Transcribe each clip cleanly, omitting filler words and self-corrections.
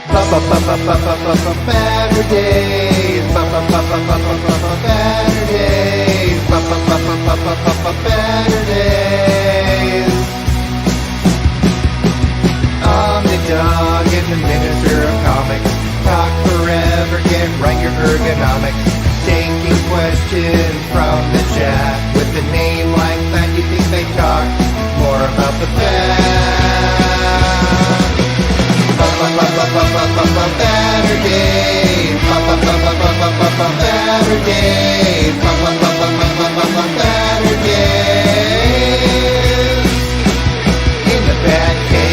Baturdays. Baturdays. Omnidog is the minister of comics. Talk forever, get right your ergonomics. Taking questions from the chat. With a name like that, you think they talk more about the past. Baturdays. Baturdays. Baturdays. In the BatCave.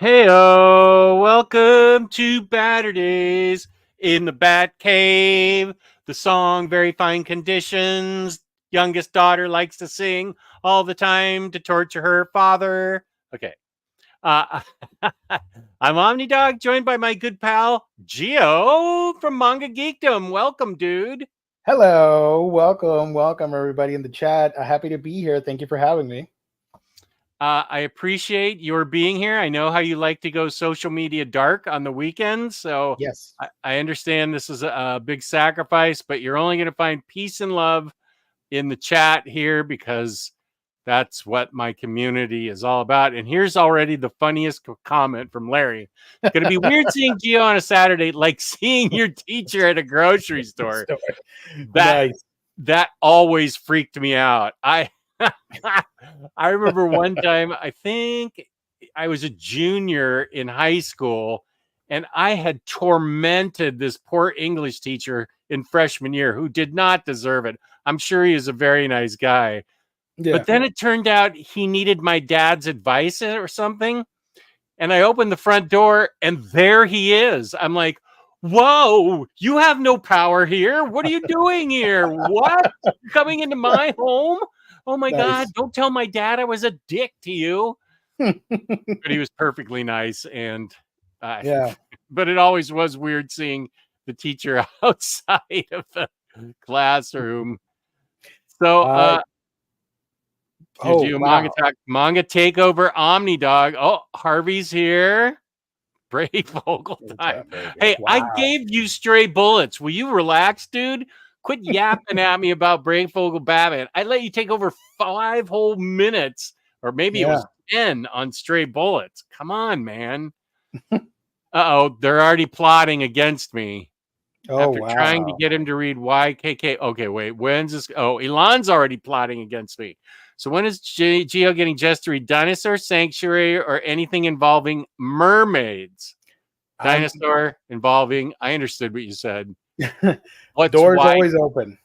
Heyo, welcome to Baturdays in the BatCave. The song Very Fine Conditions. Youngest daughter likes to sing all the time to torture her father. Okay. I'm Omnidog, joined by my good pal, Geo from Manga Geekdom. Welcome, dude. Hello, welcome everybody in the chat. Happy to be here. Thank you for having me. I appreciate your being here. I know how you like to go social media dark on the weekends. So Yes. I understand this is a big sacrifice, but you're only going to find peace and love in the chat here because that's what my community is all about. And here's already the funniest comment from Larry. It's going to be weird seeing Gio on a Saturday, like seeing your teacher at a grocery store. That always freaked me out. I remember one time, I think I was a junior in high school, and I had tormented this poor English teacher in freshman year who did not deserve it. I'm sure he is a very nice guy. Yeah. But then it turned out he needed my dad's advice or something. And I opened the front door, and there he is. I'm like, whoa, you have no power here. What are you doing here? What? Coming into my home? Oh my God, don't tell my dad I was a dick to you. But he was perfectly nice. And yeah, but it always was weird seeing the teacher outside of the classroom. So wow. Manga takeover Omnidog. Oh, Harvey's here. Brave Vogel time. Hey, wow. I gave you stray bullets. Will you relax, dude? Quit yapping at me about Brave Vogel Batman. I let you take over 5 whole minutes, or maybe it was 10 on stray bullets. Come on, man. Uh-oh, they're already plotting against me. After trying to get him to read YKK. Okay, wait. When's this? Oh, Elon's already plotting against me. So when is Geo getting just to read Dinosaur Sanctuary or anything involving mermaids? Dinosaur involving, I understood what you said. Doors always open.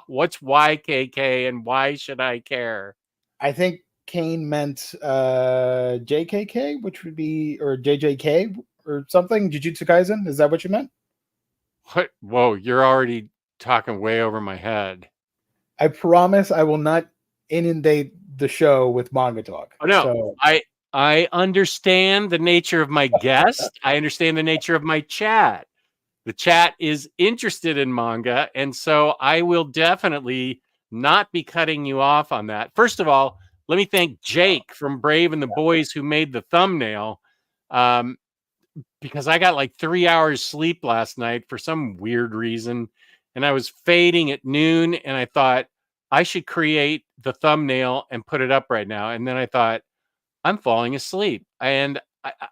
What's YKK and why should I care? I think Kane meant JKK, which would be, or JJK or something. Jujutsu Kaisen. Is that what you meant? What? Whoa, you're already talking way over my head. I promise I will not inundate the show with manga talk. Oh, no, so. I understand the nature of my guest. I understand the nature of my chat. The chat is interested in manga, and so I will definitely not be cutting you off on that. First of all, let me thank Jake from Brave and the Boys who made the thumbnail, because I got like 3 hours sleep last night for some weird reason, and I was fading at noon, and I thought I should create the thumbnail and put it up right now. And then I thought, I'm falling asleep, and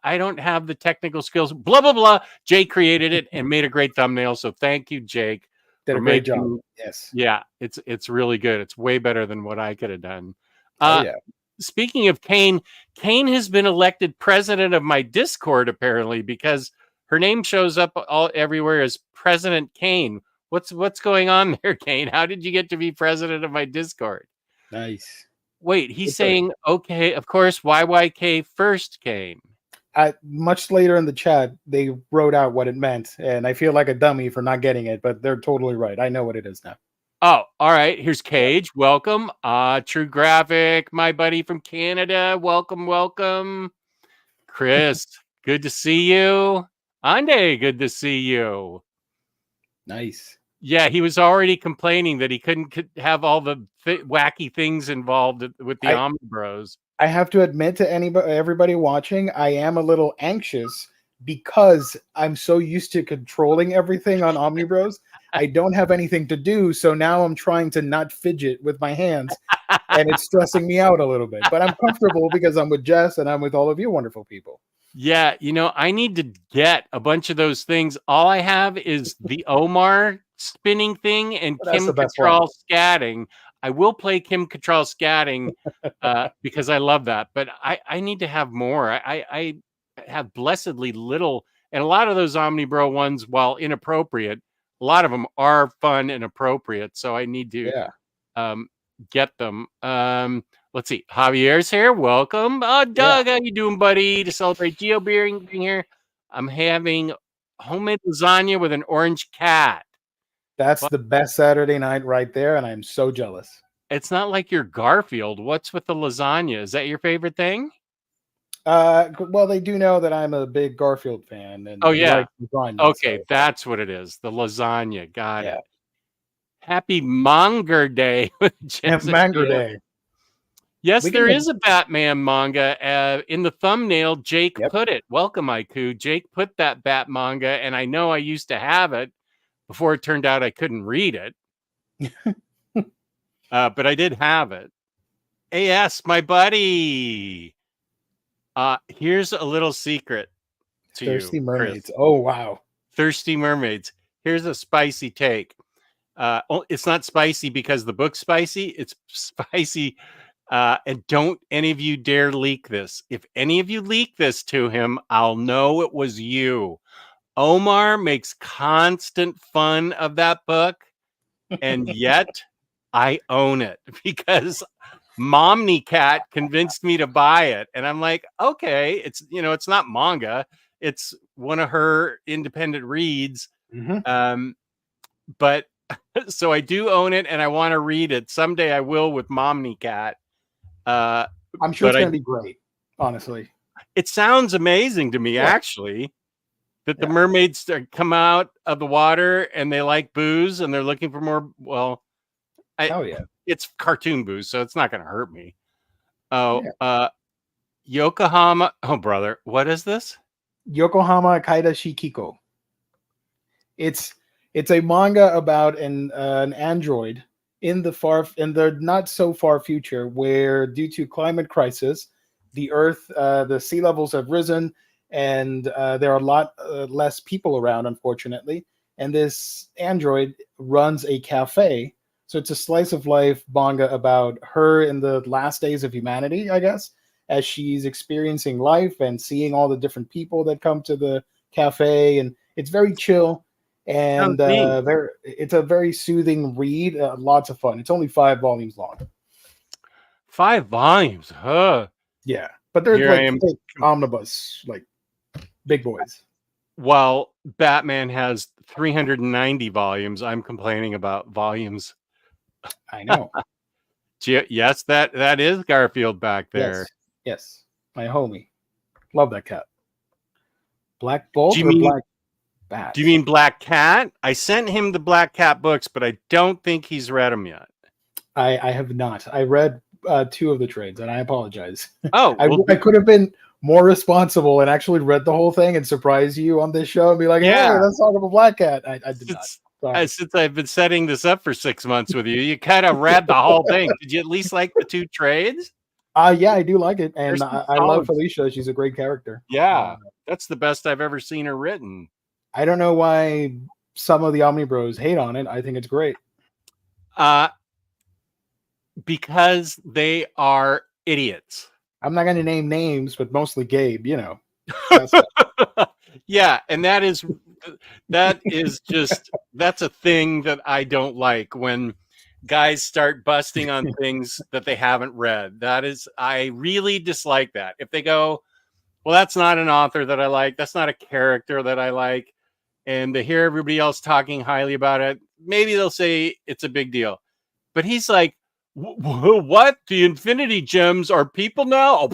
I don't have the technical skills, blah, blah, blah. Jake created it and made a great thumbnail. So thank you, Jake. Did a great job. Yes. Yeah, it's really good. It's way better than what I could have done. Yeah. Speaking of Kane has been elected president of my Discord, apparently, because her name shows up everywhere as President Kane. What's going on there, Kane? How did you get to be president of my Discord? Nice. Wait, he's saying, okay, of course, YYK first, Kane. Much later in the chat, they wrote out what it meant, and I feel like a dummy for not getting it, but they're totally right. I know what it is now. Oh, all right. Here's Cage. Welcome. True Graphic, my buddy from Canada. Welcome. Chris, good to see you. Ande, good to see you. Nice. Yeah, he was already complaining that he couldn't have all the wacky things involved with the Omni Bros. I have to admit to everybody watching, I am a little anxious because I'm so used to controlling everything on Omnibros. I don't have anything to do, so now I'm trying to not fidget with my hands, and it's stressing me out a little bit. But I'm comfortable because I'm with Jess and I'm with all of you wonderful people. Yeah, I need to get a bunch of those things. All I have is the Omar spinning thing and That's Kim the best one. Cattrall scatting. I will play Kim Cattrall scatting because I love that, but I need to have more. I have blessedly little, and a lot of those Omnibro ones, while inappropriate, a lot of them are fun and appropriate. So I need to get them. Let's see. Javier's here. Welcome. Doug, how you doing, buddy? To celebrate Geo being here, I'm having homemade lasagna with an orange cat. That's the best Saturday night right there, and I'm so jealous. It's not like you're Garfield. What's with the lasagna? Is that your favorite thing? Well, they do know that I'm a big Garfield fan. And lasagna, okay, so. That's what it is. The lasagna. Got it. Happy Manga Day. Manga Day. Yes, there is a Batman manga. In the thumbnail, Jake put it. Welcome, Aiku. Jake put that Bat manga, and I know I used to have it before it turned out I couldn't read it. But I did have it. AS, my buddy. Here's a little secret to Thirsty you, Mermaids. Chris. Oh, wow. Thirsty Mermaids. Here's a spicy take. It's not spicy because the book's spicy. It's spicy. And don't any of you dare leak this. If any of you leak this to him, I'll know it was you. Omar makes constant fun of that book, and yet I own it because Momney Cat convinced me to buy it. And I'm like, okay, it's not manga. It's one of her independent reads. But so I do own it and I want to read it. Someday I will with Momney Cat. I'm sure it's going to be great, honestly. It sounds amazing to me, actually, that the mermaids come out of the water and they like booze and they're looking for more. Well, it's cartoon booze, so it's not going to hurt me. Yokohama. Oh, brother, what is this? Yokohama Kaida Shikiko. It's a manga about an android in the not so far future, where due to climate crisis, the Earth, the sea levels have risen, and there are a lot less people around, unfortunately. And this android runs a cafe. So it's a slice of life manga about her in the last days of humanity, I guess, as she's experiencing life and seeing all the different people that come to the cafe. And it's very chill. And it's a very soothing read. Lots of fun. It's only 5 volumes long. 5 volumes, huh? Yeah, but they're like omnibus, like big boys. While Batman has 390 volumes, I'm complaining about volumes. I know. Yes, that is Garfield back there. Yes, my homie. Love that cat. Black Bolt or Black Bat? Do you mean Black Cat? I sent him the Black Cat books, but I don't think he's read them yet. I have not. I read 2 of the trades, and I apologize. Oh, I could have been more responsible and actually read the whole thing and surprise you on this show and be like, hey, let's talk about Black Cat. I did not. Since I've been setting this up for 6 months with you, you kind of read the whole thing. Did you at least like the 2 trades? Yeah, I do like it. And I love Felicia. She's a great character. Yeah, that's the best I've ever seen her written. I don't know why some of the Omnibros hate on it. I think it's great. Because they are idiots. I'm not going to name names, but mostly Gabe, Yeah, and that's a thing that I don't like when guys start busting on things that they haven't read. I really dislike that. If they go, well, that's not an author that I like, that's not a character that I like, and they hear everybody else talking highly about it, maybe they'll say it's a big deal. But he's like, what? The Infinity Gems are people now?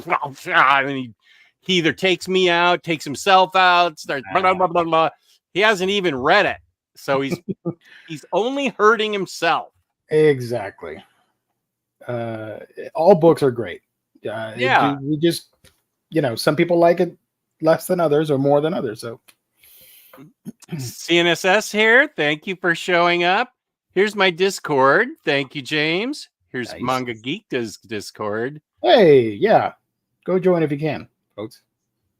And he either takes me out, takes himself out, starts blah, blah, blah, blah. He hasn't even read it. So he's only hurting himself. Exactly. All books are great. Yeah. We just, some people like it less than others or more than others. So CNSS here. Thank you for showing up. Here's my Discord. Thank you, James. Here's Nice. Manga Geekdom's Discord. Hey, yeah, go join if you can, folks.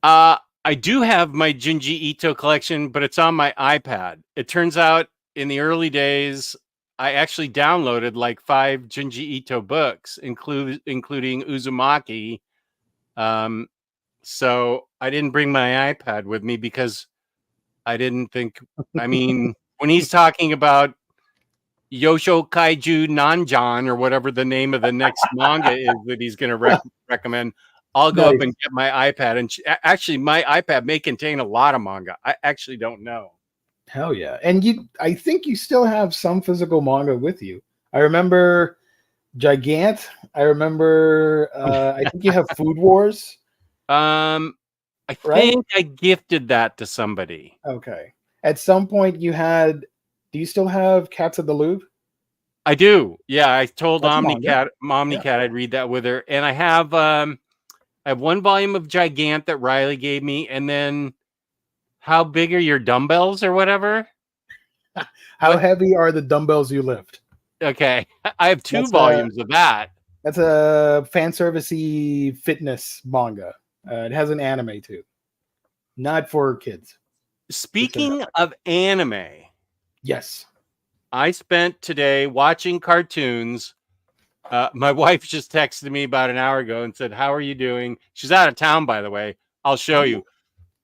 I do have my Junji Ito collection, but it's on my iPad. It turns out in the early days, I actually downloaded like 5 Junji Ito books, including Uzumaki. So I didn't bring my iPad with me because I didn't think. I mean, when he's talking about Yosho Kaiju Nanjan or whatever the name of the next manga is that he's going to recommend, I'll go up and get my iPad. And actually, my iPad may contain a lot of manga. I actually don't know. Hell yeah. And I think you still have some physical manga with you. I remember Gigant. I remember, I think you have Food Wars. I think I gifted that to somebody. Okay. At some point do you still have Cats of the Louvre? I do. Yeah, I told That's Omnicat Yeah. I'd read that with her. And I have one volume of Gigant that Riley gave me, and then How Big Are Your Dumbbells or whatever? How heavy are the dumbbells you lift? Okay. I have 2 volumes of that. That's a fan servicey fitness manga. It has an anime too. Not for kids. Speaking of anime, yes. I spent today watching cartoons. My wife just texted me about an hour ago and said, "How are you doing?" She's out of town, by the way. I'll show you.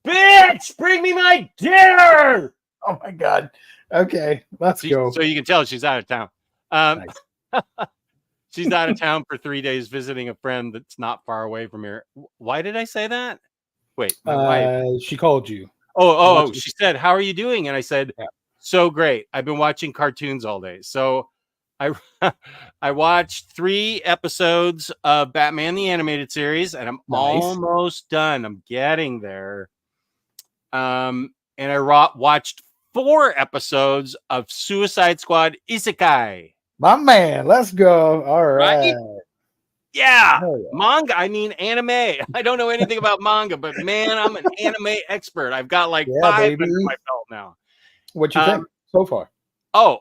Bitch, bring me my dinner! Oh my god. Okay, let's go. So you can tell she's out of town. Nice. She's out of town for 3 days visiting a friend that's not far away from here. Why did I say that? Wait, my wife. She called you. Oh, she said, "How are you doing?" And I said, "So great. I've been watching cartoons all day." So I I watched 3 episodes of Batman the Animated Series, and I'm almost done. I'm getting there. And I watched 4 episodes of Suicide Squad Isekai. My man, let's go. All right. Yeah. Manga. I mean, anime. I don't know anything about manga, but man, I'm an anime expert. I've got like 5 under my belt now. What you think so far? Oh,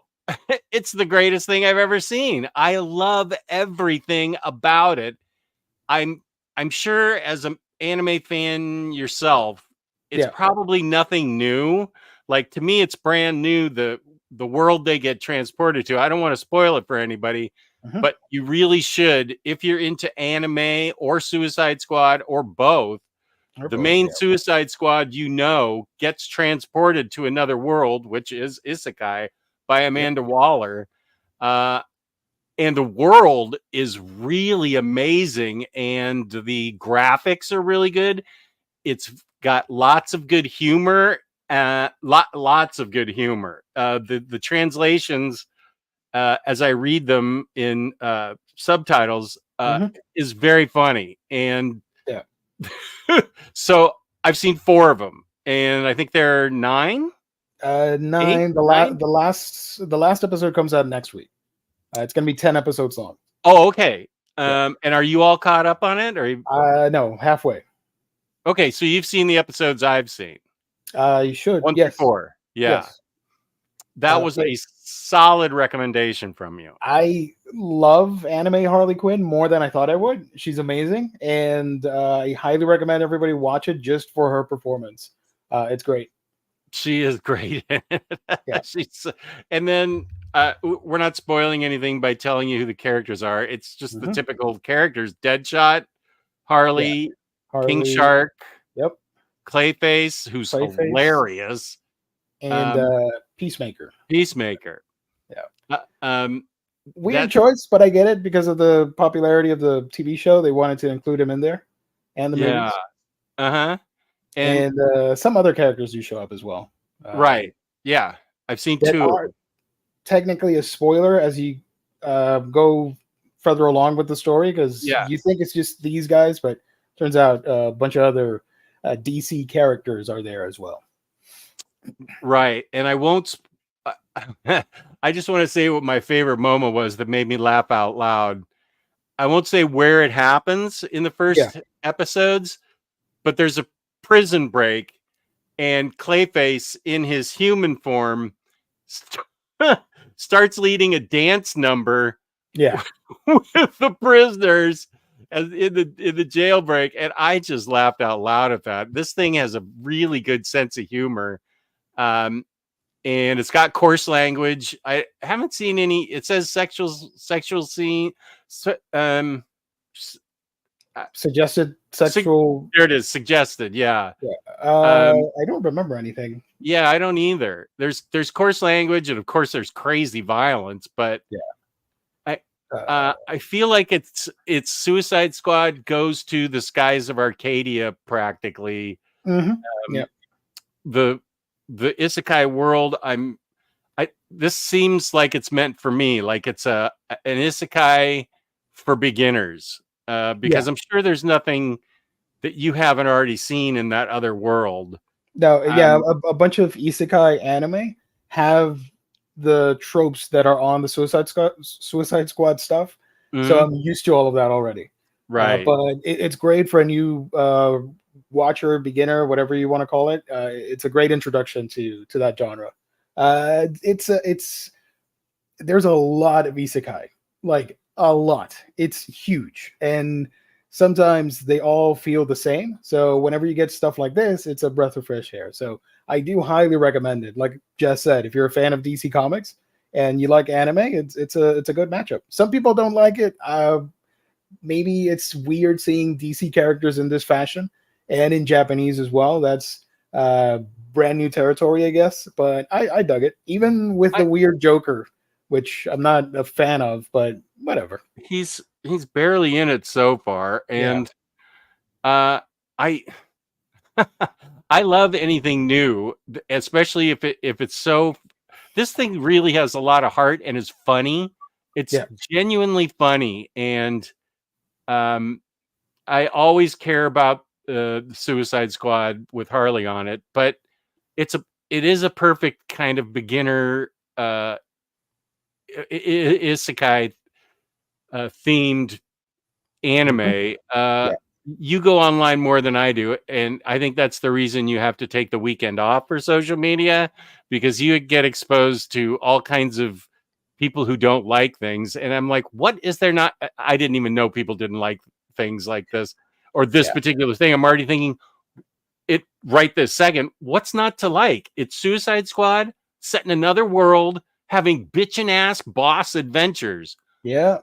it's the greatest thing I've ever seen. I love everything about it. I'm sure as an anime fan yourself, it's probably nothing new. Like, to me, it's brand new. The world they get transported to. I don't want to spoil it for anybody, but you really should. If you're into anime or Suicide Squad or both, the main Suicide Squad, gets transported to another world, which is Isekai by Amanda Waller. And the world is really amazing, and the graphics are really good. It's got lots of good humor. Lots of good humor. The translations, as I read them in subtitles, is very funny. And so I've seen 4 of them, and I think there are 9. 9. 8, The last episode comes out next week. It's going to be 10 episodes long. Oh, okay. And are you all caught up on it? Or no, halfway. Okay, so you've seen the episodes I've seen. You should. 1 through 4. Yeah. Yes. That was a solid recommendation from you. I love anime Harley Quinn more than I thought I would. She's amazing, and I highly recommend everybody watch it just for her performance. It's great. She is great. And then we're not spoiling anything by telling you who the characters are. It's just the typical characters: Deadshot, Harley, King Shark, Clayface, who's hilarious, and Peacemaker. Weird choice, but I get it because of the popularity of the TV show. They wanted to include him in there, and the movies. And some other characters do show up as well. Right. Yeah, I've seen 2. Technically a spoiler as you go further along with the story, because you think it's just these guys, but turns out a bunch of other DC characters are there as well. Right. And I won't. I just want to say what my favorite moment was that made me laugh out loud. I won't say where it happens in the first episodes, but there's a prison break, and Clayface in his human form starts leading a dance number Yeah. with the prisoners as in the jailbreak, and I just laughed out loud at that. This thing has a really good sense of humor, and it's got coarse language. I haven't seen any. It says sexual scene. Suggested sexual. There it is. Suggested. Yeah. I don't remember anything. Yeah, I don't either. There's coarse language, and of course there's crazy violence, but I feel like it's Suicide Squad goes to the skies of Arcadia practically. Mm-hmm. The isekai world. This seems like it's meant for me. Like it's an isekai for beginners. Because I'm sure there's nothing that you haven't already seen in that other world. No, a bunch of isekai anime have the tropes that are on the Suicide Squad stuff. So I'm used to all of that already. Right. But it's great for a new watcher, beginner, whatever you want to call it. It's a great introduction to that genre. There's a lot of isekai, like a lot. It's huge, and sometimes they all feel the same. So whenever you get stuff like this, it's a breath of fresh air. So I do highly recommend it. Like Jess said, if you're a fan of DC Comics and you like anime, it's a good matchup. Some people don't like it. Maybe it's weird seeing DC characters in this fashion and in Japanese as well. That's brand new territory, I guess. But I dug it, even with the weird Joker, which I'm not a fan of, but whatever. He's barely in it so far, and I I love anything new, especially if it's so. This thing really has a lot of heart and is funny. It's genuinely funny, and I always care about the Suicide Squad with Harley on it, but it is a perfect kind of beginner isekai themed anime. You go online more than I do, and I think that's the reason you have to take the weekend off for social media, because you get exposed to all kinds of people who don't like things, and I'm like, what is there not? I didn't even know people didn't like things like this or this particular thing. I'm already thinking it right this second. What's not to like? It's Suicide Squad set in another world, having bitchin' ass boss adventures. You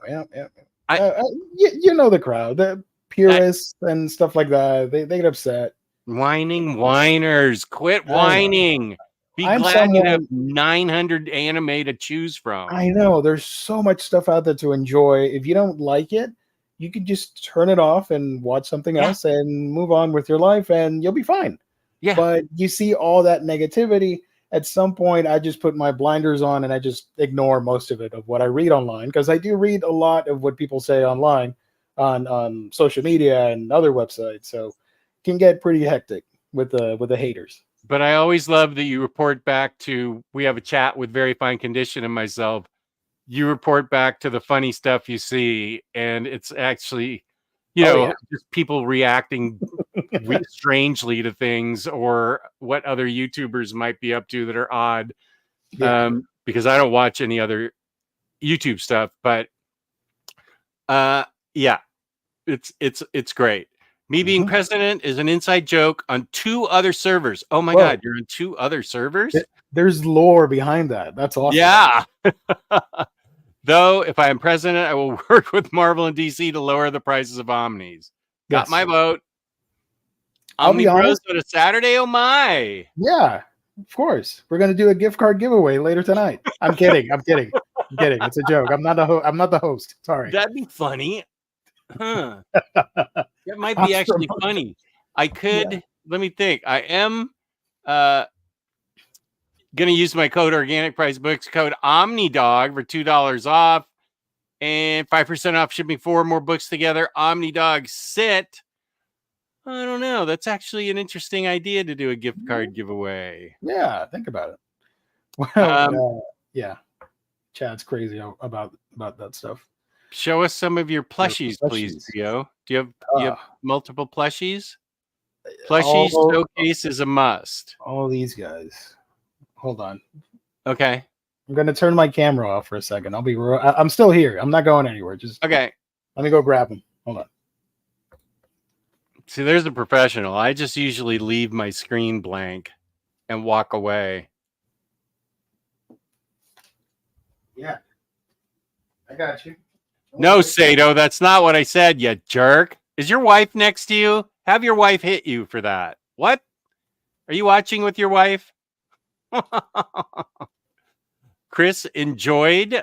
know the crowd, the purists and stuff like that. They get upset. Whining whiners, quit whining. Be glad you have 900 anime to choose from. I know there's so much stuff out there to enjoy. If you don't like it, you can just turn it off and watch something else and move on with your life, and you'll be fine. Yeah. But you see all that negativity. At some point, I just put my blinders on and I just ignore most of it, of what I read online, because I do read a lot of what people say online on social media and other websites. So it can get pretty hectic with the haters. But I always love that you report back to, we have a chat with Very Fine Condition and myself. You report back to the funny stuff you see, and it's actually, just people reacting strangely to things, or what other YouTubers might be up to that are odd. Because I don't watch any other YouTube stuff, but it's great. Me being president is an inside joke on 2 other servers. Oh my God, you're on 2 other servers? There's lore behind that. That's awesome. Yeah. Though, if I am president, I will work with Marvel and DC to lower the prices of Omnis. Got my vote. Omni Bros on a Saturday? Oh my. Yeah, of course. We're gonna do a gift card giveaway later tonight. I'm kidding. It's a joke. I'm not the host. Sorry. That'd be funny. Huh. That might be actually funny. I could let me think. I am gonna use my code Organic Price Books code Omnidog for $2 off and 5% off shipping 4 more books together. Omnidog sit. I don't know. That's actually an interesting idea to do a gift card giveaway. Yeah, think about it. Well, Chad's crazy about that stuff. Show us some of your plushies, please, plushies. Theo. Do you have multiple plushies? Plushie All, showcase is a must. all these guys. Hold on. Okay. I'm gonna turn my camera off for a second. I'll be real. I'm still here. I'm not going anywhere. Just Okay. let me go grab them. Hold on. See, there's the professional. I just usually leave my screen blank and walk away. Yeah, I got you. No, Sato, that's not what I said, you jerk. Is your wife next to you? Have your wife hit you for that. What? Are you watching with your wife? Chris enjoyed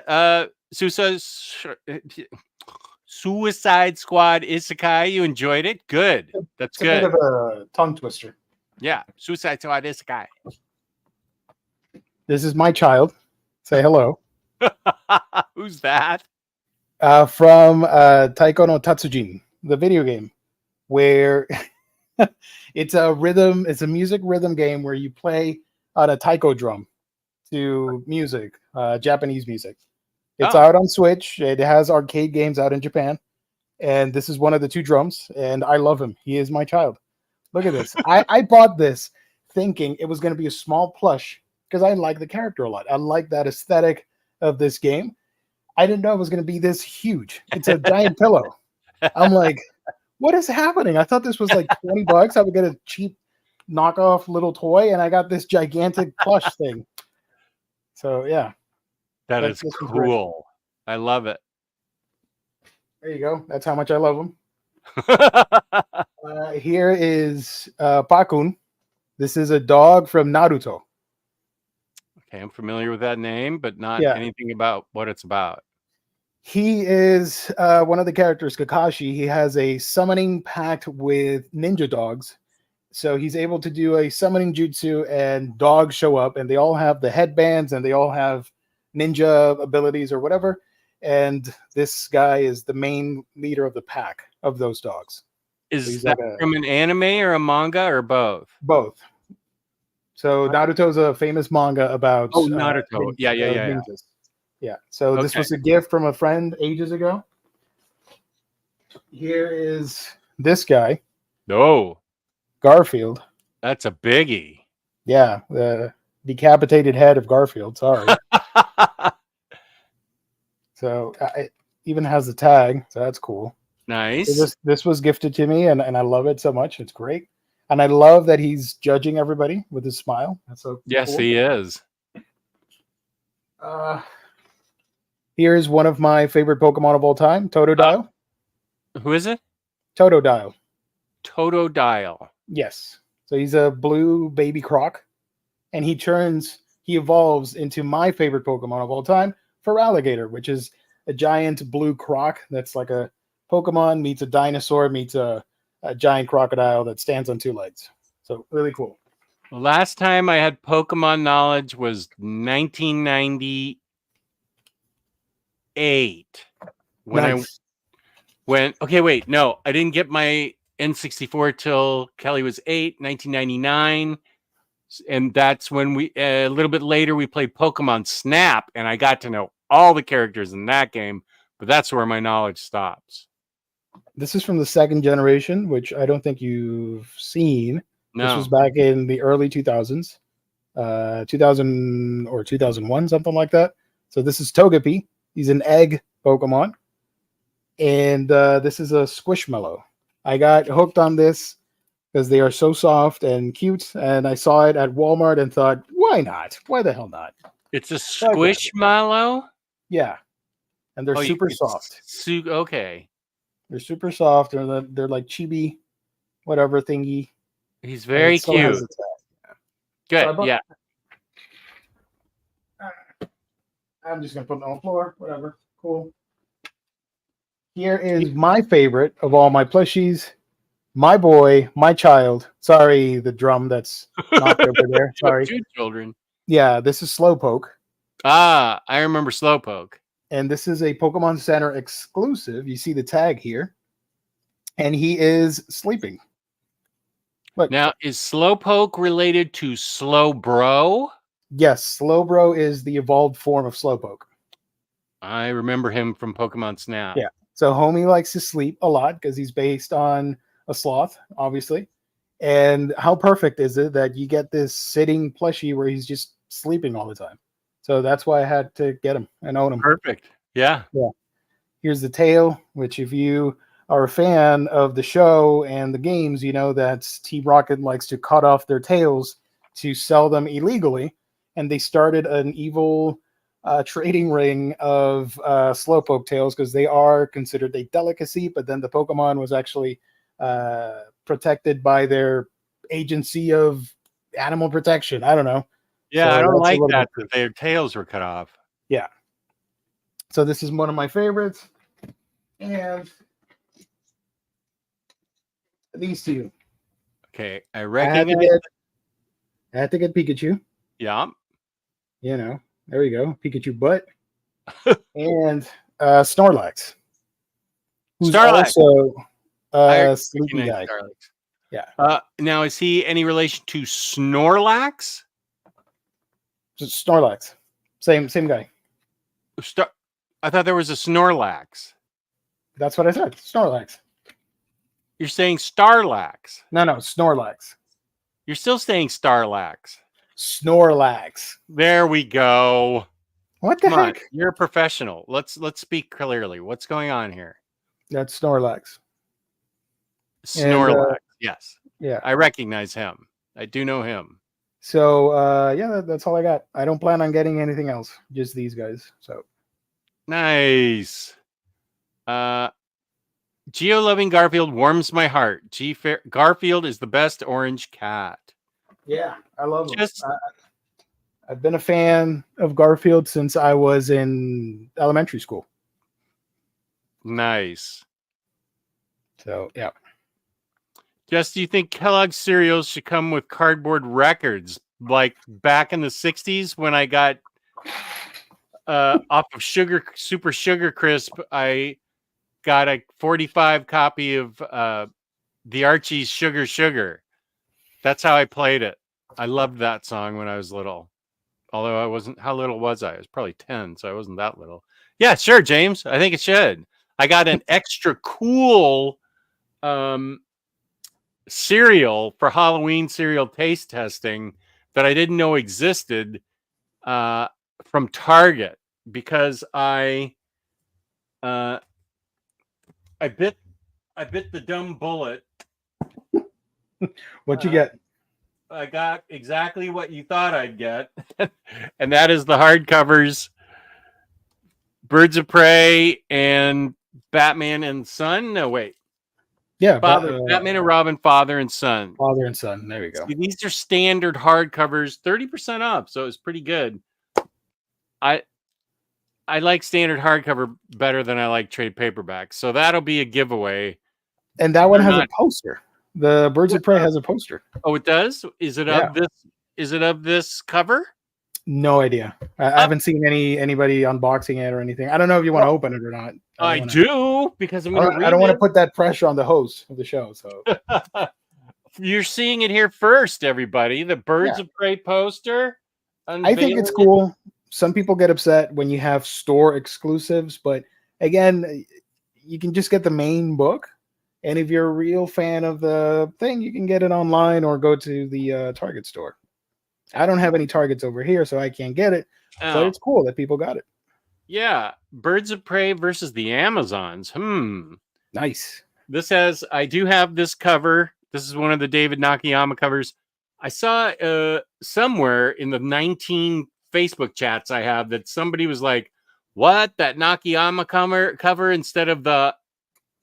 Suicide Squad Isekai. You enjoyed it? Good. That's It's good. a bit of a tongue twister. Yeah, Suicide Squad Isekai. This is my child. Say hello. Who's that? From Taiko no Tatsujin, the video game, where it's a music rhythm game where you play on a taiko drum to music, Japanese music. It's out on Switch. It has arcade games out in Japan, and this is one of the two drums, and I love him. He is my child. Look at this. I bought this thinking it was going to be a small plush because I like the character a lot. I like that aesthetic of this game. I didn't know it was going to be this huge. It's a giant pillow. I'm like, what is happening? I thought this was like $20. I would get a cheap knockoff little toy, and I got this gigantic plush thing. So yeah, That is cool. I love it. There you go. That's how much I love him. Here is Pakun. This is a dog from Naruto. Okay, I'm familiar with that name, but not anything about what it's about. He is one of the characters, Kakashi. He has a summoning pact with ninja dogs. So he's able to do a summoning jutsu, and dogs show up, and they all have the headbands, and they all have ninja abilities or whatever. And this guy is the main leader of the pack of those dogs. Is that like from an anime or a manga or both? Both. So Naruto's a famous manga about Naruto. Ninjas. Yeah. So this was a gift from a friend ages ago. Here is this guy. No. Garfield. That's a biggie. Yeah, the decapitated head of Garfield. Sorry. So it even has the tag. So that's cool. Nice. So this was gifted to me, and I love it so much. It's great. And I love that he's judging everybody with his smile. That's so yes, cool. He is. Here's one of my favorite Pokemon of all time, Totodile. Who is it? Totodile. Totodile. Yes. So he's a blue baby croc, and he evolves into my favorite Pokemon of all time, Feraligatr, which is a giant blue croc that's like a Pokemon meets a dinosaur meets a giant crocodile that stands on two legs. So really cool. The last time I had Pokemon knowledge was 1998. I didn't get my N64 till Kelly was 8, 1999. And that's when a little bit later, we played Pokemon Snap, and I got to know all the characters in that game, but that's where my knowledge stops. This is from the second generation, which I don't think you've seen. No. This was back in the early 2000s, 2000 or 2001, something like that. So this is Togepi. He's an egg Pokemon. And this is a Squishmallow. I got hooked on this because they are so soft and cute. And I saw it at Walmart and thought, why not? Why the hell not? It's a Squishmallow? Yeah. And they're super soft. Okay. They're super soft. They're like chibi, whatever thingy. He's very cute. Good. Yeah. I'm just going to put it on the floor. Whatever. Cool. Here is my favorite of all my plushies. My boy, my child. Sorry, the drum that's knocked over there. Sorry. 2 children. Yeah, this is Slowpoke. Ah, I remember Slowpoke. And this is a Pokemon Center exclusive. You see the tag here. And he is sleeping. Look. Now, is Slowpoke related to Slowbro? Yes, Slowbro is the evolved form of Slowpoke. I remember him from Pokemon Snap. Yeah. So Homie likes to sleep a lot because he's based on a sloth, obviously. And how perfect is it that you get this sitting plushie where he's just sleeping all the time? So that's why I had to get him and own him. Perfect. Yeah. Yeah. Here's the tail, which if you are a fan of the show and the games, you know that Team Rocket likes to cut off their tails to sell them illegally. And they started an evil trading ring of slowpoke tails because they are considered a delicacy, but then the Pokemon was actually protected by their agency of animal protection. I don't know. Yeah, So I don't that's a like little that bit- their tails were cut off. Yeah. So this is one of my favorites. And these two. Okay, I I had, recognize. I had to get Pikachu. Yeah. You know, there we go. Pikachu butt. And Snorlax. Who's Starlax. also I a sleepy recognize guy. Starlax. Yeah. Now, is he any relation to Snorlax? Just Snorlax. Same guy. I thought there was a Snorlax. That's what I said. Snorlax. You're saying Starlax. No, Snorlax. You're still saying Starlax. Snorlax. There we go. What the Come on, heck? you're a professional. Let's speak clearly. What's going on here? That's Snorlax. Snorlax. Yes, Yeah. I recognize him. I do know him. So yeah, that's all I got. I don't plan on getting anything else. Just these guys. So Nice. Geo loving Garfield warms my heart. Garfield is the best orange cat. yeah, I love them. Just I've been a fan of Garfield since I was in elementary school. nice. So yeah. Jess, do you think Kellogg's cereals should come with cardboard records like back in the 60s when I got off of Super Sugar Crisp? I got a 45 copy of the Archie's Sugar. That's how I played it. I loved that song when I was little. Although I wasn't, how little was I? I was probably 10, so I wasn't that little. Yeah, sure, James. I think it should. I got an extra cool cereal for Halloween cereal taste testing that I didn't know existed from Target because I bit the dumb bullet. What you get? I got exactly what you thought I'd get, and that is the hardcovers, Birds of Prey and Batman and Son. No, wait. Yeah, Batman and Robin, father and son. Father and son. There we go. See, these are standard hardcovers, 30% off, so it's pretty good. I like standard hardcover better than I like trade paperbacks, so that'll be a giveaway. And that one has a poster. The Birds of Prey has a poster. Oh, it does? Is it of this? Is it of this cover? No idea. I haven't seen anybody unboxing it or anything. I don't know if you want to open it or not. I do because I'm I don't want to put that pressure on the host of the show. So you're seeing it here first, everybody. The Birds of Prey poster. I think it's cool. Some people get upset when you have store exclusives, but again, you can just get the main book. And if you're a real fan of the thing, you can get it online or go to the Target store. I don't have any Targets over here, so I can't get it. But it's cool that people got it. Yeah. Birds of Prey versus the Amazons. Nice. I do have this cover. This is one of the David Nakayama covers. I saw somewhere in the 19 Facebook chats I have that somebody was like, what? That Nakayama cover instead of the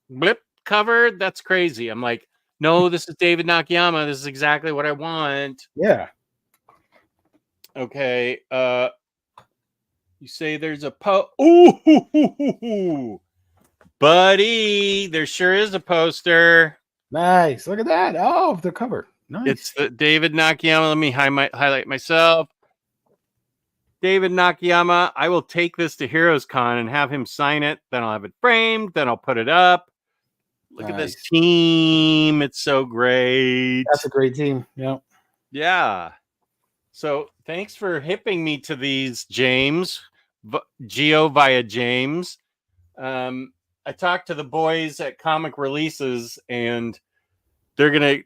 blip cover? That's crazy. I'm like, no, this is David Nakayama. This is exactly what I want. Yeah. Okay. You say there's a Ooh, buddy, there sure is a poster. Nice. Look at that. Oh, the cover. Nice. It's the David Nakayama. Let me highlight myself. David Nakayama. I will take this to Heroes Con and have him sign it. Then I'll have it framed. Then I'll put it up. Look at this team. It's so great. That's a great team. Yeah. Yeah. So thanks for hipping me to these, James. Geo via James. I talked to the boys at Comic Releases, and they're gonna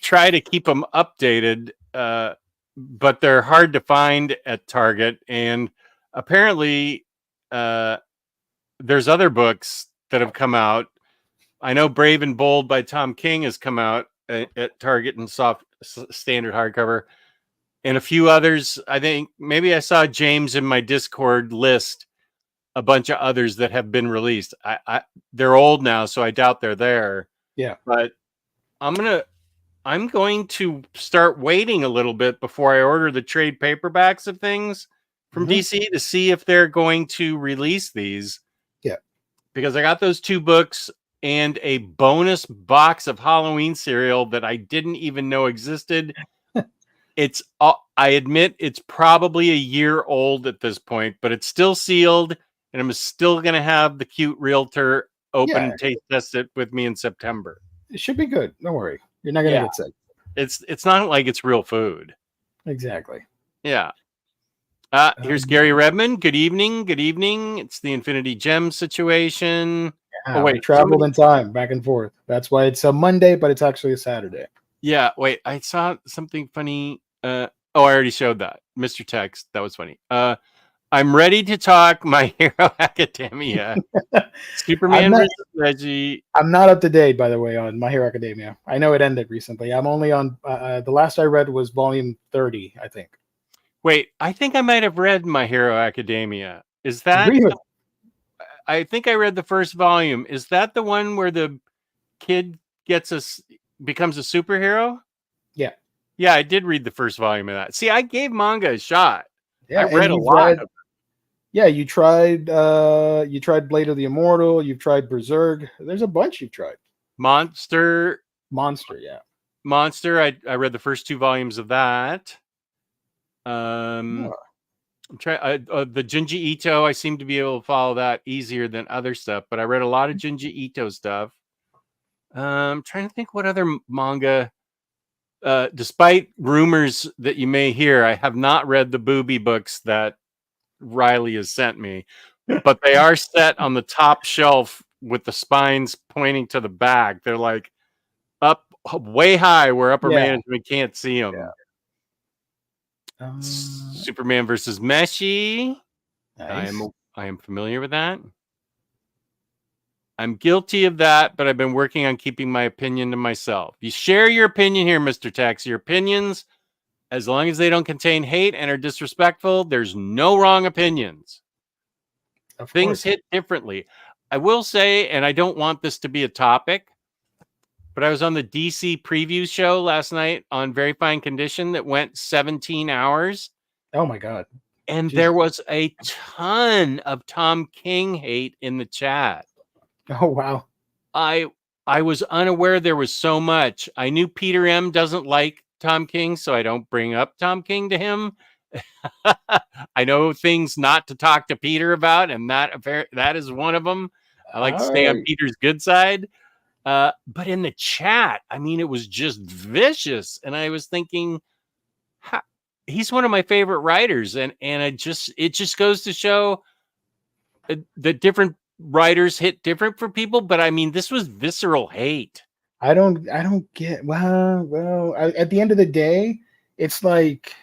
try to keep them updated, but they're hard to find at Target. And apparently, there's other books that have come out. I know Brave and Bold by Tom King has come out at Target in soft standard hardcover, and a few others. I think maybe I saw James in my Discord list a bunch of others that have been released. They're old now, so I doubt they're there. Yeah. But I'm going to start waiting a little bit before I order the trade paperbacks of things from DC to see if they're going to release these. Yeah. Because I got those 2 books and a bonus box of Halloween cereal that I didn't even know existed. I admit it's probably a year old at this point, but it's still sealed, and I'm still going to have the cute realtor open and taste test it with me in September. It should be good. Don't worry. You're not going to get sick. It's not like it's real food. Exactly. Yeah. Here's Gary Redmond. Good evening. Good evening. It's the Infinity Gem situation. Yeah, we traveled in time back and forth. That's why it's a Monday, but it's actually a Saturday. Yeah. Wait, I saw something funny. I already showed that. Mr. Text. That was funny. I'm ready to talk My Hero Academia. Superman versus Reggie. I'm not up to date, by the way, on My Hero Academia. I know it ended recently. I'm only on the last I read was volume 30, I think. Wait, I think I might have read My Hero Academia. Is that? Really? I think I read the first volume. Is that the one where the kid becomes a superhero? Yeah. Yeah, I did read the first volume of that. See, I gave manga a shot. Yeah, I read a lot of it. Yeah, you tried Blade of the Immortal, you've tried Berserk. There's a bunch you've tried. Monster, yeah. Monster, I read the first 2 volumes of that. I'm trying the Junji Ito. I seem to be able to follow that easier than other stuff, but I read a lot of Junji Ito stuff. I'm trying to think what other manga. Despite rumors that you may hear, I have not read the booby books that Riley has sent me, but they are set on the top shelf with the spines pointing to the back. They're like up way high where upper management can't see them. Yeah. Superman versus Meshi. Nice. I am familiar with that. I'm guilty of that, but I've been working on keeping my opinion to myself. You share your opinion here, Mr. Tex. Your opinions, as long as they don't contain hate and are disrespectful, there's no wrong opinions. Things hit differently. I will say, and I don't want this to be a topic, but I was on the DC preview show last night on Very Fine Condition that went 17 hours. Oh, my God. And there was a ton of Tom King hate in the chat. Oh, wow. I was unaware there was so much. I knew Peter M. doesn't like Tom King, so I don't bring up Tom King to him. I know things not to talk to Peter about, and that is one of them. I like to stay on Peter's good side. But in the chat, I mean, it was just vicious. And I was thinking, he's one of my favorite writers. And it just goes to show that different writers hit different for people. But I mean, this was visceral hate. I don't get, at the end of the day, it's like,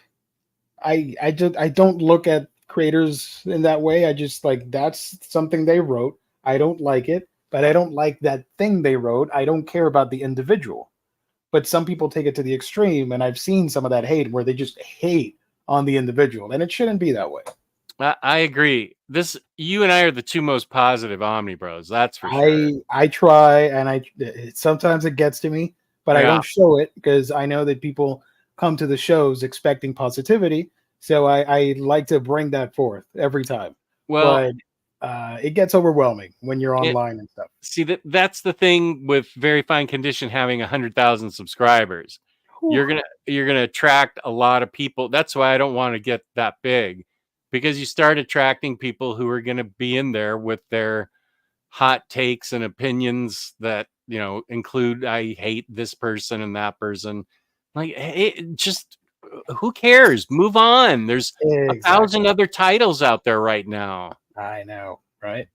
I don't look at creators in that way. I just like, that's something they wrote. I don't like it, but I don't like that thing they wrote. I don't care about the individual. But some people take it to the extreme, and I've seen some of that hate where they just hate on the individual, and it shouldn't be that way. I agree. You and I are the two most positive Omni Bros. That's for sure. I try, and sometimes it gets to me, but I don't show it because I know that people come to the shows expecting positivity. So I like to bring that forth every time. Well, but it gets overwhelming when you're online and stuff. See, that's the thing with Very Fine Condition having 100,000 subscribers. Ooh. You're gonna attract a lot of people. That's why I don't want to get that big, because you start attracting people who are going to be in there with their hot takes and opinions that, include, I hate this person and that person. Like, who cares? Move on. There's a Exactly. 1,000 other titles out there right now. I know, right?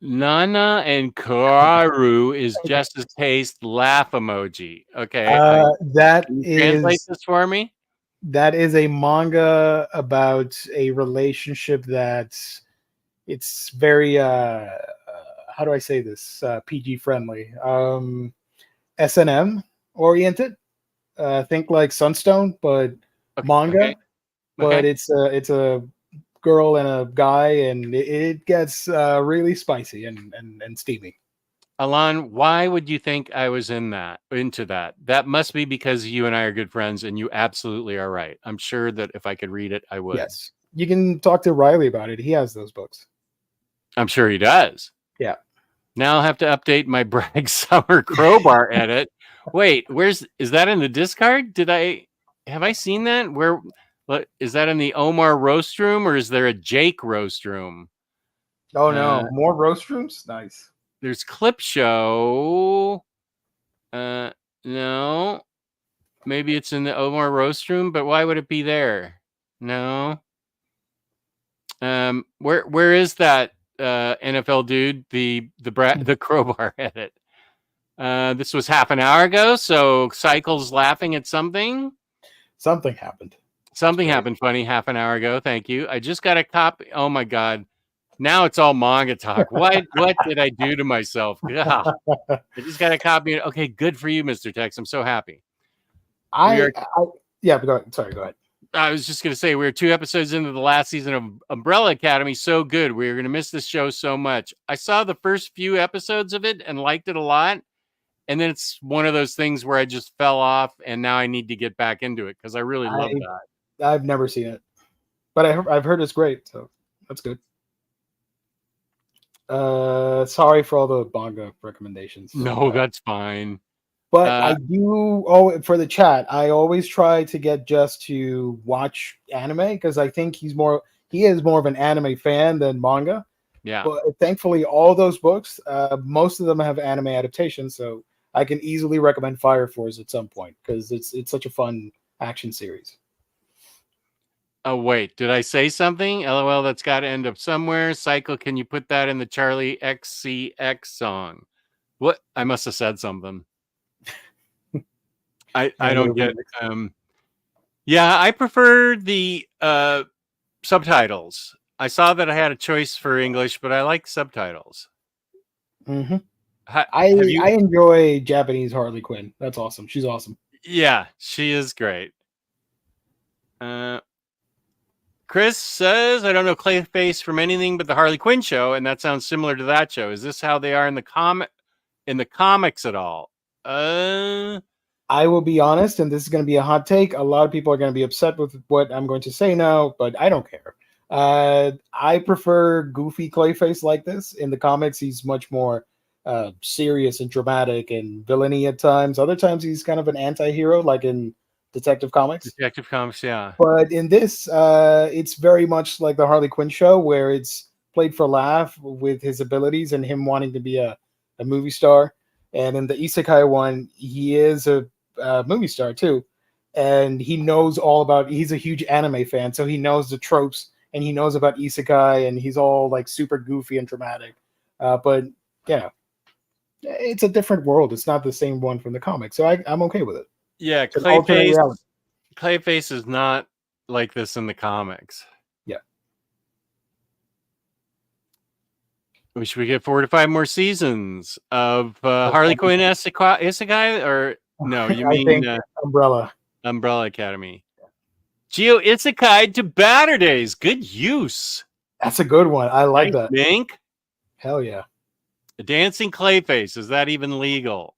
Nana and Karu is just as taste laugh emoji. Okay. That Can you translate is this for me? a manga about a relationship that's it's very how do I say this PG friendly, S&M oriented. Think like Sunstone, but manga. Okay. But it's a girl and a guy, and it gets really spicy and steamy. Alon, why would you think I was into that? That must be because you and I are good friends, and you absolutely are right. I'm sure that if I could read it, I would. Yes, you can talk to Riley about it. He has those books. I'm sure he does. Yeah. Now I'll have to update my Bragg Summer Crowbar edit. Wait, is that in the discard? Have I seen that? What is that in the Omar roast room, or is there a Jake roast room? Oh no, more roast rooms? Nice. There's Clip Show. No. Maybe it's in the Omar roast room, but why would it be there? No. Where is that NFL dude? The Crowbar edit. This was half an hour ago, so Cycle's laughing at something. Something happened. Something happened funny half an hour ago. Thank you. I just got a copy. Oh my god. Now it's all manga talk. What did I do to myself? I just got a copy. Okay, good for you, Mr. Tex. I'm so happy. Yeah, but go ahead. Sorry, go ahead. I was just going to say, we're 2 episodes into the last season of Umbrella Academy. So good. We're going to miss this show so much. I saw the first few episodes of it and liked it a lot. And then it's one of those things where I just fell off, and now I need to get back into it because I really love that. I've never seen it, but I've heard it's great, so that's good. Sorry for all the manga recommendations. No, that's fine. But I do. Oh, for the chat, I always try to get Just to watch anime because I think he is more of an anime fan than manga. Yeah. But thankfully, all those books, most of them have anime adaptations, so I can easily recommend Fire Force at some point because it's such a fun action series. Oh, wait, did I say something? LOL, that's got to end up somewhere. Cycle, can you put that in the Charlie XCX song? What? I must have said something. I don't get yeah, I prefer the subtitles. I saw that I had a choice for English, but I like subtitles. Mm-hmm. I enjoy Japanese Harley Quinn. That's awesome. She's awesome. Yeah, she is great. Chris says, I don't know Clayface from anything but the Harley Quinn show, and that sounds similar to that show. Is this how they are in the comics at all? I will be honest, and this is going to be a hot take. A lot of people are going to be upset with what I'm going to say now, but I don't care. I prefer goofy Clayface like this. In the comics, he's much more serious and dramatic and villainy at times. Other times, he's kind of an anti-hero, like in Detective Comics. Detective Comics, yeah. But in this, it's very much like the Harley Quinn show, where it's played for laugh with his abilities and him wanting to be a movie star. And in the isekai one, he is a movie star too. And he knows all about, he's a huge anime fan, so he knows the tropes and he knows about isekai, and he's all like super goofy and dramatic. But yeah, it's a different world. It's not the same one from the comics. So I'm okay with it. Yeah, Clayface is not like this in the comics. Yeah. Wish we get 4 to 5 more seasons of Harley Quinn Isekai, or no, you mean Umbrella Academy. Geo Isekai to Baturdays. Good use. That's a good one. I like that. Mink. Hell yeah. A dancing Clayface. Is that even legal?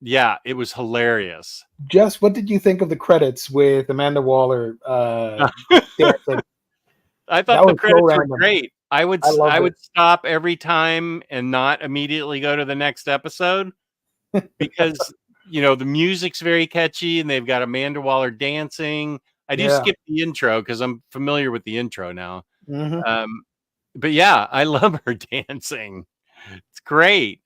Yeah, it was hilarious. Just what did you think of the credits with Amanda Waller dancing? I thought the credits were great. I would stop every time and not immediately go to the next episode because the music's very catchy and they've got Amanda Waller dancing. I do skip the intro because I'm familiar with the intro now. Mm-hmm. But yeah, I love her dancing. It's great.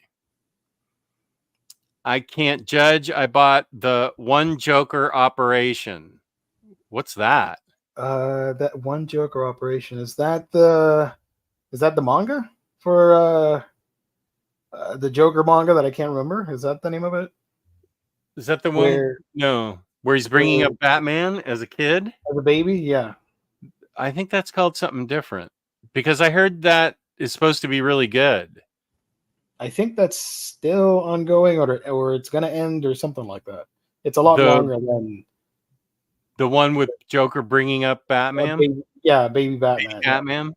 I can't judge. I bought the One Joker Operation. What's that? That One Joker Operation, is that the manga for the Joker manga that I can't remember? Is that the name of it? Is that the one? Where No, where he's bringing where- up Batman as a kid? as a baby? Yeah. I think that's called something different because I heard that is supposed to be really good. I think that's still ongoing, or it's gonna end, or something like that. It's a lot The- longer than The one with Joker bringing up Batman? baby Batman. Batman?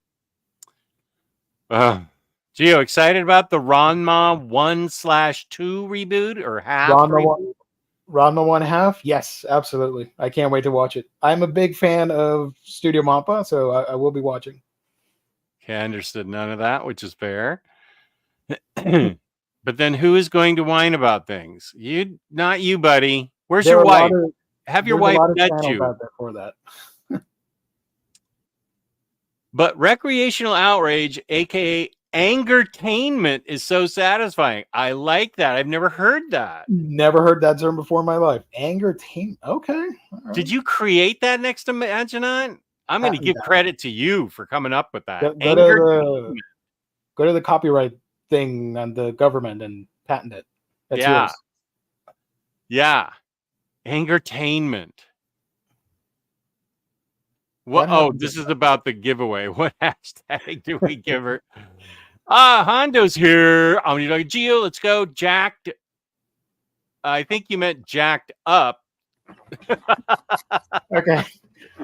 Gio, excited about the Ranma 1/2 reboot or half? Ranma 1/2? Yes, absolutely. I can't wait to watch it. I'm a big fan of Studio Mappa, so I will be watching. Okay, I understood none of that, which is fair. But then who is going to whine about things? You, not you, buddy. Where's There your are a lot wife? Have your there's wife a lot of met channels you? out there for that. But recreational outrage, aka angertainment, is so satisfying. I like that. I've never heard that. Never heard that term before in my life. Anger team. Okay. All right. Did you create that next to Imaginaut? I'm going to give credit to you for coming up with that. Go to the copyright thing on the government and patent it. That's Yeah. yours. Yeah. Angertainment. What? That Oh, happens this a is about the giveaway. What hashtag do we give her? Hondo's here. Omnidog Geo, let's go. Jacked. I think you meant jacked up. Okay.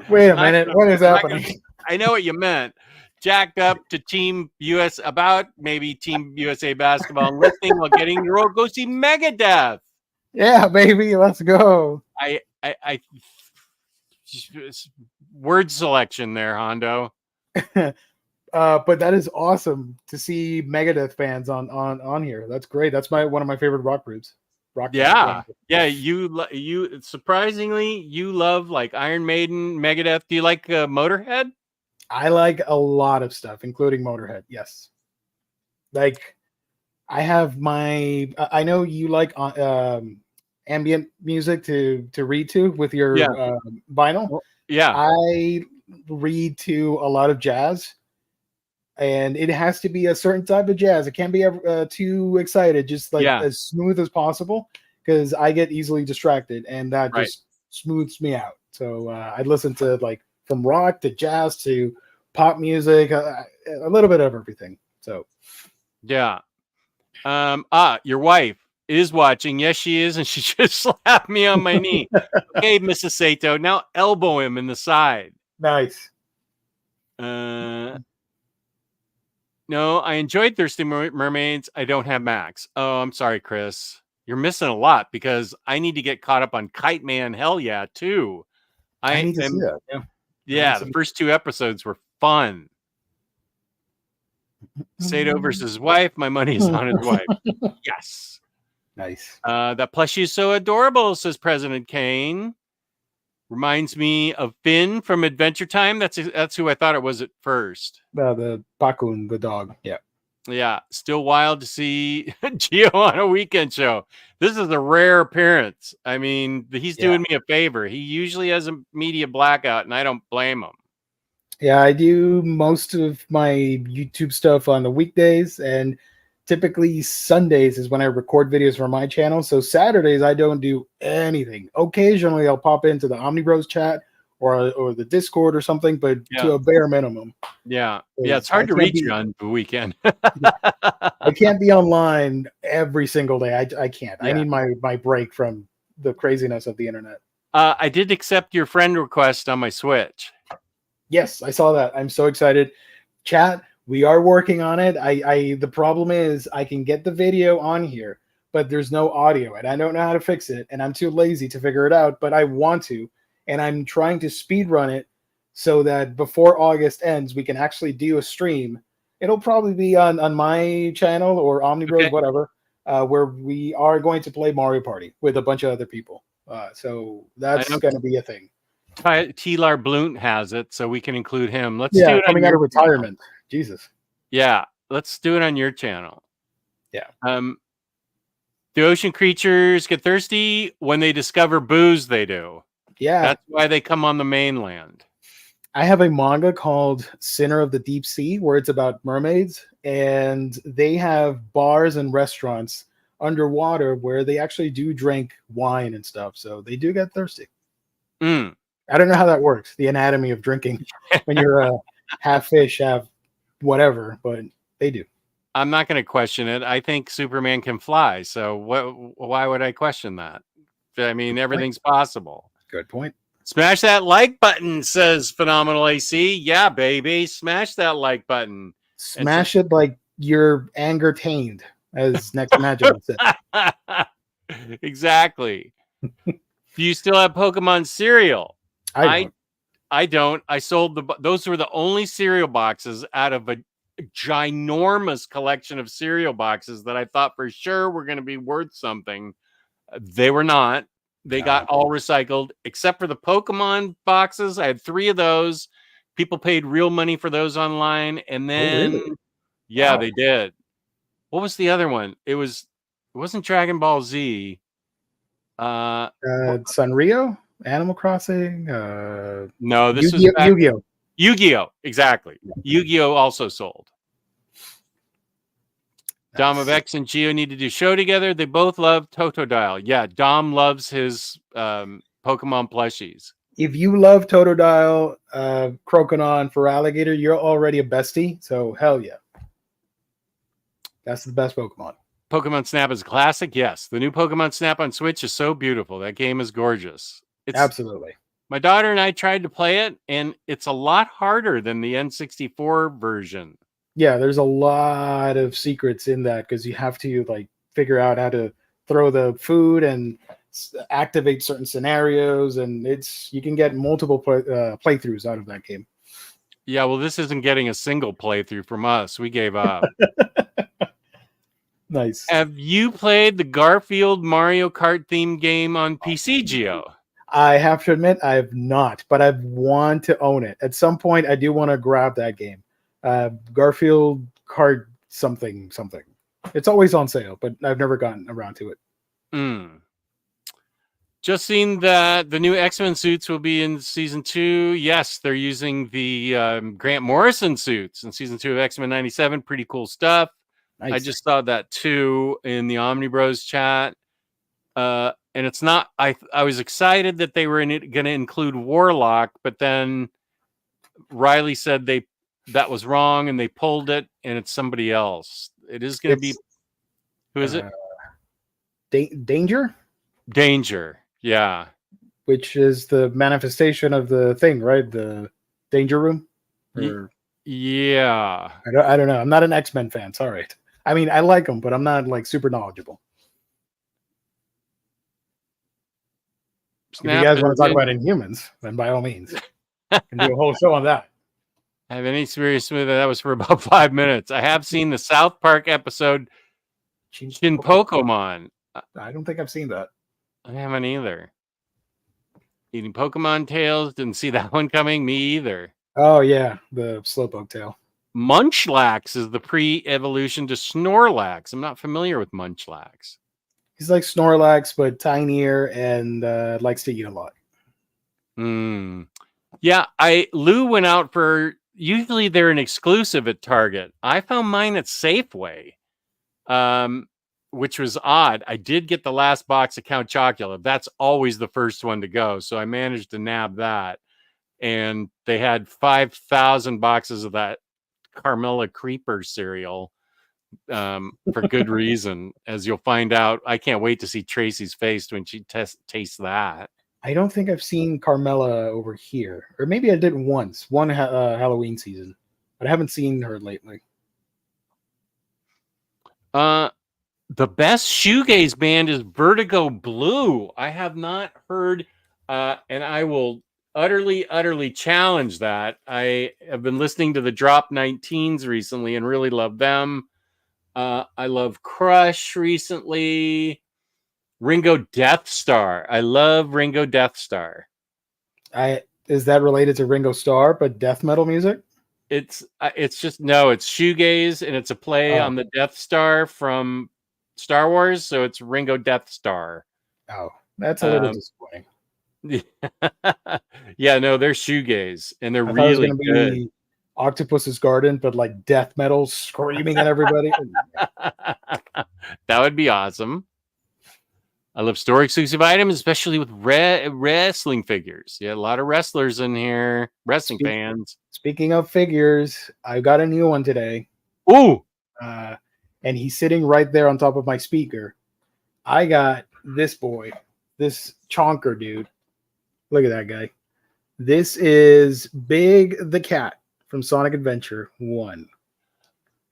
Wait a minute. What is happening? I know what you meant. Jacked up to Team US, about maybe Team USA basketball and lifting while getting the road. Go see Megadeth. Yeah, baby. Let's go. I word selection there, Hondo. But that is awesome to see Megadeth fans on here. That's great. That's one of my favorite rock groups. Yeah. You surprisingly you love like Iron Maiden, Megadeth. Do you like Motorhead? I like a lot of stuff, including Motorhead. Yes. Like I have I know you like ambient music to read to with your vinyl. Yeah. I read to a lot of jazz, and it has to be a certain type of jazz. It can't be too excited, just like as smooth as possible, because I get easily distracted, and that just smooths me out. So I listen to like from rock to jazz to pop music, a little bit of everything. So yeah. Your wife is watching. Yes, she is, and she just slapped me on my knee. Okay, Mrs. Sato, now elbow him in the side. Nice. No, I enjoyed Thirsty Mermaids. I don't have Max. Oh, I'm sorry, Chris. You're missing a lot because I need to get caught up on Kite Man. Hell yeah, too. I need to see that. Yeah, the first 2 episodes were fun. Sato versus his wife. My money is on his wife. Yes. Nice. That plushie is so adorable, says President Kane. Reminds me of Finn from Adventure Time. That's who I thought it was at first. The Bakun, the dog. Yeah. Yeah. Still wild to see Gio on a weekend show. This is a rare appearance. I mean, he's doing me a favor. He usually has a media blackout, and I don't blame him. Yeah, I do most of my YouTube stuff on the weekdays, and typically Sundays is when I record videos for my channel. So Saturdays I don't do anything. Occasionally I'll pop into the Omnibros chat or the Discord or something, but to a bare minimum. Yeah. Yeah, it's hard to reach you on the weekend. I can't be online every single day. I can't. I need my break from the craziness of the internet. I did accept your friend request on my Switch. Yes, I saw that. I'm so excited. Chat, we are working on it. The problem is I can get the video on here, but there's no audio, and I don't know how to fix it, and I'm too lazy to figure it out, but I want to, and I'm trying to speed run it so that before August ends, we can actually do a stream. It'll probably be on my channel or Omnibros, whatever, where we are going to play Mario Party with a bunch of other people. So that's going to be a thing. T-Lar Blunt has it, so we can include him. Let's do it coming out of retirement. Jesus. Yeah, let's do it on your channel. Yeah. Do ocean creatures get thirsty? When they discover booze, they do. Yeah. That's why they come on the mainland. I have a manga called Sinner of the Deep Sea where it's about mermaids, and they have bars and restaurants underwater where they actually do drink wine and stuff. So they do get thirsty. Mm. I don't know how that works, the anatomy of drinking when you're half fish, half whatever, but they do. I'm not going to question it. I think Superman can fly. So why would I question that? I mean, everything's possible. Good point. Smash that like button, says Phenomenal AC. Yeah, baby. Smash that like button. Smash it like you're anger tamed, as Next Magic said. Exactly. Do you still have Pokemon cereal? I don't. I sold those were the only cereal boxes out of a ginormous collection of cereal boxes that I thought for sure were going to be worth something. They were not. They got all recycled except for the Pokemon boxes. I had 3 of those. People paid real money for those online, and then they did. What was the other one? It wasn't Dragon Ball Z. Sanrio, Animal Crossing. No, this was Yu-Gi-Oh. Yu-Gi-Oh, exactly. Yu-Gi-Oh also sold. Dom of X and Geo need to do show together. They both love Totodile. Yeah, Dom loves his Pokemon plushies. If you love Totodile, Croconon for Alligator, you're already a bestie. So hell yeah. That's the best Pokemon. Pokemon Snap is a classic. Yes. The new Pokemon Snap on Switch is so beautiful. That game is gorgeous. Absolutely. My daughter and I tried to play it, and it's a lot harder than the N64 version. Yeah, there's a lot of secrets in that because you have to like figure out how to throw the food and activate certain scenarios, and you can get multiple playthroughs out of that game. Yeah, well, this isn't getting a single playthrough from us. We gave up. Nice. Have you played the Garfield Mario Kart themed game on PC, Geo? I have to admit I have not, but I want to own it. At some point, I do want to grab that game. Garfield Kart something. It's always on sale, but I've never gotten around to it. Just seen that the new X-Men suits will be in season 2. Yes, they're using the Grant Morrison suits in season 2 of X-Men 97. Pretty cool stuff. Nice. I just saw that too in the Omnibros chat. And it's not, I was excited that they were going to include Warlock, but then Riley said that was wrong and they pulled it and it's somebody else. It is going to be, who is it? Danger? Danger. Yeah. Which is the manifestation of the thing, right? The Danger Room? Yeah. I don't know. I'm not an X-Men fan. Sorry. I mean, I like them, but I'm not like super knowledgeable. Snap, if you guys want to talk about Inhumans, then by all means, I can do a whole show on that. I have any experience with that was for about 5 minutes. I have seen the South Park episode Shin Pokemon. I don't think I've seen that. I haven't either. Eating Pokemon tails. Didn't see that one coming. Me either. Oh, yeah. The Slowpoke tail. Munchlax is the pre-evolution to Snorlax. I'm not familiar with Munchlax. He's like Snorlax, but tinier and likes to eat a lot. Yeah, Lou went out for, usually they're an exclusive at Target. I found mine at Safeway, which was odd. I did get the last box of Count Chocula. That's always the first one to go. So I managed to nab that. And they had 5,000 boxes of that Carmella Creeper cereal for good reason, as you'll find out. I can't wait to see Tracy's face when she tastes that. I don't think I've seen Carmella over here, or maybe I did one Halloween season, but I haven't seen her lately. The best shoegaze band is Vertigo Blue. I have not heard, and I will utterly challenge that. I have been listening to the Drop 19s recently and really love them. I love Crush recently. Ringo Death Star. I love Ringo Death Star. Is that related to Ringo Starr, but death metal music? It's just, no, it's shoegaze, and it's a play on the Death Star from Star Wars, so it's Ringo Death Star. Oh, that's a little disappointing. Yeah, no, they're shoegaze, and they're I thought it was really going to good. be Octopus's Garden, but like death metal screaming at everybody. That would be awesome. I love store exclusive items, especially with wrestling figures. Yeah, a lot of wrestlers in here, wrestling fans. Speaking of figures, I got a new one today. Ooh, and he's sitting right there on top of my speaker. I got this boy, this chonker dude. Look at that guy. This is Big the Cat from Sonic Adventure 1.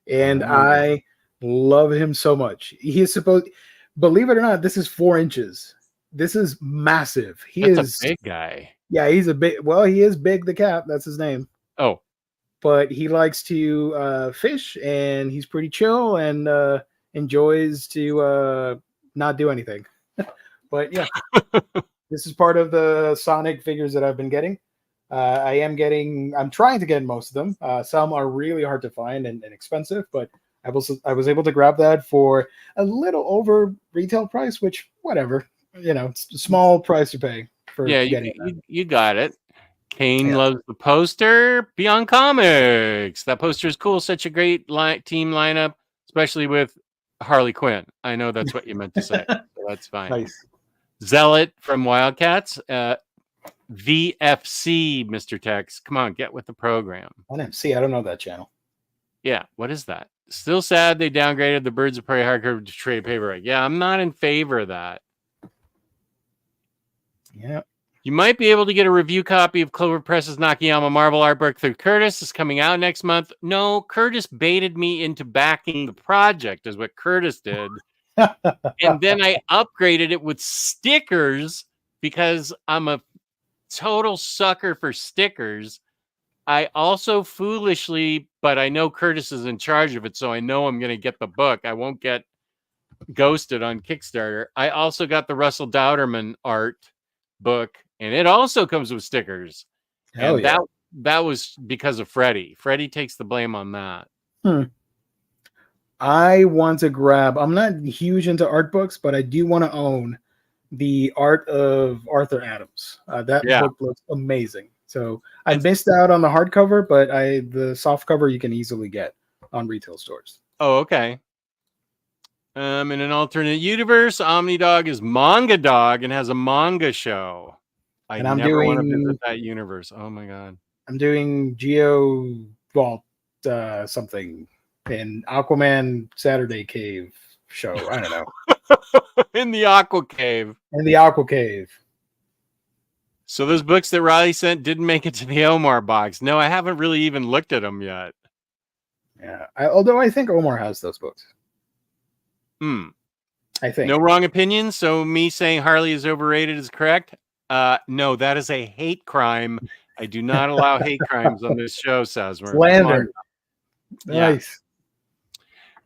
And I love him so much. He is supposed, believe it or not, this is 4 inches. This is massive. That's a big guy. Yeah, he's a big, well, he is Big the Cat. That's his name. Oh. But he likes to fish, and he's pretty chill and enjoys to not do anything. But yeah, this is part of the Sonic figures that I've been getting. I'm trying to get most of them. Some are really hard to find and expensive, but I was able to grab that for a little over retail price, which whatever, it's a small price to pay for getting that. You got it. Kane loves the poster. Beyond Comics. That poster is cool. Such a great team lineup, especially with Harley Quinn. I know that's what you meant to say. So that's fine. Nice. Zealot from Wildcats. VFC, Mr. Tex. Come on, get with the program. NMC, I don't know that channel. Yeah, what is that? Still sad they downgraded the Birds of Prey hardcover to trade paperback. Yeah, I'm not in favor of that. Yeah. You might be able to get a review copy of Clover Press's Nakayama Marvel artwork through Curtis. It's coming out next month. No, Curtis baited me into backing the project, is what Curtis did. And then I upgraded it with stickers because I'm a total sucker for stickers. I also foolishly, but I know Curtis is in charge of it, so I know I'm going to get the book. I won't get ghosted on Kickstarter. I also got the Russell Dowderman art book, and it also comes with stickers. Hell and yeah. that was because of Freddie. Freddie takes the blame on that. I want to grab, I'm not huge into art books, but I do want to own the art of Arthur Adams. That book looks amazing. So I missed out on the hardcover, but the soft cover you can easily get on retail stores. Oh, okay. In an alternate universe, Omnidog is Manga Dog and has a manga show. I never want to visit that universe. Oh my god. I'm doing Geo Vault something in Aquaman Saturday Cave show. I don't know. In the Aqua Cave. In the Aqua Cave. So those books that Riley sent didn't make it to the Omar box. No, I haven't really even looked at them yet. Yeah. Although I think Omar has those books. I think. No wrong opinion. So me saying Harley is overrated is correct. No, that is a hate crime. I do not allow hate crimes on this show, Sazmer. Slander. Nice.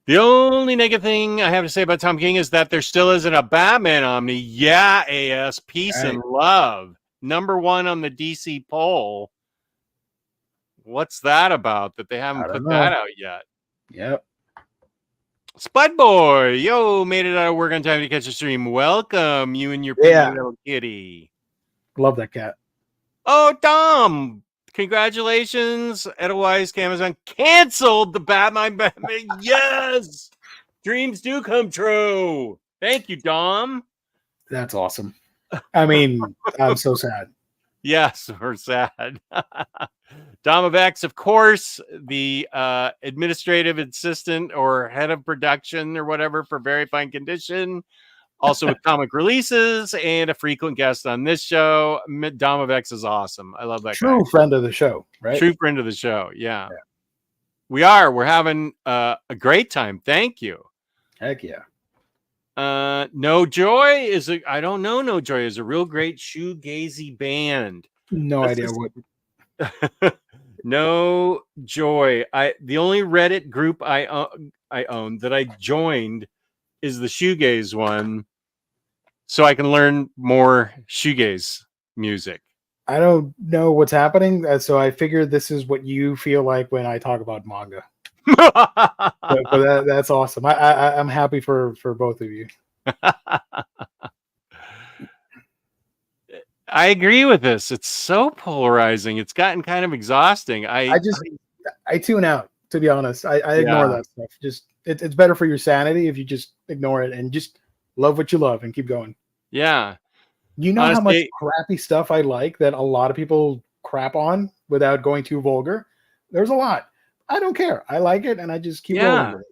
The only negative thing I have to say about Tom King is that there still isn't a Batman Omni. Yeah, AS. Peace and love. #1 on the DC poll. What's that about that they haven't put that out yet? Yep. Spud Boy, yo, made it out of work on time to catch a stream. Welcome, you and your pretty little kitty. Love that cat. Oh, Dom, congratulations. Edelweiss Amazon canceled the Batman. Yes, dreams do come true. Thank you, Dom. That's awesome. I mean, I'm so sad. Yes, we're sad. Dom of X, of course, the administrative assistant or head of production or whatever for Very Fine Condition. Also with comic releases and a frequent guest on this show. Dom of X is awesome. I love that guy. True friend of the show, right? True friend of the show, yeah. We are. We're having a great time. Thank you. Heck yeah. No Joy is I don't know. No Joy is a real great shoegazy band. No idea what. No Joy. The only Reddit group I own that I joined is the shoegaze one, so I can learn more shoegaze music. I don't know what's happening, so I figured this is what you feel like when I talk about manga. But that's awesome. I'm happy for both of you. I agree with this. It's so polarizing. It's gotten kind of exhausting. I tune out, to be honest. I ignore that stuff. Just it's better for your sanity if you just ignore it and just love what you love and keep going. Yeah. You know how much crappy stuff I like that a lot of people crap on without going too vulgar? There's a lot. I don't care. I like it and I just keep rolling with it.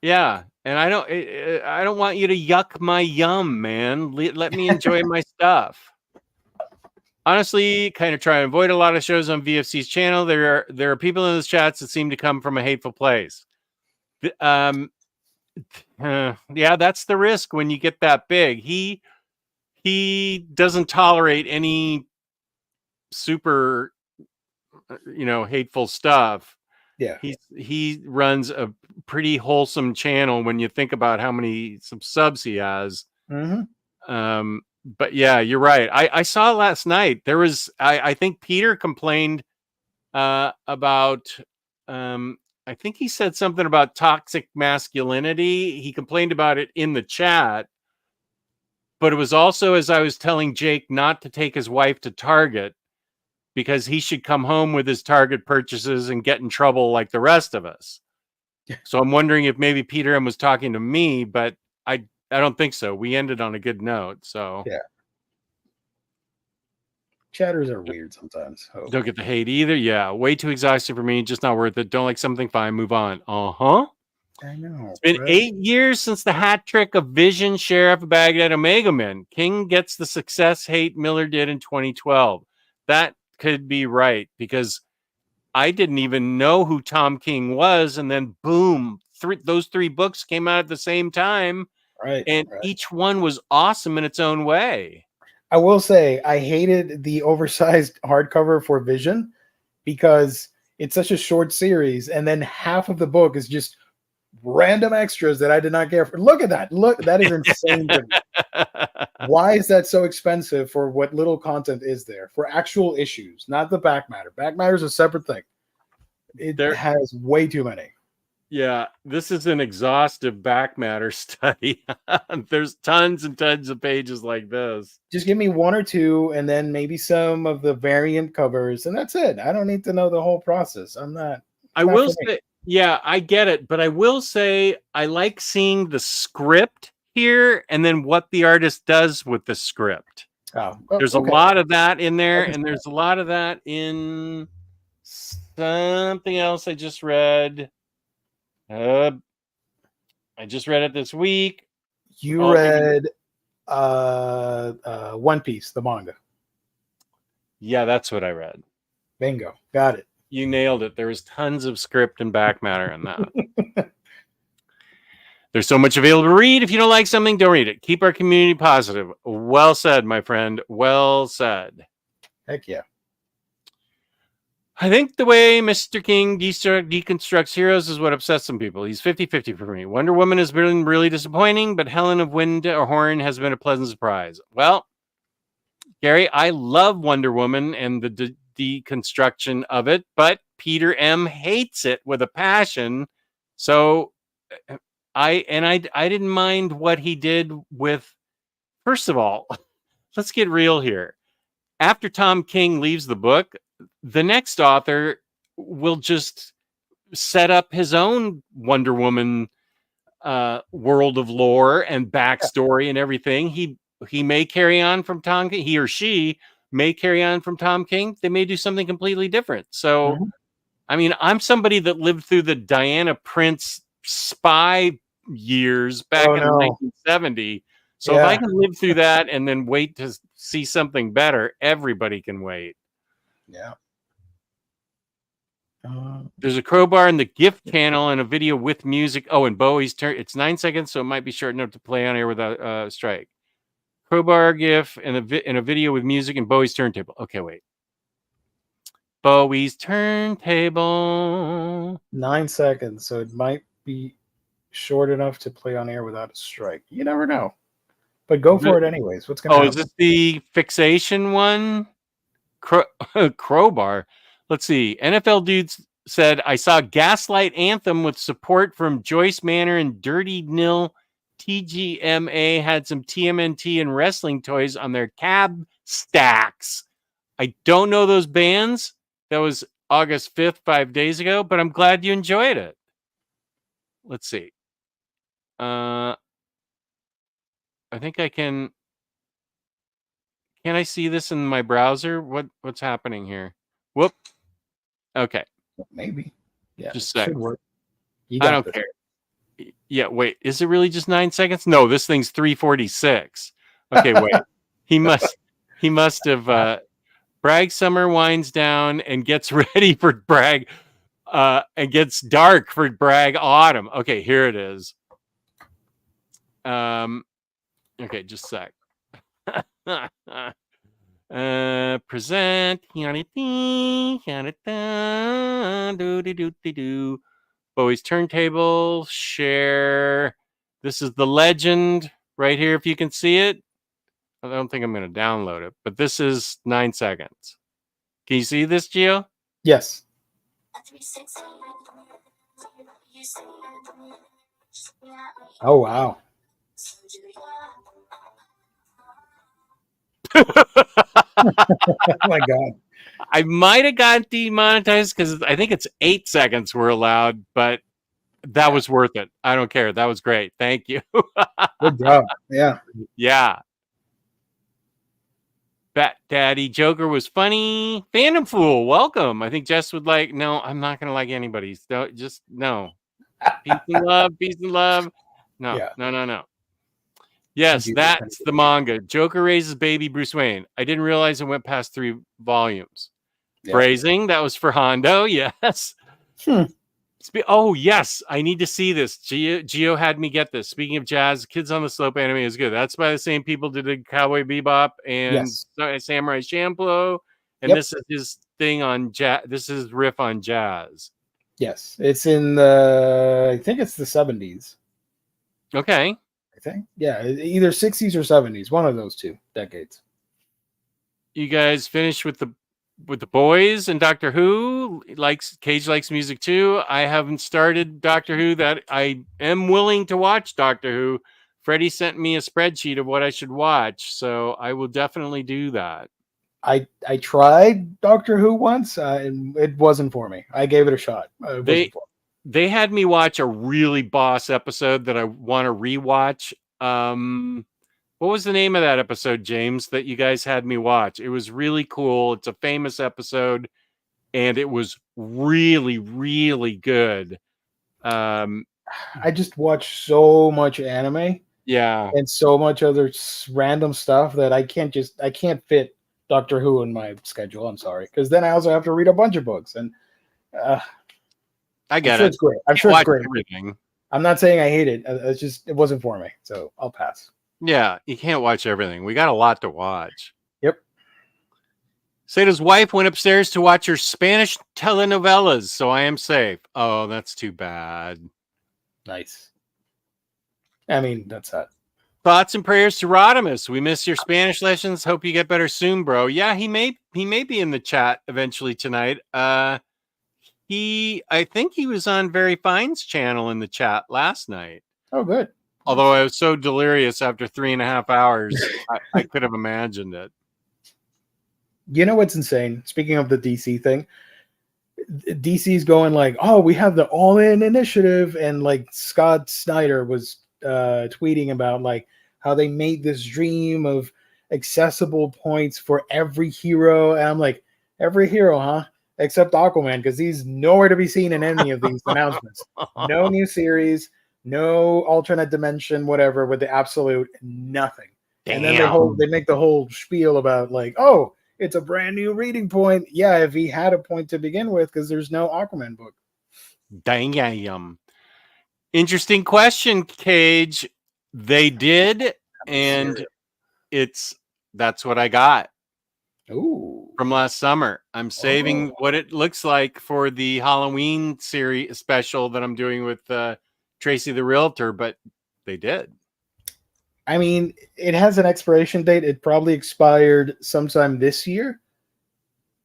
Yeah. And I don't want you to yuck my yum, man. Let me enjoy my stuff. Honestly, kind of try and avoid a lot of shows on VFC's channel. There are people in those chats that seem to come from a hateful place. Yeah, that's the risk when you get that big. He doesn't tolerate any super, hateful stuff. Yeah, he runs a pretty wholesome channel when you think about how many subs he has. Mm-hmm. But yeah, you're right. I saw last night. There was, I think Peter complained about, I think he said something about toxic masculinity. He complained about it in the chat, but it was also, as I was telling Jake not to take his wife to Target because he should come home with his Target purchases and get in trouble like the rest of us. So I'm wondering if maybe Peter M was talking to me, but I don't think so. We ended on a good note. So yeah, chatters are weird sometimes. Oh. Don't get the hate either. Yeah, way too exhausting for me. Just not worth it. Don't like something, fine. Move on. I know. It's been 8 years since the hat trick of Vision, Sheriff of Baghdad, Omega Men. King gets the success hate Miller did in 2012. That could be right because I didn't even know who Tom King was, and then boom, those 3 books came out at the same time. Right. And each one was awesome in its own way. I will say I hated the oversized hardcover for Vision because it's such a short series, and then half of the book is just random extras that I did not care for. Look at that. Look, that is insane to me. Why is that so expensive for what little content is there? For actual issues, not the back matter. Back matter is a separate thing. It has way too many. Yeah, this is an exhaustive back matter study. There's tons and tons of pages like this. Just give me 1 or 2 and then maybe some of the variant covers, and that's it. I don't need to know the whole process. I will say, yeah, I get it, but I will say I like seeing the script here and then what the artist does with the script. There's a lot of that in there, and there's a lot of that in something else I just read. I just read it this week. You read One Piece, the manga. Yeah, that's what I read. Bingo. Got it. You nailed it. There was tons of script and back matter in that. There's so much available to read. If you don't like something, don't read it. Keep our community positive. Well said, my friend. Well said. Heck yeah. I think the way Mr. King deconstructs heroes is what upsets some people. He's 50-50 for me. Wonder Woman has been really disappointing, but Helen of Wind or Horn has been a pleasant surprise. Well, Gary, I love Wonder Woman and the deconstruction of it, but Peter M hates it with a passion. So I didn't mind what he did with, first of all, let's get real here. After Tom King leaves the book, the next author will just set up his own Wonder Woman world of lore and backstory and everything. He may carry on from Tom King. He or she may carry on from Tom King. They may do something completely different. So, I mean, I'm somebody that lived through the Diana Prince spy years back in 1970. So if I can live through that and then wait to see something better, everybody can wait. Yeah. There's a crowbar in the gift channel and a video with music. Oh, and Bowie's turn. It's 9 seconds, so it might be short enough to play on air without strike. Crowbar gif and a video with music and Bowie's turntable. Okay, wait. Bowie's turntable. 9 seconds, so it might be short enough to play on air without a strike. You never know. But go for it anyways. What's going to happen? Is this the fixation one? Crowbar. Let's see. NFL dudes said, I saw Gaslight Anthem with support from Joyce Manor and Dirty Nil. TGMA had some TMNT and wrestling toys on their cab stacks. I don't know those bands. That was August 5th, 5 days ago, but I'm glad you enjoyed it. Let's see. I think I can. Can I see this in my browser? What's happening here? Whoop. Okay. Maybe. Yeah. Just it a sec. should work. You I got don't this. care. Yeah, wait. Is it really just 9 seconds? No, this thing's 3:46. Okay, wait. he must have Bragg summer winds down and gets ready for Bragg and gets dark for Bragg autumn. Okay, here it is. Okay, just a sec. Present Bowie's turntable, share. This is the legend right here, if you can see it. I don't think I'm going to download it, but this is 9 seconds. Can you see this, Gio? Yes. Oh wow. Oh my god. I might have got demonetized because I think it's 8 seconds were allowed, but that was worth it. I don't care. That was great. Thank you. Good job. Yeah. Yeah. Bat Daddy Joker was funny. Phantom Fool, welcome. I think Jess would like. No, I'm not gonna like anybody. So just no. Peace and love. Peace and love. No. Yeah. No. Yes, that's the manga. Joker raises baby Bruce Wayne. I didn't realize it went past 3 volumes. Yeah. Phrasing, that was for Hondo. Yes. Oh, yes. I need to see this. Gio had me get this. Speaking of jazz, Kids on the Slope anime is good. That's by the same people who did Cowboy Bebop and Samurai Champloo. And this is his thing on jazz. This is riff on jazz. Yes. It's in the, I think it's the 70s. Okay. I think. Yeah. Either 60s or 70s. One of those 2 decades. You guys finished with the boys and Doctor Who. Cage likes music too. I haven't started Doctor Who. That I am willing to watch Doctor Who. Freddie sent me a spreadsheet of what I should watch, so I will definitely do that. I tried Doctor Who once, and it wasn't for me. I gave it a shot. They had me watch a really boss episode that I want to rewatch. What was the name of that episode, James, that you guys had me watch? It was really cool. It's a famous episode, and it was really, really good. I just watch so much anime. Yeah. And so much other random stuff that I can't fit Doctor Who in my schedule. I'm sorry. Because then I also have to read a bunch of books. And I get it. It's great. I'm sure it's great. Everything. I'm not saying I hate it. It wasn't for me. So I'll pass. Yeah, you can't watch everything. We got a lot to watch. Yep. Sato's wife went upstairs to watch her Spanish telenovelas, so I am safe. Oh, that's too bad. Nice. I mean, that's that. Thoughts and prayers to Rodimus. We miss your Spanish lessons. Hope you get better soon, bro. Yeah, he may be in the chat eventually tonight. I think he was on Very Fine's channel in the chat last night. Oh, good. Although I was so delirious after 3.5 hours, I could have imagined it. You know what's insane? Speaking of the DC thing, DC's going like, oh, we have the all-in initiative. And like Scott Snyder was tweeting about like how they made this dream of accessible points for every hero. And I'm like, every hero, huh? Except Aquaman, because he's nowhere to be seen in any of these announcements. No new series. No alternate dimension, whatever, with the absolute nothing. Damn. And then they make the whole spiel about like, oh, it's a brand new reading point. Yeah, if he had a point to begin with, because there's no Aquaman book. Damn. Interesting question, Cage. They did, and that's what I got. Ooh. From last summer. I'm saving what it looks like for the Halloween series special that I'm doing with Tracy the Realtor, but they did. I mean, it has an expiration date. It probably expired sometime this year.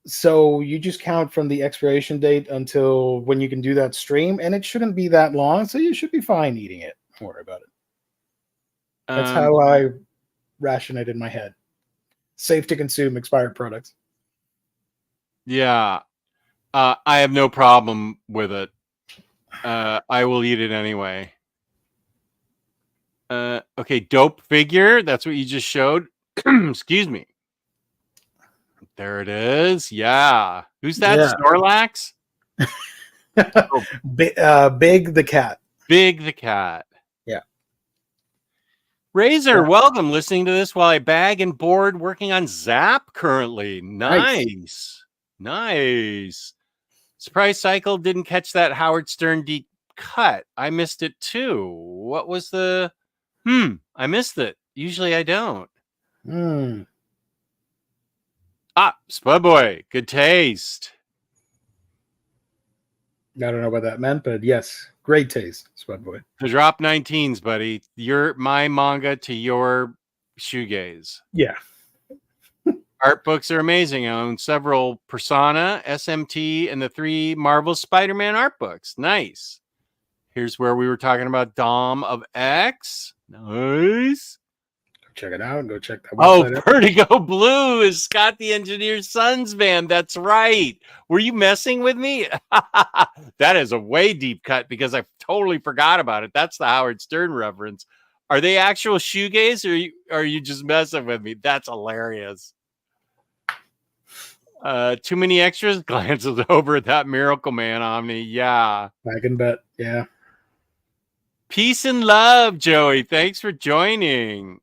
So you just count from the expiration date until when you can do that stream, and it shouldn't be that long, so you should be fine eating it. Don't worry about it. That's how I ration it in my head. Safe to consume expired products. Yeah. I have no problem with it. I will eat it anyway. Okay, dope figure. That's what you just showed. Excuse me. There it is. Yeah. Who's that? Yeah. Snorlax? Big the cat. Big the cat. Yeah. Razor, welcome. Listening to this while I bag and board working on Zap currently. Nice. Surprise Cycle didn't catch that Howard Stern deep cut. I missed it too. What was the... I missed it. Usually I don't. Spudboy. Good taste. I don't know what that meant, but yes, great taste, Spudboy. The drop 19s, buddy. My manga to your shoegaze. Yeah. Art books are amazing. I own several Persona, SMT, and the 3 Marvel Spider-Man art books. Nice. Here's where we were talking about Dom of X. Nice. Go check it out. Go check that website out. Vertigo Blue is Scott the Engineer's son's band. That's right. Were you messing with me? That is a way deep cut because I totally forgot about it. That's the Howard Stern reference. Are they actual shoegaze or are you just messing with me? That's hilarious. Too many extras. Glances over at that Miracle Man Omni. Yeah. I can bet. Yeah. Peace and love, Joey. Thanks for joining.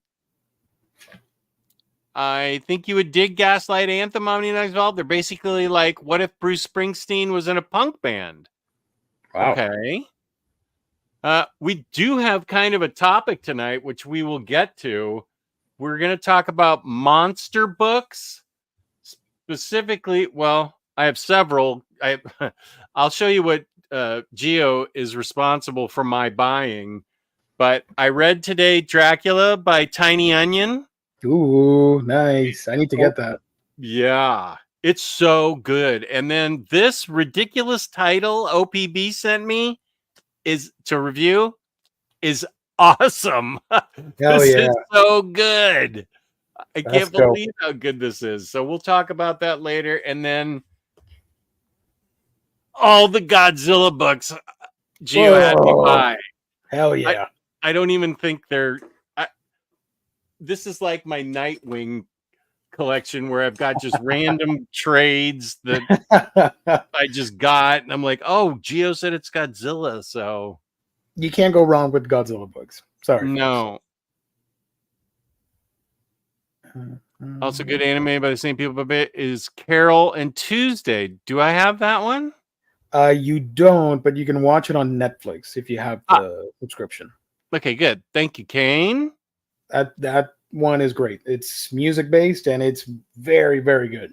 I think you would dig Gaslight Anthem, Omnidog Vault. They're basically like, what if Bruce Springsteen was in a punk band? Wow. Okay. We do have kind of a topic tonight, which we will get to. We're going to talk about monster books. Specifically, well, I have several. I'll show you what Geo is responsible for my buying. But I read today Dracula by Tiny Onion. Ooh, nice. I need to get that. Yeah, it's so good. And then this ridiculous title OPB sent me is awesome. This is so good. I can't believe how good this is. So we'll talk about that later. And then all the Godzilla books Geo had me buy. Hell yeah. I don't even think they're... This is like my Nightwing collection where I've got just random trades that I just got. And I'm like, oh, Geo said it's Godzilla. So you can't go wrong with Godzilla books. Sorry. No. Also good anime by the same people is Carol and Tuesday. Do I have that one? You don't, but you can watch it on Netflix if you have the subscription. Okay, good. Thank you, Kane. That one is great. It's music based and it's very, very good.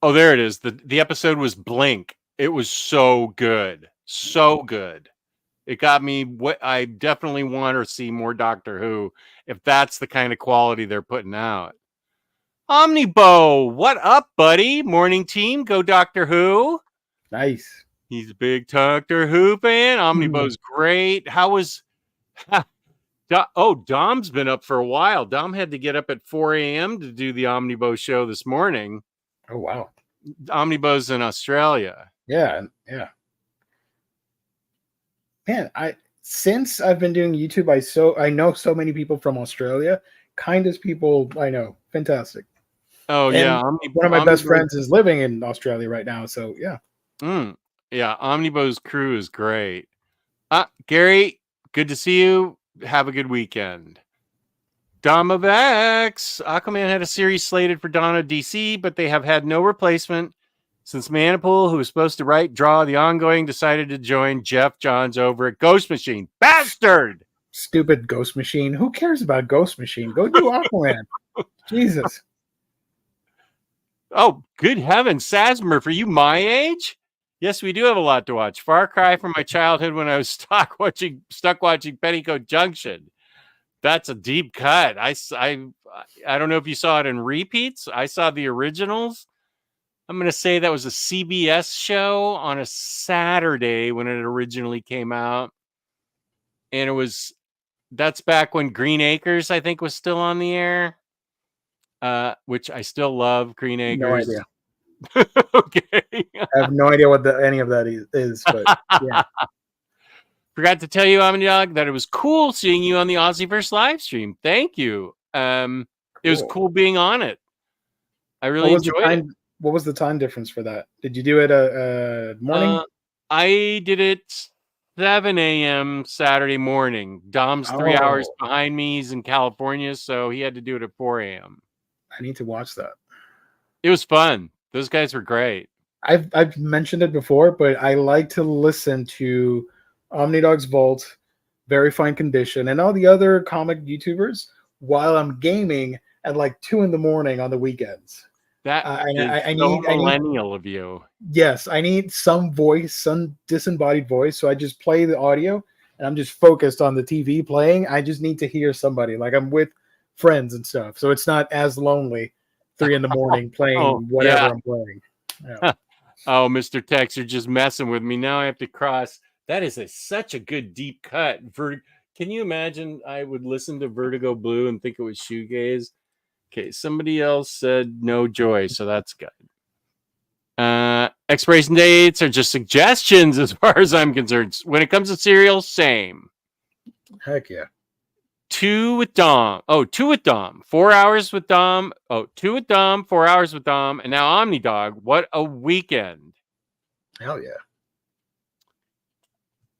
Oh, there it is. The episode was Blink. It was so good. So good. It got me what I definitely want to see more Doctor Who if that's the kind of quality they're putting out. Omnibo, what up, buddy? Morning team, go Doctor Who. Nice. He's a big Doctor Who fan. Omnibo's great. How was... Dom's been up for a while. Dom had to get up at 4 a.m. to do the Omnibo show this morning. Oh, wow. Omnibo's in Australia. Yeah. Man, since I've been doing YouTube, I know so many people from Australia. Kindest people I know. Fantastic. Oh, and yeah. One of my best friends is living in Australia right now, so yeah. Yeah, Omnibo's crew is great. Gary, good to see you. Have a good weekend. Dom of X. Aquaman had a series slated for Dawn of DC, but they have had no replacement since Manipool, who was supposed to draw the ongoing, decided to join Jeff Johns over at Ghost Machine. Bastard! Stupid Ghost Machine. Who cares about Ghost Machine? Go do Aquaman. Jesus. Oh, good heavens. Sasmer, for you my age? Yes, we do have a lot to watch. Far Cry from my childhood when I was stuck watching Petticoat Junction. That's a deep cut. I don't know if you saw it in repeats. I saw the originals. I'm going to say that was a CBS show on a Saturday when it originally came out. And that's back when Green Acres, I think, was still on the air, which I still love Green No Acres. idea. Okay. I have no idea what any of that is, but yeah. Forgot to tell you, Omnidog, that it was cool seeing you on the Aussieverse live stream. Thank you. It was cool being on it. I really enjoyed it. What was the time difference for that? Did you do it morning? I did it 7 a.m. Saturday morning. Dom's 3 hours behind me. He's in California, so he had to do it at 4 a.m. I need to watch that. It was fun. Those guys were great. I've mentioned it before, but I like to listen to Omnidog's Vault, Very Fine Condition, and all the other comic YouTubers while I'm gaming at like 2 a.m. on the weekends. That I need millennial of you. Yes, I need some voice, some disembodied voice. So I just play the audio and I'm just focused on the TV playing. I just need to hear somebody. Like I'm with friends and stuff. So it's not as lonely 3 a.m. playing whatever I'm playing. Yeah. Oh, Mr. Tex, you're just messing with me. Now I have to cross. That is such a good deep cut. Can you imagine I would listen to Vertigo Blue and think it was shoegaze? Okay, somebody else said no joy, so that's good. Expiration dates are just suggestions as far as I'm concerned. When it comes to cereal, same. Heck yeah. 2 with Dom. 2 with Dom. 4 hours with Dom. 2 with Dom, 4 hours with Dom, and now Omnidog. What a weekend. Hell yeah.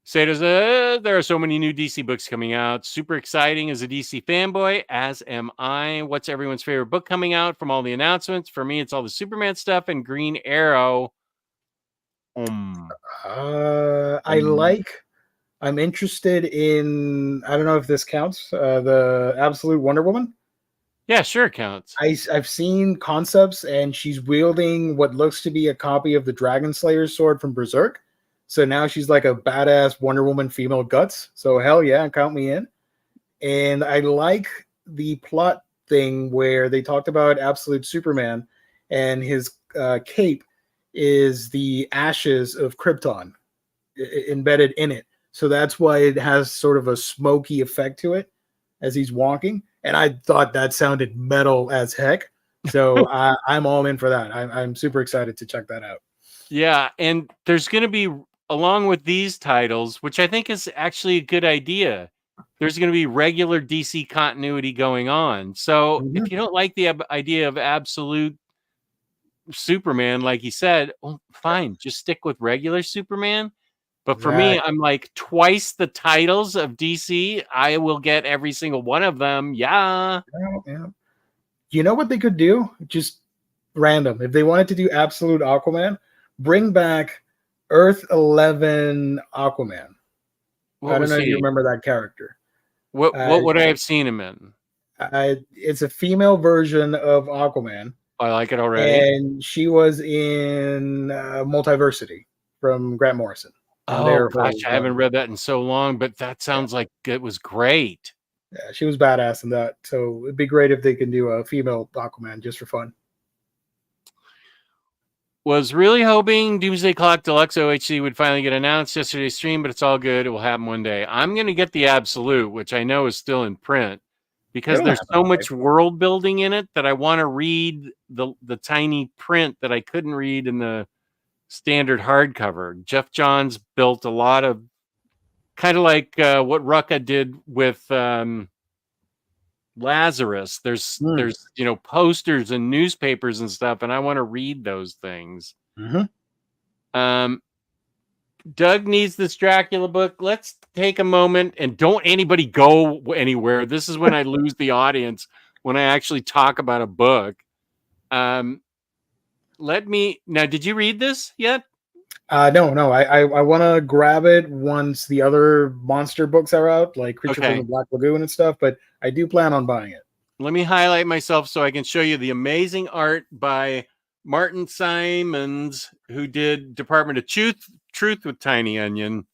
Says, there are so many new DC books coming out. Super exciting as a DC fanboy, as am I. What's everyone's favorite book coming out from all the announcements? For me, it's all the Superman stuff and Green Arrow. I'm interested in, I don't know if this counts, the Absolute Wonder Woman. Yeah, sure it counts. I've seen concepts, and she's wielding what looks to be a copy of the Dragon Slayer's sword from Berserk. So now she's like a badass Wonder Woman female guts. So hell yeah, count me in. And I like the plot thing where they talked about Absolute Superman and his cape is the ashes of Krypton embedded in it. So that's why it has sort of a smoky effect to it as he's walking. And I thought that sounded metal as heck. So I'm all in for that. I'm super excited to check that out. Yeah, and there's going to be, along with these titles, which I think is actually a good idea, there's going to be regular DC continuity going on. So if you don't like the idea of Absolute Superman, like he said, well, fine, just stick with regular Superman. But for me, I'm like twice the titles of DC. I will get every single one of them. Yeah. You know what they could do? Just random. If they wanted to do Absolute Aquaman, bring back Earth 11 Aquaman. I don't know if you remember that character. What would I have seen him in? It's a female version of Aquaman. I like it already. And she was in Multiversity from Grant Morrison. Oh, gosh, I haven't read that in so long, but that sounds like it was great. Yeah, she was badass in that. So it'd be great if they can do a female Aquaman just for fun. Was really hoping Doomsday Clock Deluxe OHC would finally get announced yesterday's stream, but it's all good. It will happen one day. I'm going to get the Absolute, which I know is still in print, because there's so much world building in it that I want to read the tiny print that I couldn't read in the standard hardcover. Jeff Johns built a lot of, kind of like what Rucka did with Lazarus. There's posters and newspapers and stuff, and I want to read those things. Doug needs this Dracula book. Let's take a moment, and don't anybody go anywhere. This is when I lose the audience, when I actually talk about a book. Now, did you read this yet? No. I want to grab it once the other monster books are out, like Creature from the Black Lagoon and stuff, but I do plan on buying it. Let me highlight myself so I can show you the amazing art by Martin Simons, who did Department of Truth with Tiny Onion.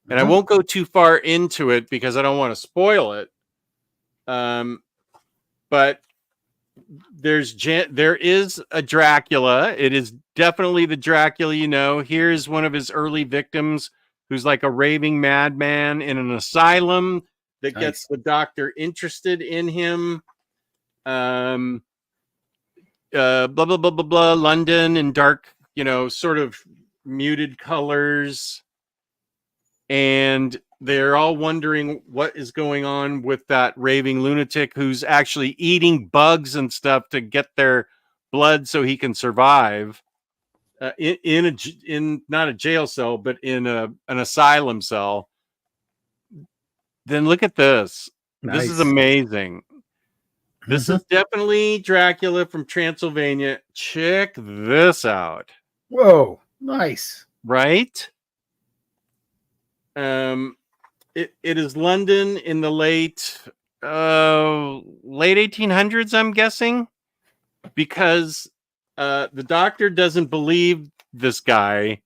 And I won't go too far into it because I don't want to spoil it. But there is a Dracula. It is definitely the Dracula you know. Here's one of his early victims who's like a raving madman in an asylum that gets Nice. the doctor interested in him. Blah blah blah blah blah. London in dark, sort of muted colors, and they're all wondering what is going on with that raving lunatic who's actually eating bugs and stuff to get their blood so he can survive in not a jail cell, but in an asylum cell. Then look at this. This is Nice. amazing. This is definitely Dracula from Transylvania. Check this out. Whoa, nice. Right? It is London in the late 1800s, I'm guessing, because the doctor doesn't believe this guy.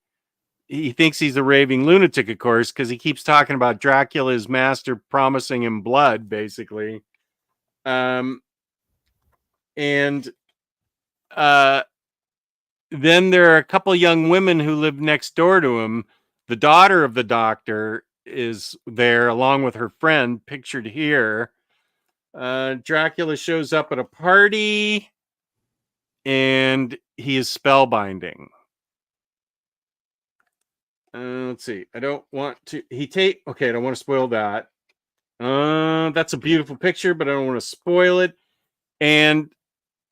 He thinks he's a raving lunatic, of course, because he keeps talking about Dracula's master promising him blood, basically. And then there are a couple young women who live next door to him. The daughter of the doctor is there along with her friend, pictured here. Dracula shows up at a party and he is spellbinding. Let's see. I don't want to. Okay, I don't want to spoil that. That's a beautiful picture, but I don't want to spoil it. And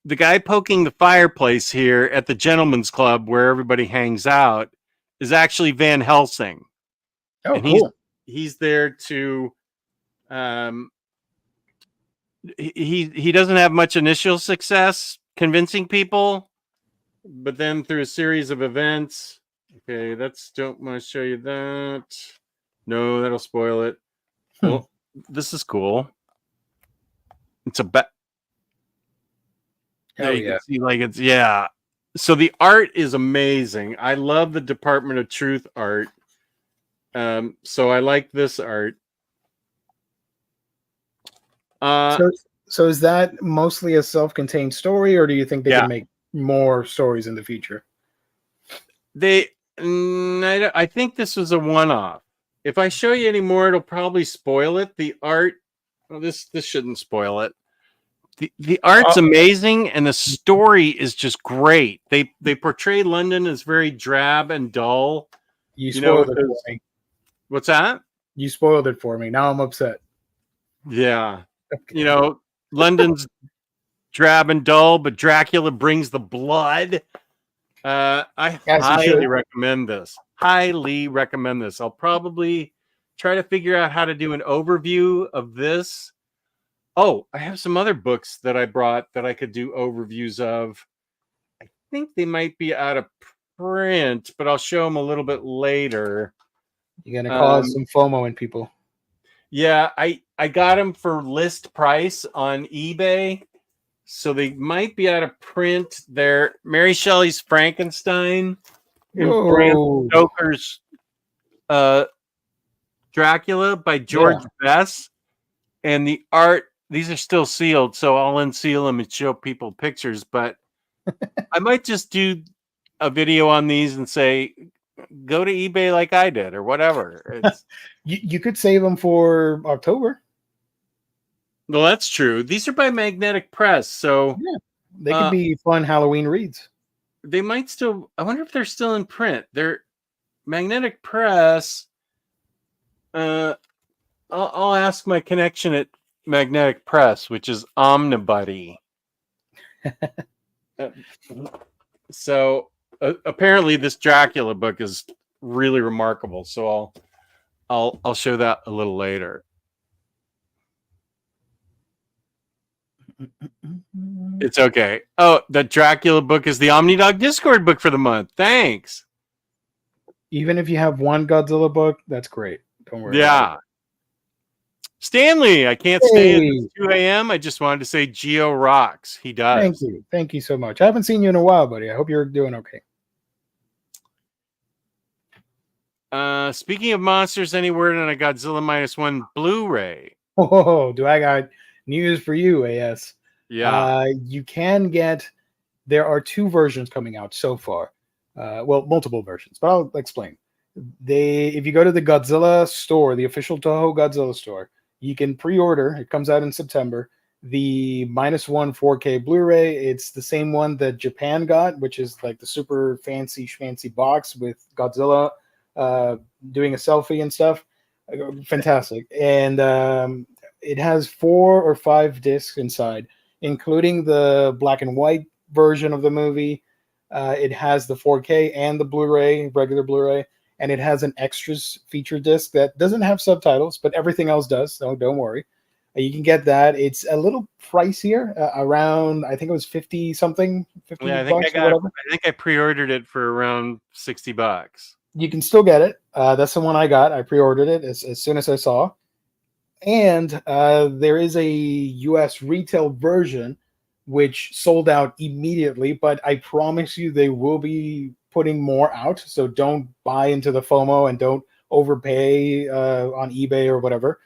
the guy poking the fireplace here at the Gentleman's Club where everybody hangs out is actually Van Helsing. Oh, and cool. He's there to he doesn't have much initial success convincing people, but then through a series of events, don't want to show you that. No, that'll spoil it. Well, this is cool. It's a Hell you yeah. can see, like, it's so the art is amazing. I love the Department of Truth art. So I like this art. So is that mostly a self-contained story, or do you think they can make more stories in the future? I think this was a one-off. If I show you any more, it'll probably spoil it. The art, this shouldn't spoil it. The art's amazing, and the story is just great. They portray London as very drab and dull. You spoiled it for me. What's that? You spoiled it for me. Now I'm upset. Yeah. Okay. London's drab and dull, but Dracula brings the blood. I highly recommend this. Highly recommend this. I'll probably try to figure out how to do an overview of this. Oh, I have some other books that I brought that I could do overviews of. I think they might be out of print, but I'll show them a little bit later. You're going to cause some FOMO in people. Yeah, I got them for list price on eBay. So they might be out of print. They're Mary Shelley's Frankenstein and Bram Stoker's Dracula by George Bess. And the art, these are still sealed, so I'll unseal them and show people pictures. But I might just do a video on these and say, go to eBay like I did or whatever. You could save them for October. Well, that's true. These are by Magnetic Press, so they could be fun Halloween reads. They might still. I wonder if they're still in print. They're Magnetic Press. I'll ask my connection at Magnetic Press, which is Omnibuddy. So apparently, this Dracula book is really remarkable. So I'll show that a little later. It's okay. Oh, the Dracula book is the Omnidog Discord book for the month. Thanks. Even if you have one Godzilla book, that's great. Don't worry. Yeah. Stanley, I can't stay at 2 a.m. I just wanted to say Geo rocks. He does. Thank you. Thank you so much. I haven't seen you in a while, buddy. I hope you're doing okay. Speaking of monsters, any word on a Godzilla -1 Blu-ray? Oh, do I got news for you, AS? Yeah. You can get. There are 2 versions coming out so far. Well, multiple versions, but I'll explain. If you go to the Godzilla store, the official Toho Godzilla store, you can pre-order. It comes out in September. The -1 4K Blu-ray. It's the same one that Japan got, which is like the super fancy schmancy box with Godzilla doing a selfie and stuff. Fantastic. And it has 4 or 5 discs inside, including the black and white version of the movie. It has the 4K and the Blu-ray, regular Blu-ray, and it has an extras feature disc that doesn't have subtitles, but everything else does. So don't worry. You can get that. It's a little pricier, around, I think it was 50 something, 50 Yeah, I think bucks or whatever. I think I pre-ordered it for around $60. You can still get it. That's the one I got. I pre-ordered it as soon as I saw. And there is a US retail version which sold out immediately, but I promise you they will be putting more out. So don't buy into the FOMO and don't overpay on eBay or whatever,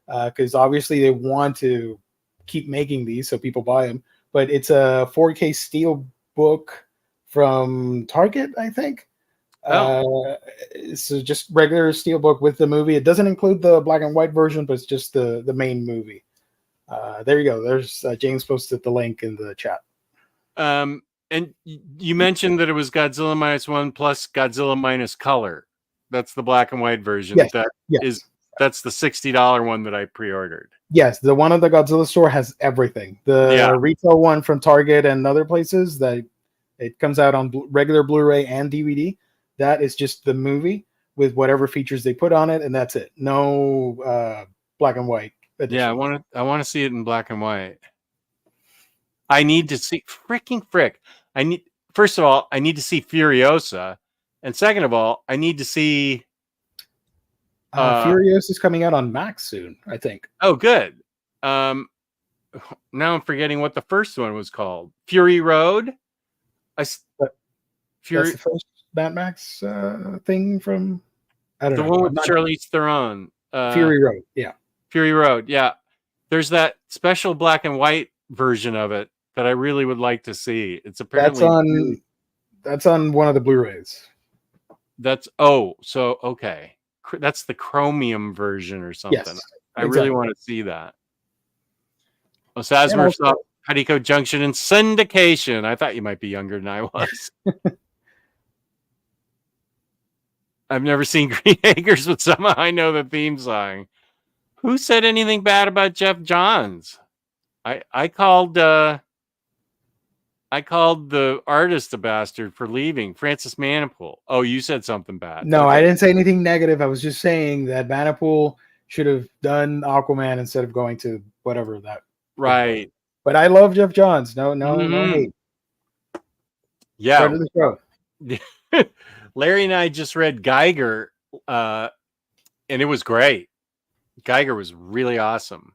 because obviously they want to keep making these so people buy them. But it's a 4K steel book from Target, I think. So just regular steelbook with the movie. It doesn't include the black and white version, but it's just the main movie. There you go. There's James posted the link in the chat. And you mentioned that it was Godzilla -1 plus Godzilla minus color. That's the black and white version. Yes. That's the $60 one that I pre-ordered. Yes, the one at the Godzilla store has everything. The retail one from Target and other places that it comes out on regular Blu-ray and DVD. That is just the movie with whatever features they put on it, and that's it. No black and white edition. Yeah, I want to see it in black and white. I need to see frick. First of all, I need to see Furiosa, and second of all, I need to see Furiosa is coming out on Max soon, I think. Oh, good. Now I'm forgetting what the first one was called. Fury Road. That's the first Mad Max thing from, I don't know. The one with Charlize Theron. Fury Road, yeah. Fury Road, yeah. There's that special black and white version of it that I really would like to see. It's apparently that's on one of the Blu-rays. Okay. That's the chromium version or something. Yes, I really want to see that. Osasmer Petticoat Junction and Syndication. I thought you might be younger than I was. I've never seen Green Acres, but somehow I know the theme song. Who said anything bad about Jeff Johns? I called the artist a bastard for leaving. Francis Manipool. Oh, you said something bad. No, okay. I didn't say anything negative. I was just saying that Manipool should have done Aquaman instead of going to whatever that. Right. But I love Jeff Johns. No hate. Yeah. Part of the show. Larry and I just read Geiger, and it was great. Geiger was really awesome.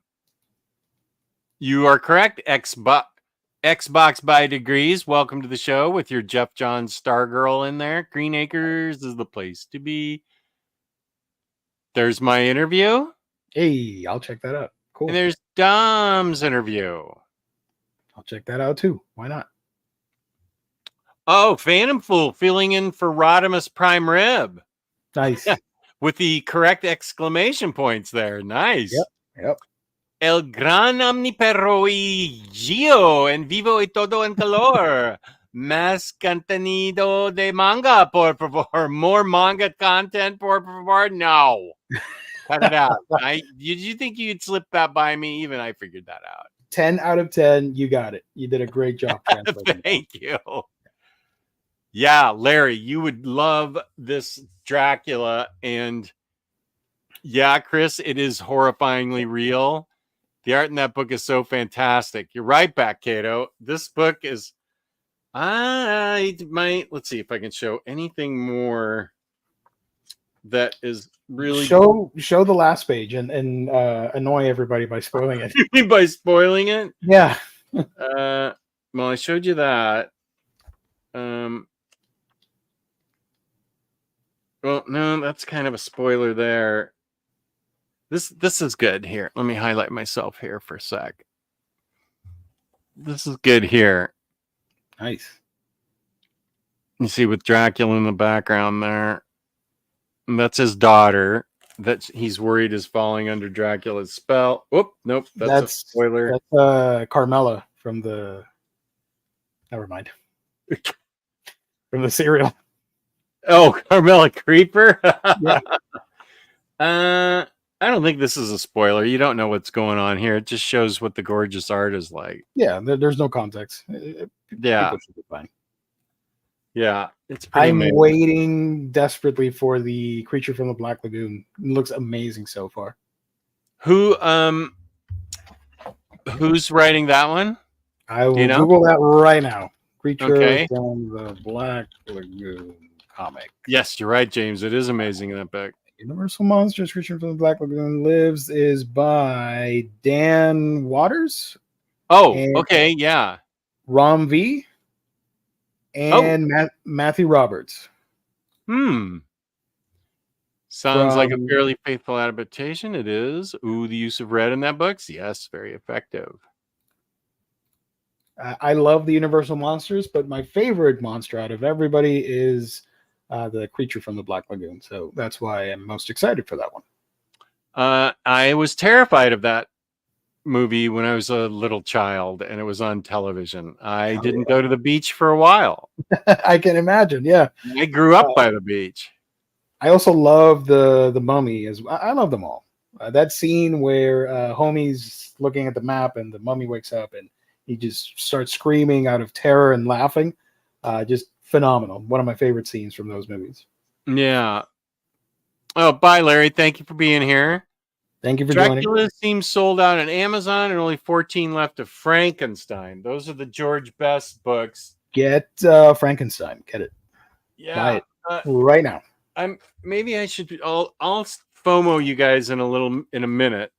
You are correct, Xbox by Degrees. Welcome to the show with your Jeff Johns Stargirl in there. Green Acres is the place to be. There's my interview. Hey, I'll check that out. Cool. And there's Dom's interview. I'll check that out too. Why not? Oh, Phantom Fool filling in for Rodimus Prime Rib. Nice. With the correct exclamation points there. Nice. Yep. El gran omniperro y Gio en vivo y todo en color. Más contenido de manga, por favor. More manga content, por favor. No. Cut it out. Did you think you'd slip that by me? Even I figured that out. 10 out of 10. You got it. You did a great job. Thank you. Yeah, Larry, you would love this Dracula. And yeah, Chris, it is horrifyingly real. The art in that book is so fantastic. You're right back, Kato. This book is, let's see if I can show anything more that is really show the last page and annoy everybody by spoiling it. You mean by spoiling it? Yeah. Well, I showed you that. Well, no, that's kind of a spoiler there. This is good. Here, let me highlight myself here for a sec. This is good here. Nice. You see with Dracula in the background there. And that's his daughter. That he's worried is falling under Dracula's spell. Whoop, nope, that's a spoiler. That's Carmela from the. Never mind. From the serial. Oh, Carmela Creeper. Yeah. I don't think this is a spoiler. You don't know what's going on here. It just shows what the gorgeous art is like. Yeah, there's no context. Yeah. People should be fine. Yeah, it's pretty I'm amazing. waiting desperately for the Creature from the Black Lagoon. It looks amazing so far. Who's writing that one? I will you know? Google that right now. Creature Okay. from the Black Lagoon comic. Yes, you're right, James. It is amazing in that book. Universal Monsters Creature from the Black Lagoon Lives is by Dan Waters, Oh, And- okay, yeah. Rom V, and Matthew Roberts. Sounds like a From- fairly faithful adaptation. It is. Ooh, the use of red in that book. Yes, very effective. I love the Universal Monsters, but my favorite monster out of everybody is the Creature from the Black Lagoon. So that's why I'm most excited for that one. I was terrified of that movie when I was a little child and it was on television. I didn't go to the beach for a while. I can imagine. Yeah. I grew up by the beach. I also love the Mummy as well. I love them all. That scene where Homie's looking at the map and the Mummy wakes up and he just starts screaming out of terror and laughing. Just phenomenal. One of my favorite scenes from those movies. Yeah. Oh, bye, Larry. Thank you for being here. Thank you for joining. Dracula seems sold out on Amazon and only 14 left of Frankenstein. Those are the George Best books. Get Frankenstein. Get it. Yeah. Buy it right now. Maybe I should. I'll FOMO you guys in a minute.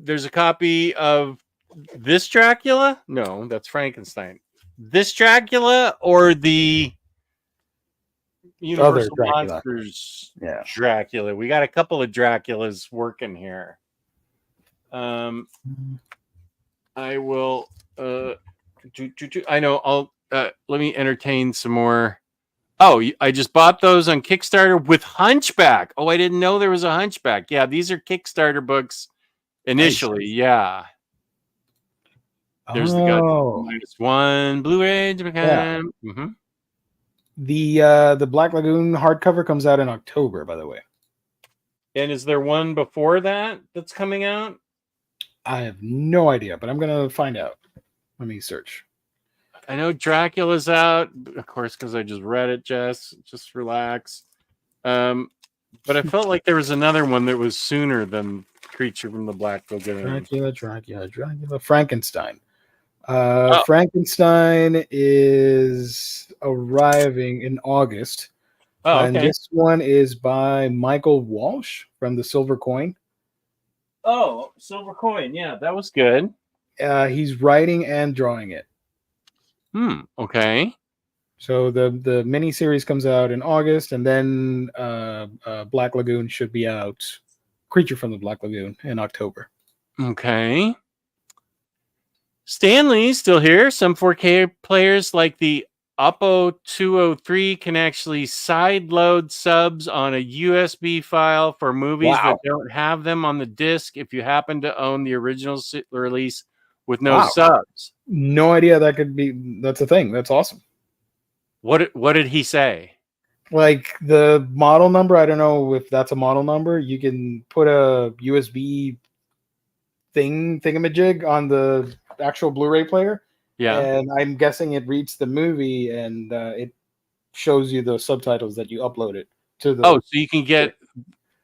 There's a copy of this Dracula. No, that's Frankenstein. This Dracula or the Universal Dracula. Monsters Yeah. Dracula. We got a couple of Draculas working here. I will. I know. I'll. Let me entertain some more. Oh, I just bought those on Kickstarter with Hunchback. Oh, I didn't know there was a Hunchback. Yeah, these are Kickstarter books initially. Nice. Yeah. There's the Godzilla -1 Blu-ray. Yeah. Mm-hmm. The Black Lagoon hardcover comes out in October, by the way. And is there one before that that's coming out? I have no idea, but I'm gonna find out. Let me search. I know Dracula's out, of course, because I just read it. Just relax. But I felt like there was another one that was sooner than Creature from the Black Lagoon. Dracula. Frankenstein. Frankenstein is arriving in August. Oh, And okay. this one is by Michael Walsh from the Silver Coin. Oh, Silver Coin. Yeah, that was good. He's writing and drawing it. Okay. So the mini series comes out in August, and then Black Lagoon should be out. Creature from the Black Lagoon in October. Okay. Stanley's still here. Some 4K players like the Oppo 203 can actually sideload subs on a USB file for movies that don't have them on the disc if you happen to own the original release with no subs. No idea that could be. That's a thing. That's awesome. What did he say? Like the model number, I don't know if that's a model number. You can put a USB thingamajig on the actual Blu-ray player. Yeah. And I'm guessing it reads the movie and it shows you the subtitles that you uploaded to the. Oh, so you can get.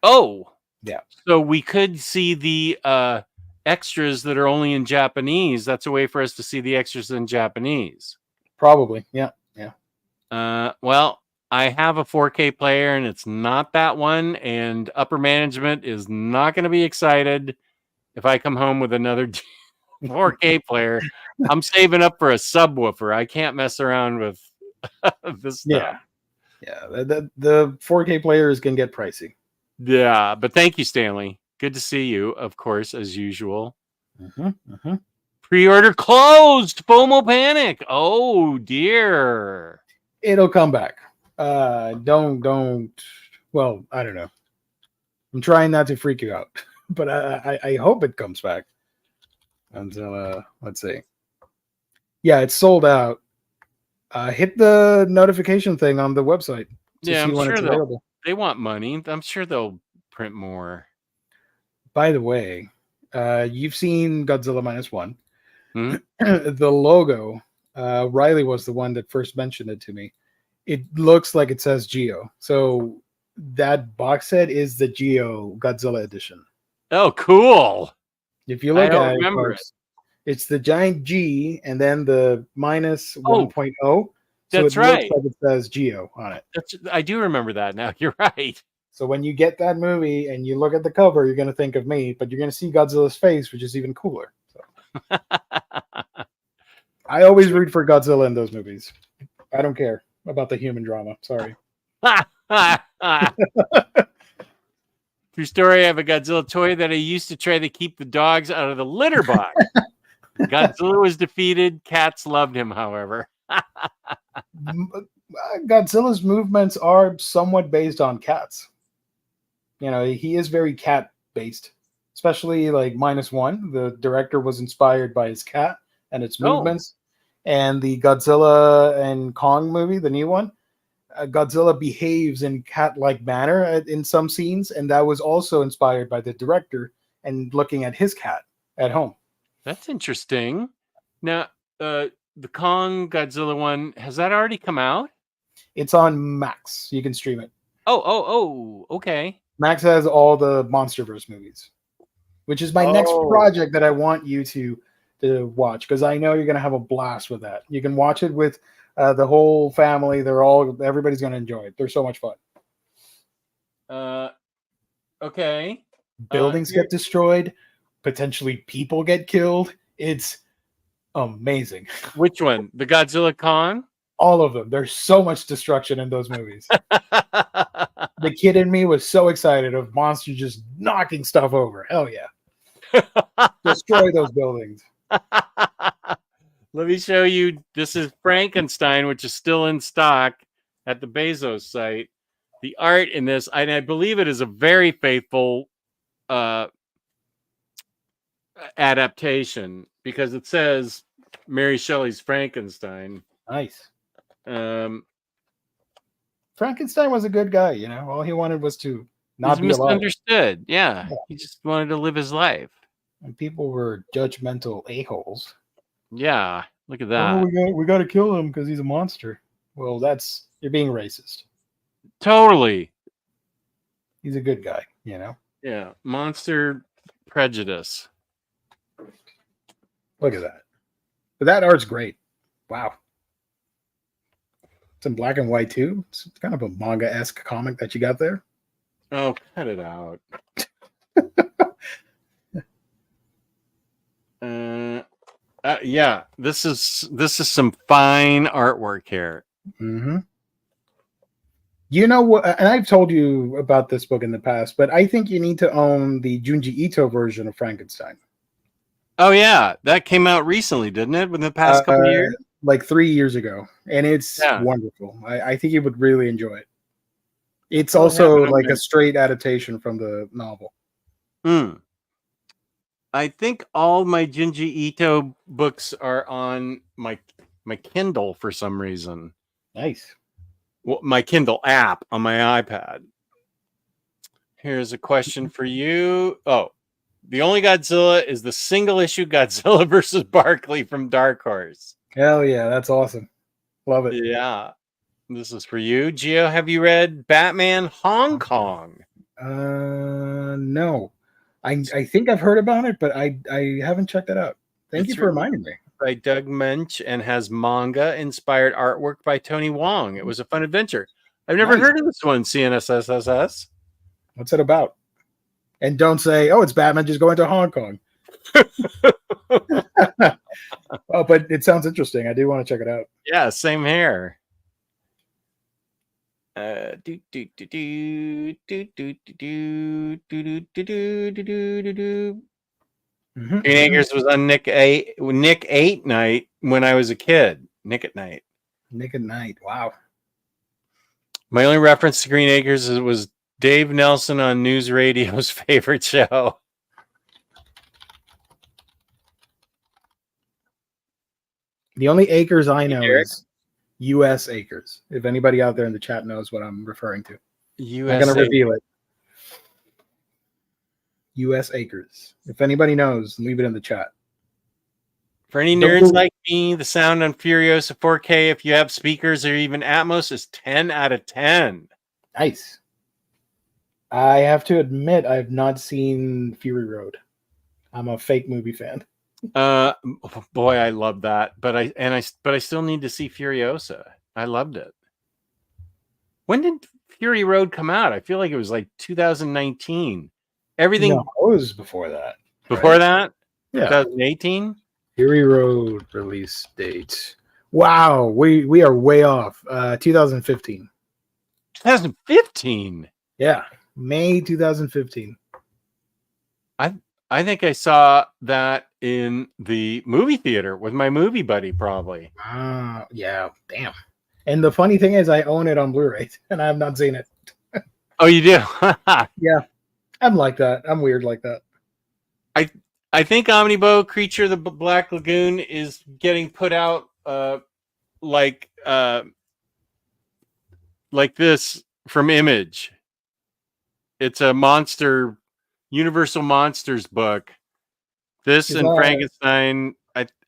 Oh. Yeah. So we could see the extras that are only in Japanese. That's a way for us to see the extras in Japanese. Probably. Yeah. Yeah. Well, I have a 4K player and it's not that one. And upper management is not going to be excited if I come home with another 4K player. I'm saving up for a subwoofer. I can't mess around with this stuff. Yeah. The 4K players can get pricey. Yeah. But thank you, Stanley. Good to see you, of course, as usual. Pre-order closed. FOMO panic. Oh dear. It'll come back. Don't. Well, I don't know. I'm trying not to freak you out, but I hope it comes back. Until let's see. Yeah, it's sold out. Hit the notification thing on the website to Yeah, see I'm when sure it's available. they want money. I'm sure they'll print more. By the way, you've seen Godzilla -1. Hmm? The logo, Riley was the one that first mentioned it to me. It looks like it says Geo. So that box set is the Geo Godzilla edition. Oh, cool. If you I look don't at it, remember folks, it's the giant G and then the minus Oh, 1.0. So that's it looks right. like it says Geo on it. I do remember that now. You're right. So when you get that movie and you look at the cover, you're going to think of me, but you're going to see Godzilla's face, which is even cooler. So I always root for Godzilla in those movies. I don't care about the human drama. Sorry. True story. I have a Godzilla toy that I used to try to keep the dogs out of the litter box. Godzilla was defeated. Cats loved him, however. Godzilla's movements are somewhat based on cats. You know, he is very cat based, especially like -1. The director was inspired by his cat and its movements. And the Godzilla and Kong movie, the new one, Godzilla behaves in cat-like manner in some scenes, and that was also inspired by the director and looking at his cat at home. That's interesting. Now, the Kong Godzilla one, has that already come out? It's on Max. You can stream it. Oh, okay. Max has all the Monsterverse movies, which is my next project that I want you to watch, because I know you're going to have a blast with that. You can watch it with the whole family. Everybody's going to enjoy it. They're so much fun. Okay. Buildings get destroyed. Potentially people get killed. It's amazing. Which one? The Godzilla Kong? All of them. There's so much destruction in those movies. The kid in me was so excited of monsters just knocking stuff over. Hell yeah. Destroy those buildings. Let me show you. This is Frankenstein, which is still in stock at the Bezos site. The art in this, and I believe it is a very faithful adaptation, because it says Mary Shelley's Frankenstein. Nice. Frankenstein was a good guy, you know. All he wanted was to not be misunderstood. Yeah, he just wanted to live his life. And people were judgmental a-holes. Yeah, look at that. Oh, we got to kill him because he's a monster. Well, you're being racist. Totally. He's a good guy, you know. Yeah, monster prejudice. Look at that. But that art's great. Wow. It's in black and white too. It's kind of a manga-esque comic that you got there. Oh, cut it out. Yeah, this is some fine artwork here. Mm-hmm. You know what? And I've told you about this book in the past, but I think you need to own the Junji Ito version of Frankenstein. Oh yeah, that came out recently, didn't it? Within the past couple of years, like 3 years ago, and it's wonderful. I think you would really enjoy it. It's also like a straight adaptation from the novel. I think all my Junji Ito books are on my Kindle for some reason. Nice. Well, my Kindle app on my iPad. Here's a question for you. Oh, the only Godzilla is the single issue Godzilla versus Barkley from Dark Horse. Hell yeah, that's awesome. Love it. Yeah. This is for you. Gio, have you read Batman Hong Kong? No. I think I've heard about it, but I haven't checked it out. Thank you for reminding me. By Doug Mensch and has manga inspired artwork by Tony Wong. It was a fun adventure. I've never heard of this one, CNSSSS. What's it about? And don't say, oh, it's Batman just going to Hong Kong. Oh, but it sounds interesting. I do want to check it out. Yeah, same here. Mhm, Green mhm. Acres was on Nick 8 night when I was a kid. Nick at Night. Nick at Night. Wow. My only reference to Green Acres was Dave Nelson on News Radio's favorite show. The only acres I know Derek? is U.S. acres. If anybody out there in the chat knows what I'm referring to, I'm not going to USA. reveal it. U.S. acres. If anybody knows, leave it in the chat. For any Don't nerds go- like me, the sound on Furiosa 4K, if you have speakers or even Atmos, is 10 out of 10. Nice. I have to admit, I have not seen Fury Road. I'm a fake movie fan. Boy, I love that. But I still need to see Furiosa. I loved it. When did Fury Road come out? I feel like it was like 2019. Everything No, it was before that. before right? that? Yeah. 2018? Fury Road release date. Wow, we are way off. 2015. 2015. Yeah, May 2015. I think I saw that in the movie theater with my movie buddy, probably. Yeah, damn. And the funny thing is, I own it on Blu-ray, and I have not seen it. Oh, you do? Yeah, I'm like that. I'm weird like that. I think Omnidog, Creature of the Black Lagoon, is getting put out like this from Image. It's a Universal Monsters book. This Is and that- Frankenstein,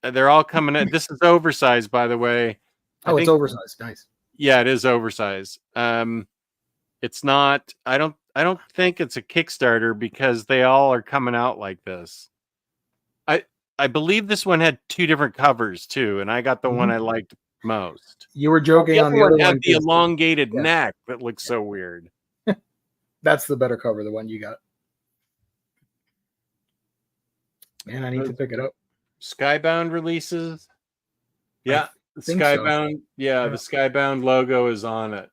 they're all coming in. This is oversized, by the way. Oh, it's oversized. Nice. Yeah, it is oversized. It's not. I don't think it's a Kickstarter because they all are coming out like this. I believe this one had 2 different covers too, and I got the one I liked most. You were joking on the other had one. the 'cause- elongated yeah. neck that looks so weird. That's the better cover, the one you got. Man, I need to pick it up. Skybound releases. Yeah, think so. Skybound. Yeah, Yeah. the Skybound logo is on it.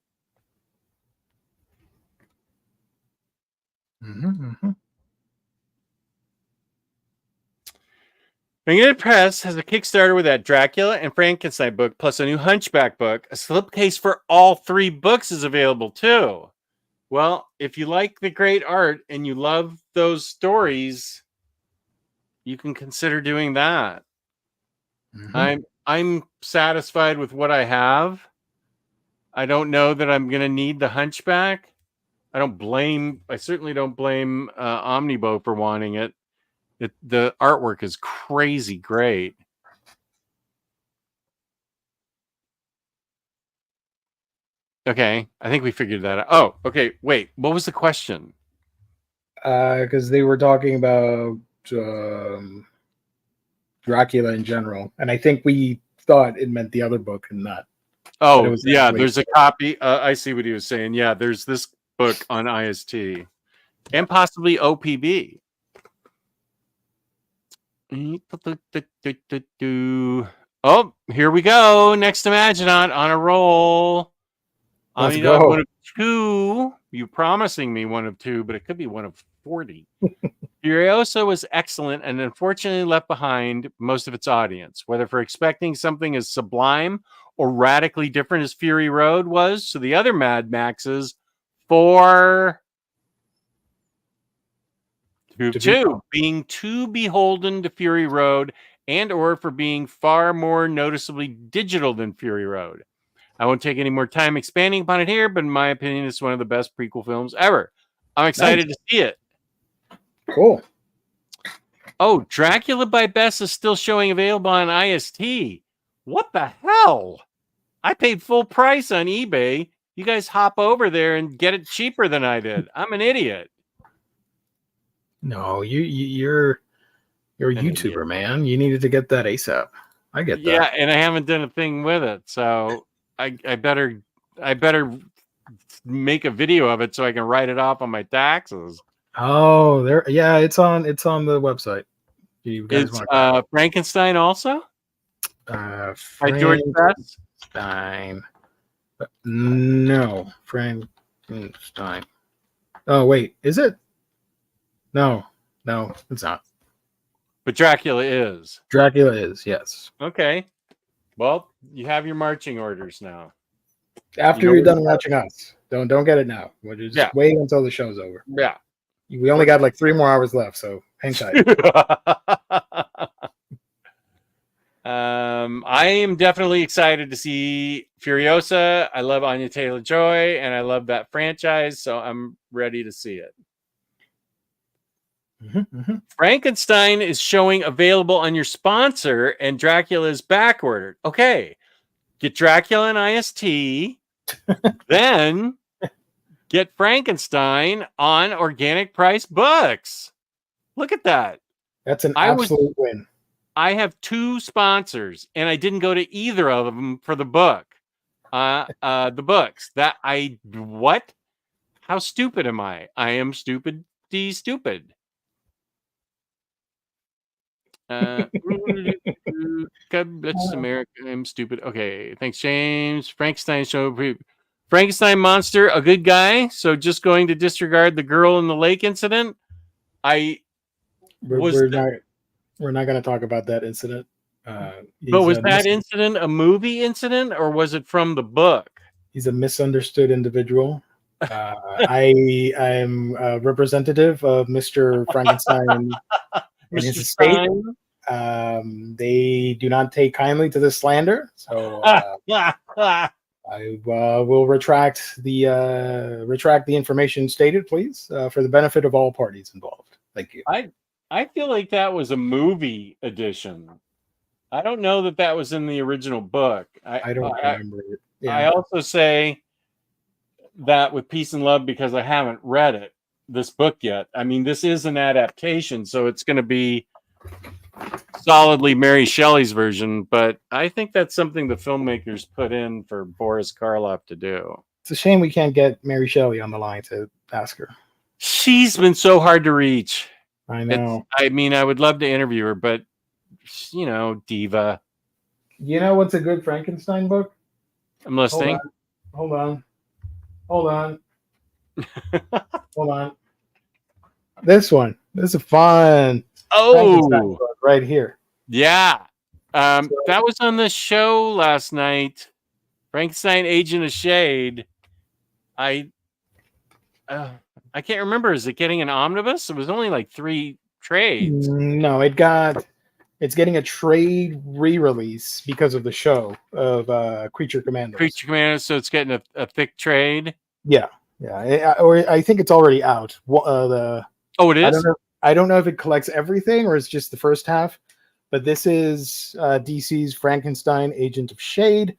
Manga Press has a Kickstarter with that Dracula and Frankenstein book, plus a new Hunchback book. A slipcase for all 3 books is available too. Well, if you like the great art and you love those stories, you can consider doing that. I'm satisfied with what I have. I don't know that I'm going to need the Hunchback. I certainly don't blame Omnidog for wanting it. The artwork is crazy great. Okay, I think we figured that out. Oh, okay. Wait, what was the question? Because they were talking about Dracula in general, and I think we thought it meant the other book and not. Oh, it was yeah, actually- there's a copy. I see what he was saying. Yeah, there's this book on IST and possibly OPB. Oh, here we go. Next Imaginaut on a roll. Let's Omnidog, go. one of 2. You promising me one of 2, but it could be one of 40. Furiosa was excellent and unfortunately left behind most of its audience, whether for expecting something as sublime or radically different as Fury Road was to the other Mad Maxes, for being too beholden to Fury Road and or for being far more noticeably digital than Fury Road. I won't take any more time expanding upon it here, but in my opinion, it's one of the best prequel films ever. I'm excited to see it. Cool. Oh, Dracula by Bess is still showing available on IST. What the hell? I paid full price on eBay. You guys hop over there and get it cheaper than I did. I'm an idiot. No, you're a YouTuber, man. You needed to get that ASAP. I get that. Yeah, and I haven't done a thing with it, so I better make a video of it so I can write it off on my taxes. Oh, there. Yeah, it's on the website. You guys It's want Frankenstein also by George Best. Frankenstein. No, Frankenstein. Oh wait, is it? No, it's not. But Dracula is. Dracula is, yes. Okay. Well, you have your marching orders now. After know you're what done you watching us, don't get it now. We'll just Yeah. wait until the show's over. Yeah. We only got like 3 more hours left, so hang tight. I am definitely excited to see Furiosa. I love Anya Taylor-Joy, and I love that franchise, so I'm ready to see it. Frankenstein is showing available on your sponsor, and Dracula is backordered. Okay, get Dracula and IST, then get Frankenstein on Organic Price Books. Look at that. That's an absolute win. I have 2 sponsors, and I didn't go to either of them for the book. The books that what? How stupid am I? I am stupid. God bless America. I'm stupid. Okay, thanks, James. Frankenstein show. Frankenstein monster, a good guy. So just going to disregard the girl in the lake incident. We're not going to talk about that incident. But was that incident a movie incident, or was it from the book? He's a misunderstood individual. I am a representative of Mr. Frankenstein and his estate. They do not take kindly to this slander, so I will retract the information stated, please, for the benefit of all parties involved. Thank you. I feel like that was a movie edition. I don't know that was in the original book. I don't remember it. Yeah. I also say that with peace and love because I haven't read this book yet. I mean, this is an adaptation, so it's going to be solidly Mary Shelley's version, but I think that's something the filmmakers put in for Boris Karloff to do. It's a shame we can't get Mary Shelley on the line to ask her. She's been so hard to reach. I know. I mean, I would love to interview her, but diva. You know what's a good Frankenstein book? I'm listening. Hold on. Hold on. This one. This is a fun. Oh, right here. Yeah. That was on the show last night. Frankenstein Agent of Shade. I can't remember. Is it getting an omnibus? It was only like 3 trades. No, it's getting a trade re-release because of the show of Creature Commandos. So it's getting a thick trade. Yeah. Or I think it's already out. It is. I don't know if it collects everything or it's just the first half, but this is DC's Frankenstein Agent of Shade.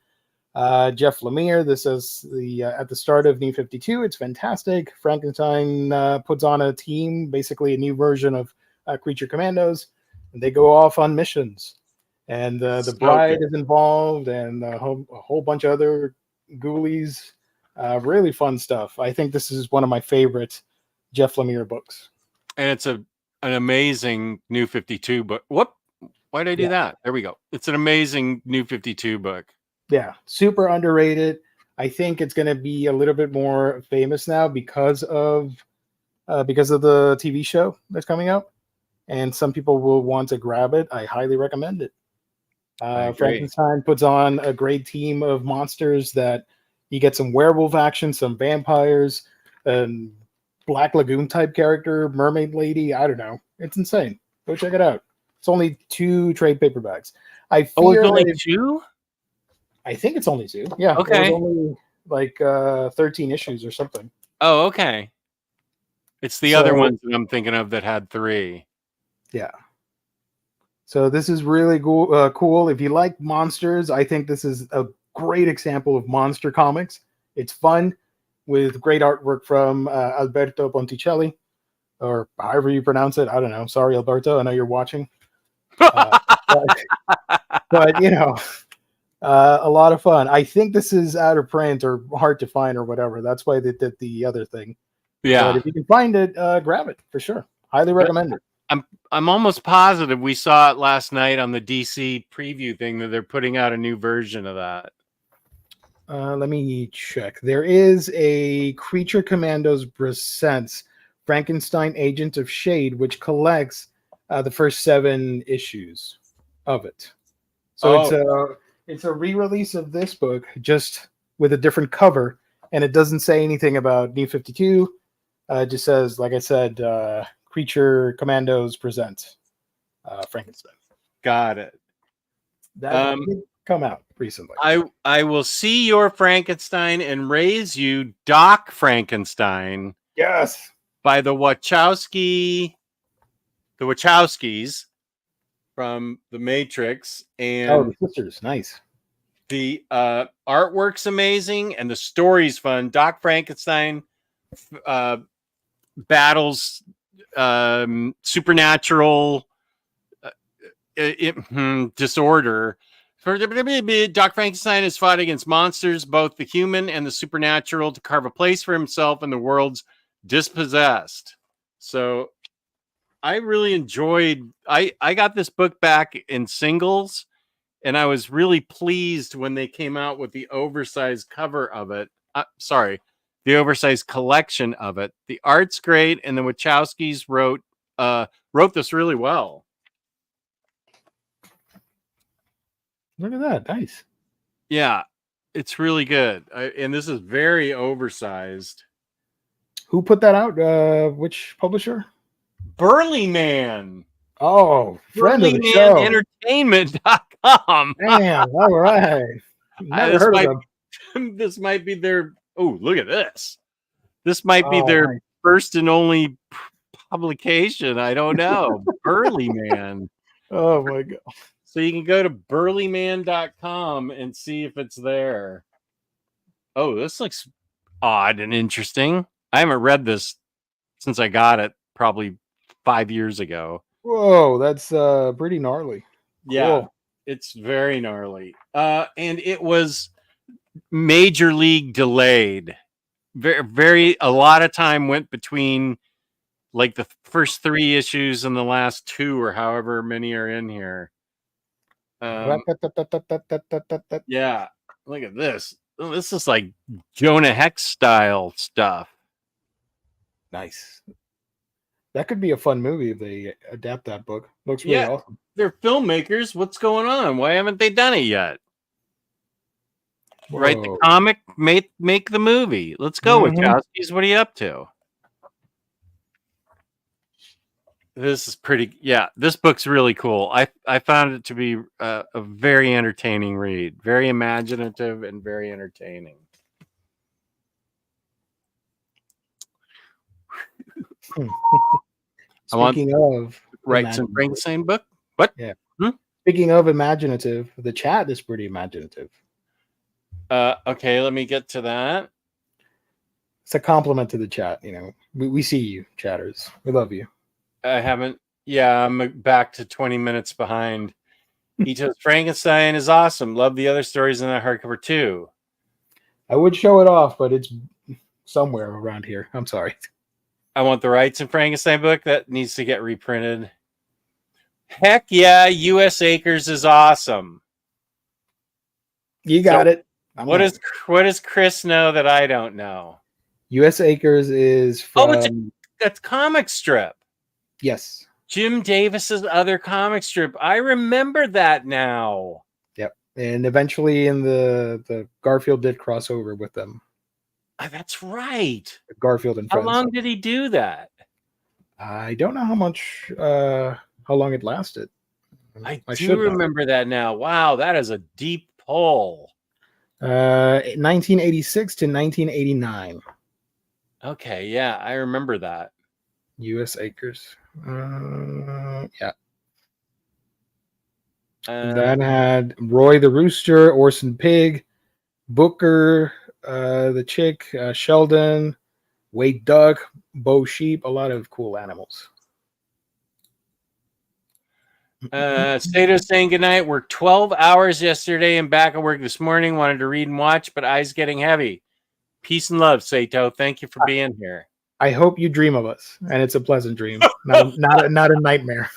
Jeff Lemire. This is at the start of New 52. It's fantastic. Frankenstein puts on a team, basically a new version of Creature Commandos, and they go off on missions. And the bride is involved, and a whole bunch of other ghoulies. Really fun stuff. I think this is one of my favorite Jeff Lemire books. And it's an amazing New 52 book. Why did I do that? There we go. It's an amazing New 52 book. Yeah, super underrated. I think it's going to be a little bit more famous now because of the TV show that's coming out, and some people will want to grab it. I highly recommend it. Frankenstein puts on a great team of monsters that you get some werewolf action, some vampires, and Black Lagoon type character, mermaid lady. I don't know. It's insane. Go check it out. It's only 2 trade paperbacks. It's only 2? I think it's only 2. Yeah. Okay. It was only like 13 issues or something. Oh, okay. It's the other ones that I'm thinking of that had 3. Yeah. So this is really cool. If you like monsters, I think this is a great example of monster comics. It's fun with great artwork from Alberto Ponticelli, or however you pronounce it. I don't know. Sorry, Alberto. I know you're watching. But a lot of fun. I think this is out of print or hard to find or whatever. That's why they did the other thing. Yeah. But if you can find it, grab it for sure. Highly recommend it. I'm almost positive we saw it last night on the DC preview thing that they're putting out a new version of that. Let me check. There is a Creature Commandos presents Frankenstein Agent of Shade, which collects the first 7 issues of it. So it's a re-release of this book, just with a different cover, and it doesn't say anything about New 52. It just says, like I said, Creature Commandos present Frankenstein. Got it. That did come out recently. I will see your Frankenstein and raise you Doc Frankenstein. Yes. By the Wachowskis from The Matrix, and the sisters, nice. The artwork's amazing and the story's fun. Doc Frankenstein battles supernatural disorder. Doc Frankenstein has fought against monsters, both the human and the supernatural, to carve a place for himself in the world's dispossessed. So I really enjoyed. I got this book back in singles, and I was really pleased when they came out with the oversized cover of it. The oversized collection of it. The art's great, and the Wachowskis wrote this really well. Look at that, nice. Yeah, it's really good, and this is very oversized. Who put that out? Which publisher? Burly Man. Oh, friend of the show. Entertainment.com. Damn, all right. Never heard of them. This might be their. Oh, look at this. This might be their first and only publication. I don't know. Burly Man. Oh my god. So you can go to burlyman.com and see if it's there. Oh, this looks odd and interesting. I haven't read this since I got it probably 5 years ago. Whoa, that's pretty gnarly. Yeah, cool. It's very gnarly. And it was major league delayed. A lot of time went between like the first 3 issues and the last 2 or however many are in here. Yeah, look at this. This is like Jonah Hex style stuff. Nice. That could be a fun movie if they adapt that book. Looks really awesome. They're filmmakers. What's going on? Why haven't they done it yet? Whoa. Write the comic, make the movie. Let's go, Wachowskis. What are you up to? This is pretty. Yeah, this book's really cool. I found it to be a very entertaining read. Very imaginative and very entertaining. Speaking of write some Frankenstein book. What? Yeah. Speaking of imaginative, the chat is pretty imaginative. Okay, let me get to that. It's a compliment to the chat. You know, we see you, chatters. We love you. I haven't. Yeah, I'm back to 20 minutes behind. Ito's Frankenstein is awesome. Love the other stories in that hardcover too. I would show it off, but it's somewhere around here. I'm sorry. I want the rights in Frankenstein book. That needs to get reprinted. Heck yeah, U.S. Acres is awesome. You got it. What does Chris know that I don't know? U.S. Acres is from... that's comic strip. Yes. Jim Davis's other comic strip. I remember that now. Yep. And eventually in the Garfield did cross over with them. That's right. Garfield and Friends. How long did he do that? I don't know how long it lasted. I do remember that now. Wow, that is a deep pull. 1986 to 1989. Okay, yeah, I remember that. U.S. Acres. Yeah. That had Roy the Rooster, Orson Pig, Booker, the chick, Sheldon, Wade Duck, Bo Sheep, a lot of cool animals. Sato saying goodnight. Worked 12 hours yesterday and back at work this morning. Wanted to read and watch, but eyes getting heavy. Peace and love, Sato. Thank you for being here. I hope you dream of us, and it's a pleasant dream, not a nightmare.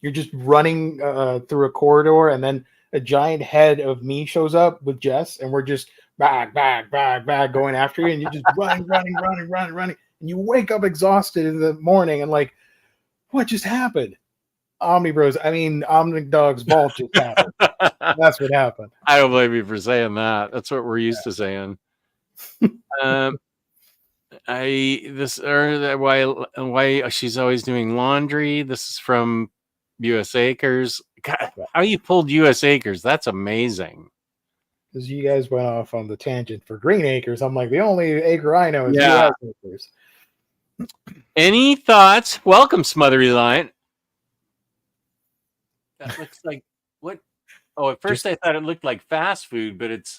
You're just running through a corridor, and then a giant head of me shows up with Jess, and we're just back, going after you, and you're just running, and you wake up exhausted in the morning and like, what just happened? Omnidog's vault just happened. That's what happened. I don't blame you for saying that. That's what we're used to saying. Why she's always doing laundry. This is from US Acres. God, how you pulled US Acres? That's amazing. Because you guys went off on the tangent for Green Acres. I'm like, the only acre I know is US Acres. Any thoughts? Welcome, Smothery Lion. That looks like what? Oh, at first I thought it looked like fast food, but it's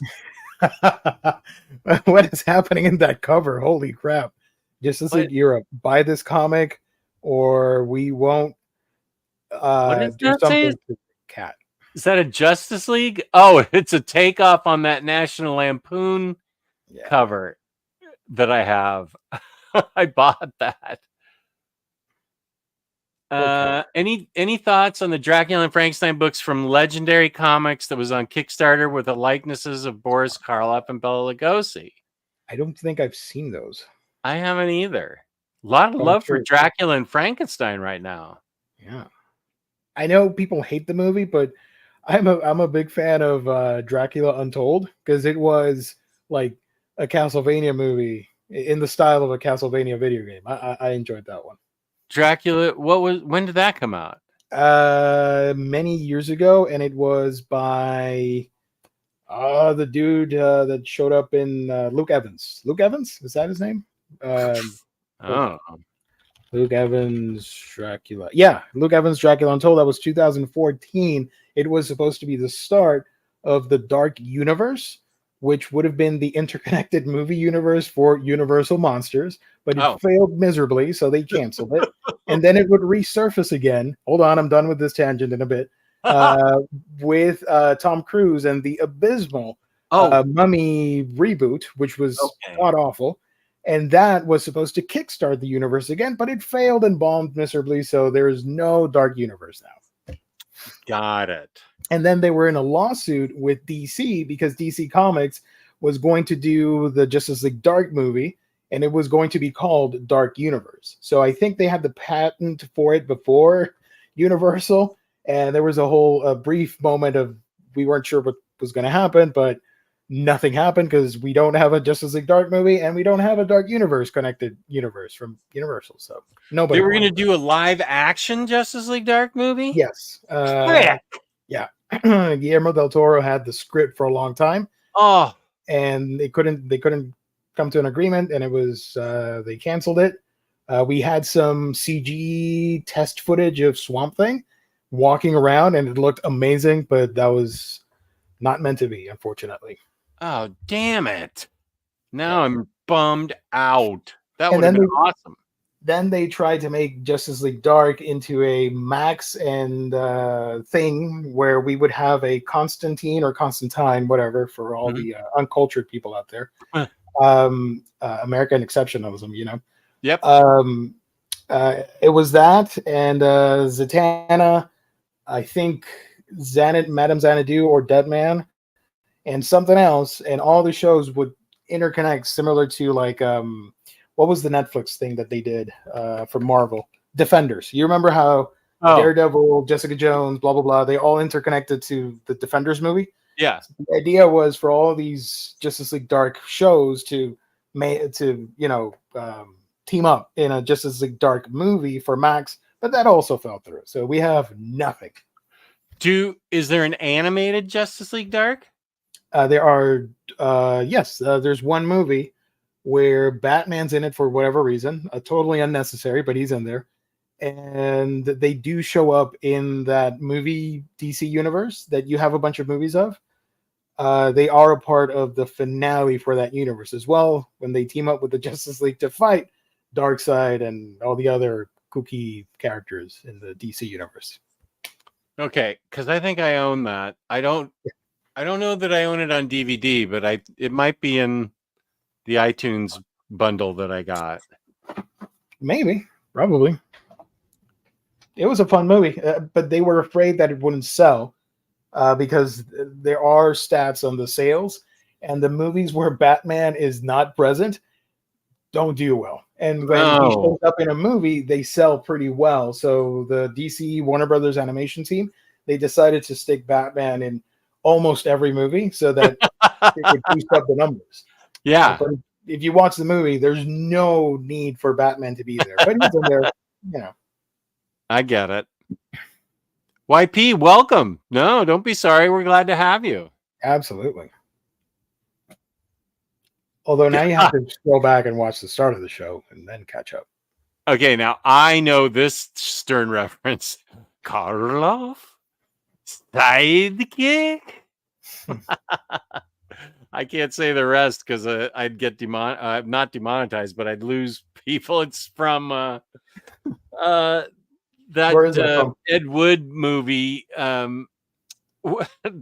what is happening in that cover? Holy crap. Justice League Europe. Buy this comic or we won't what is do that something say? to the cat. Is that a Justice League? Oh, it's a takeoff on that National Lampoon cover that I have. I bought that. Any thoughts on the Dracula and Frankenstein books from Legendary Comics that was on Kickstarter with the likenesses of Boris Karloff and Bela Lugosi? I don't think I've seen those. I haven't either. A lot of love for Dracula and Frankenstein right now. Yeah. I know people hate the movie, but I'm a big fan of Dracula Untold because it was like a Castlevania movie in the style of a Castlevania video game. I enjoyed that one. Dracula, when did that come out? Many years ago, and it was by the dude that showed up in Luke Evans. Luke Evans? Is that his name? Luke Evans Dracula. Yeah, Luke Evans Dracula Untold. That was 2014. It was supposed to be the start of the Dark Universe, which would have been the interconnected movie universe for Universal Monsters, but it failed miserably, so they canceled it. And then it would resurface again. Hold on, I'm done with this tangent in a bit. With Tom Cruise and the abysmal Mummy reboot, which was god awful. And that was supposed to kickstart the universe again, but it failed and bombed miserably, so there is no Dark Universe now. Got it. And then they were in a lawsuit with DC because DC Comics was going to do the Justice League Dark movie, and it was going to be called Dark Universe. So I think they had the patent for it before Universal, and there was a whole brief moment of we weren't sure what was going to happen, but nothing happened because we don't have a Justice League Dark movie and we don't have a Dark Universe connected universe from Universal. So nobody. They were going to do a live action Justice League Dark movie? Yes. Yeah. Guillermo del Toro had the script for a long time. And they couldn't come to an agreement, and it was they canceled it. We had some CG test footage of Swamp Thing walking around, and it looked amazing, but that was not meant to be, unfortunately. Oh, damn it. Now I'm bummed out. That would have been awesome. Then they tried to make Justice League Dark into a Max and thing where we would have a Constantine or Constantine, whatever, for all the uncultured people out there. American exceptionalism, you know. Yep. It was that and Zatanna, I think Madame Xanadu or Deadman, and something else, and all the shows would interconnect similar to like what was the Netflix thing that they did for Marvel? Defenders. You remember how Daredevil, Jessica Jones, blah blah blah, they all interconnected to the Defenders movie? Yeah. The idea was for all these Justice League Dark shows to team up in a Justice League Dark movie for Max, but that also fell through. So we have nothing. Is there an animated Justice League Dark? There are, yes. There's one movie where Batman's in it for whatever reason, totally unnecessary, but he's in there. And they do show up in that movie DC universe that you have a bunch of movies of. They are a part of the finale for that universe as well, when they team up with the Justice League to fight Darkseid and all the other kooky characters in the DC universe. Okay, because I think I own that. I don't know that I own it on DVD, but it might be in the iTunes bundle that I got. Maybe, probably. It was a fun movie, but they were afraid that it wouldn't sell because there are stats on the sales, and the movies where Batman is not present don't do well. And when he shows up in a movie, they sell pretty well. So the DC Warner Brothers animation team, they decided to stick Batman in almost every movie so that it would boost up the numbers. Yeah. But if you watch the movie, there's no need for Batman to be there. But he's in there, you know. I get it. YP, welcome. No, don't be sorry. We're glad to have you. Absolutely. Although now you have to go back and watch the start of the show and then catch up. Okay, now I know this Stern reference. Karloff? Sidekick? I can't say the rest because I'd get not demonetized, but I'd lose people. It's from that Ed Wood movie, the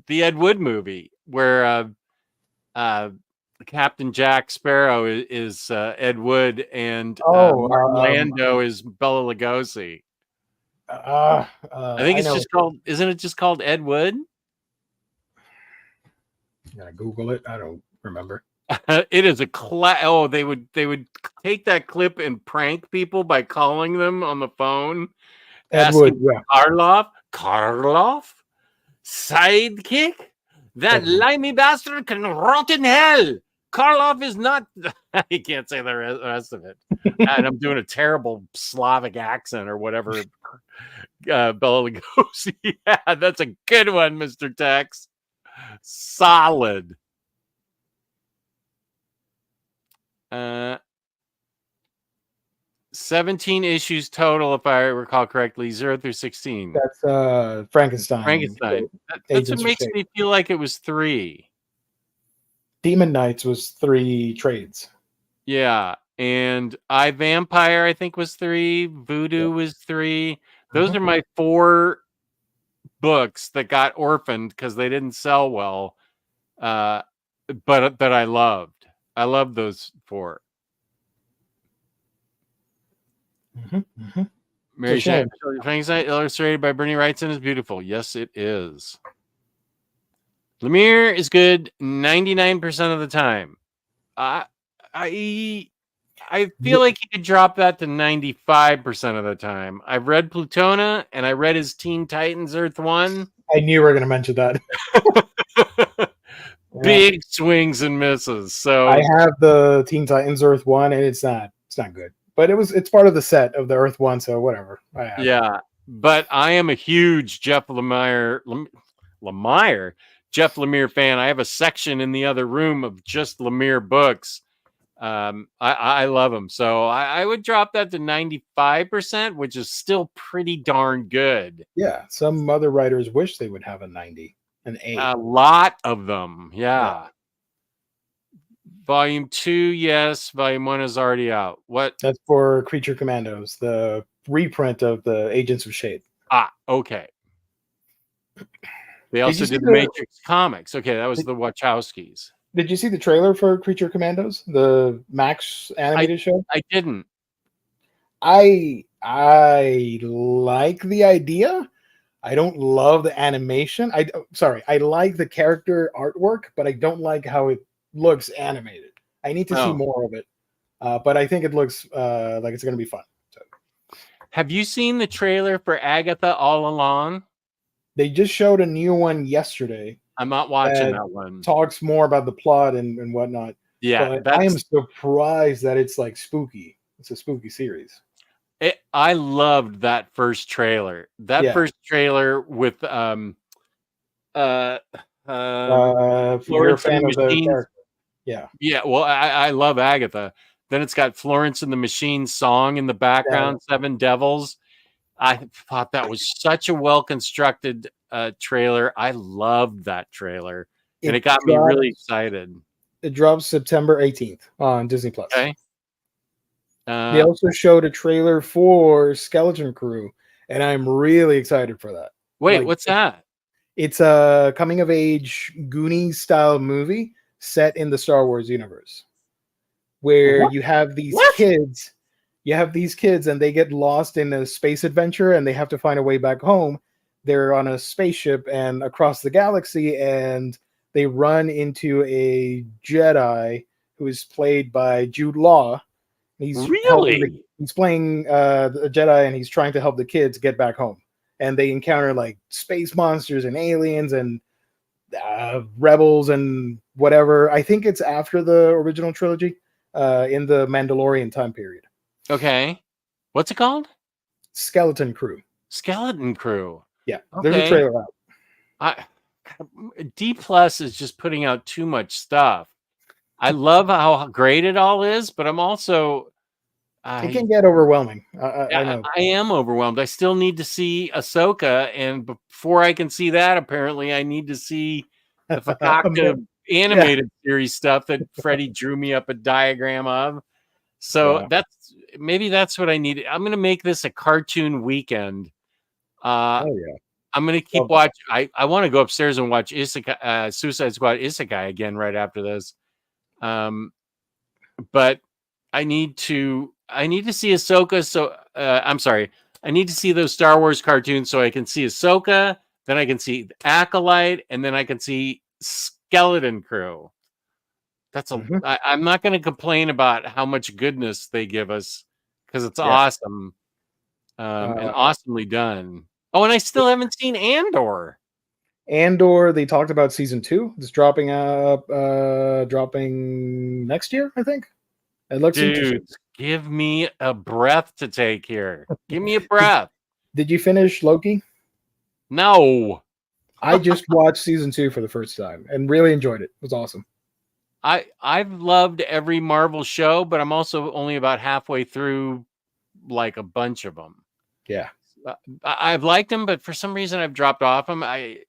Ed Wood movie where Captain Jack Sparrow is Ed Wood and Orlando is Bela Lugosi. I think it's just called. Isn't it just called Ed Wood? Gotta Google it. I don't remember. It is a they would take that clip and prank people by calling them on the phone. Ed Wood, yeah. Karloff, sidekick. That limey bastard can rot in hell. Karloff is not. You can't say the rest of it. And I'm doing a terrible Slavic accent or whatever. Bela Lugosi. Yeah, that's a good one, Mr. Tex. Solid. 17 issues total, if I recall correctly, 0 through 16. That's Frankenstein. That's what makes me feel like it was 3. Demon Knights was 3 trades. Yeah, and I Vampire, I think, was 3. Voodoo was 3. Those are my 4 books that got orphaned because they didn't sell well, but that I loved. I loved those 4. Mary Shelley, Frankenstein, illustrated by Bernie Wrightson, is beautiful. Yes, it is. Lemire is good 99% of the time. I feel like you could drop that to 95% of the time. I've read Plutona and I read his Teen Titans Earth 1. I knew you were going to mention that. Big swings and misses. So I have the Teen Titans Earth 1 and it's not good. But it's part of the set of the Earth 1, so whatever. Yeah, but I am a huge Jeff Lemire fan. I have a section in the other room of just Lemire books. I love him. So I would drop that to 95%, which is still pretty darn good. Yeah, some other writers wish they would have a 90, an A. A lot of them, yeah. Volume 2, yes. Volume 1 is already out. What? That's for Creature Commandos, the reprint of the Agents of S.H.I.E.L.D. Ah, okay. They also did the Matrix comics. Okay, that was the Wachowskis. Did you see the trailer for Creature Commandos, the Max animated show? I didn't. I like the idea. I don't love the animation. I like the character artwork, but I don't like how it looks animated. I need to see more of it. But I think it looks like it's going to be fun. So. Have you seen the trailer for Agatha All Along? They just showed a new one yesterday. I'm not watching that one. Talks more about the plot and whatnot. Yeah, but I am surprised that it's like spooky. It's a spooky series. I loved that first trailer. First trailer with you're a fan of the character. Yeah. Well, I love Agatha. Then it's got Florence and the Machine song in the background, Seven Devils. I thought that was such a well-constructed trailer. I loved that trailer. And it got me really excited. It drops September 18th on Disney+. Okay. They also showed a trailer for Skeleton Crew, and I'm really excited for that. Wait, what's that? It's a coming-of-age Goonies-style movie set in the Star Wars universe, where you have these kids. You have these kids, and they get lost in a space adventure, and they have to find a way back home. They're on a spaceship and across the galaxy, and they run into a Jedi who is played by Jude Law, Really? He's playing the Jedi, and he's trying to help the kids get back home. And they encounter like space monsters and aliens and rebels and whatever. I think it's after the original trilogy, in the Mandalorian time period. Okay. What's it called? Skeleton Crew. Skeleton Crew. Yeah, Okay. there's a trailer out. D Plus is just putting out too much stuff. I love how great it all is, but I'm also It can get overwhelming. I know. I am overwhelmed. I still need to see Ahsoka, and before I can see that, apparently I need to see the Fakakta animated series stuff that Freddie drew me up a diagram of. So maybe that's what I need. I'm going to make this a cartoon weekend. I'm going to keep watching. I want to go upstairs and watch Suicide Squad Isekai again right after this. But I need to see Ahsoka. So I'm sorry. I need to see those Star Wars cartoons so I can see Ahsoka, then I can see Acolyte, and then I can see Skeleton Crew. That's I'm not going to complain about how much goodness they give us because it's awesome and awesomely done. Oh, and I still haven't seen Andor. Andor, they talked about season 2. It's dropping next year, I think. It looks interesting. Give me a breath to take here. Give me a breath. Did you finish Loki? No. I just watched season 2 for the first time and really enjoyed it. It was awesome. I've loved every Marvel show, but I'm also only about halfway through like a bunch of them. Yeah. I've liked them, but for some reason I've dropped off them. I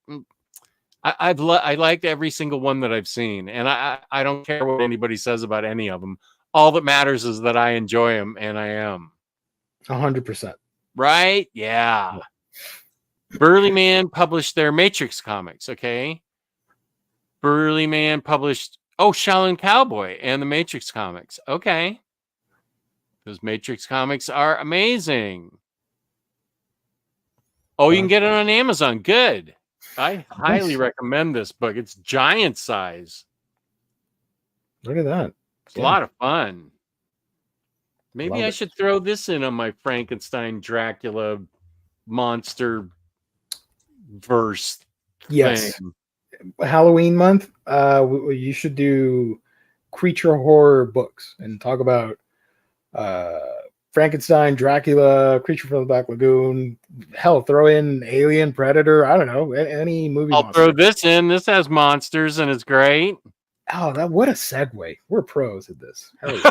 liked every single one that I've seen, and I don't care what anybody says about any of them. All that matters is that I enjoy them, and I am 100%. Right? Yeah. Burly Man published their Matrix comics. Okay. Burly Man published Shaolin Cowboy and the Matrix comics. Okay. Those Matrix comics are amazing. Oh, you can get it on Amazon. Good. I highly recommend this book. It's giant size. Look at that. It's a lot of fun. Maybe I should throw this in on my Frankenstein Dracula monster verse. Yes. Thing. Halloween month, you should do creature horror books and talk about Frankenstein, Dracula, Creature from the Black Lagoon. Hell, throw in Alien, Predator. I don't know, any movie. I'll throw this in. This has monsters and it's great. Oh, what a segue. We're pros at this. Hell yeah.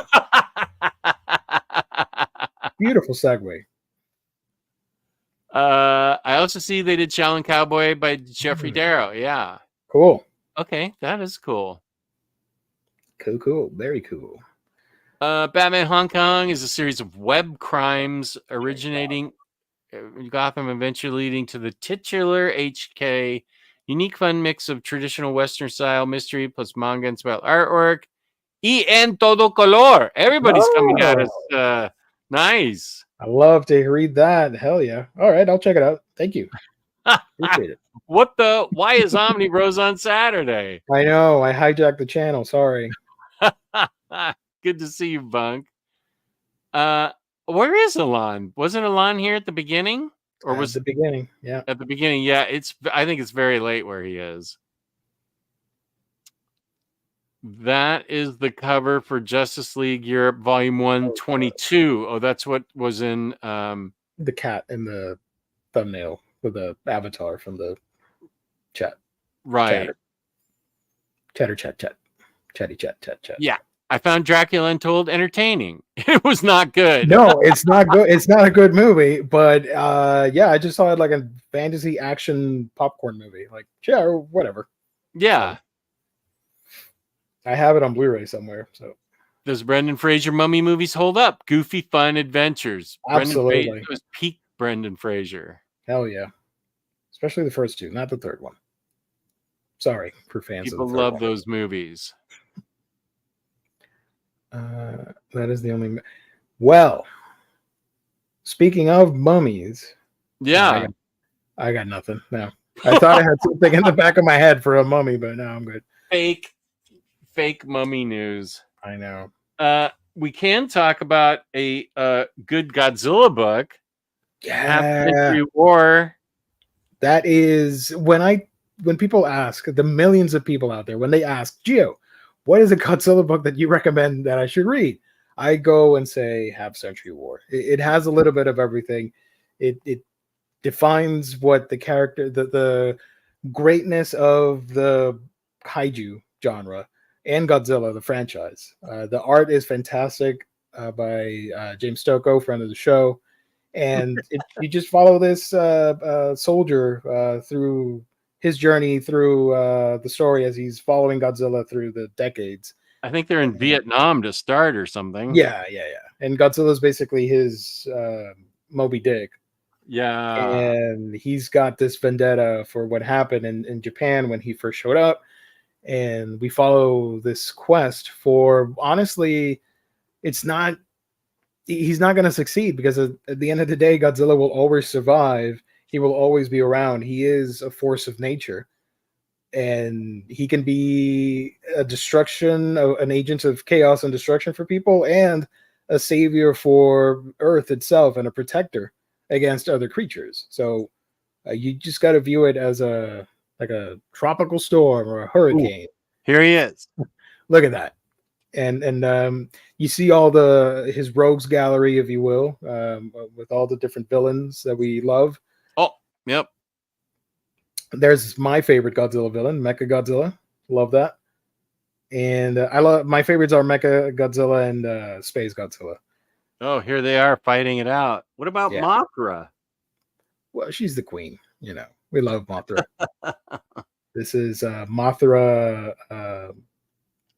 Beautiful segue. I also see they did Shaolin Cowboy by Jeffrey Darrow. Yeah. Cool. Okay, that is cool. Cool. Very cool. Batman Hong Kong is a series of web crimes originating in Gotham, eventually leading to the titular HK. Unique fun mix of traditional Western style mystery plus manga and spell artwork. En todo color. Everybody's coming at us. Nice. I love to read that. Hell yeah. All right, I'll check it out. Thank you. Appreciate it. Why is Omnibus on Saturday? I know. I hijacked the channel. Sorry. Good to see you, Bunk. Where is Alon? Wasn't Alon here at the beginning? Or was the beginning? Yeah. At the beginning, yeah. I think it's very late where he is. That is the cover for Justice League Europe Volume 122. Oh, that's what was in the cat in the thumbnail with the avatar from the chat. Right. Chatter chat. Chatty chat. Yeah. I found Dracula Untold entertaining. It was not good. No, it's not good. It's not a good movie, but I just saw it like a fantasy action popcorn movie. Like, yeah, or whatever. Yeah. I have it on Blu-ray somewhere. So, does Brendan Fraser mummy movies hold up? Goofy, fun adventures. Absolutely. It was peak Brendan Fraser. Hell yeah. Especially the first two, not the third one. Sorry for fans. People love those movies. That is the only. Well, speaking of mummies, yeah, I got nothing. No, I thought I had something in the back of my head for a mummy, but no, I'm good. Fake mummy news. I know. we can talk about a good Godzilla book. Half Yeah, Century War. that is when people ask, the millions of people out there, when they ask, Gio, what is a Godzilla book that you recommend that I should read? I go and say Half Century War. It has a little bit of everything. It defines what the character, the greatness of the kaiju genre and Godzilla, the franchise. The art is fantastic by James Stokoe, friend of the show. And you just follow this soldier through his journey through the story as he's following Godzilla through the decades. I think they're in Vietnam to start or something. Yeah. And Godzilla's basically his Moby Dick. Yeah. And he's got this vendetta for what happened in Japan when he first showed up. And we follow this quest for, honestly, he's not going to succeed because at the end of the day, Godzilla will always survive. He will always be around. He is a force of nature. And he can be a destruction, an agent of chaos and destruction for people, and a savior for Earth itself and a protector against other creatures. So you just got to view it as a tropical storm or a hurricane. Ooh, here he is. Look at that. And you see all his rogues gallery, if you will, with all the different villains that we love. Oh, yep. There's my favorite Godzilla villain, Mecha Godzilla. Love that. And I love, my favorites are Mecha Godzilla and Space Godzilla. Oh, here they are fighting it out. What about Mothra? Well, she's the queen. You know, we love Mothra. This is Mothra.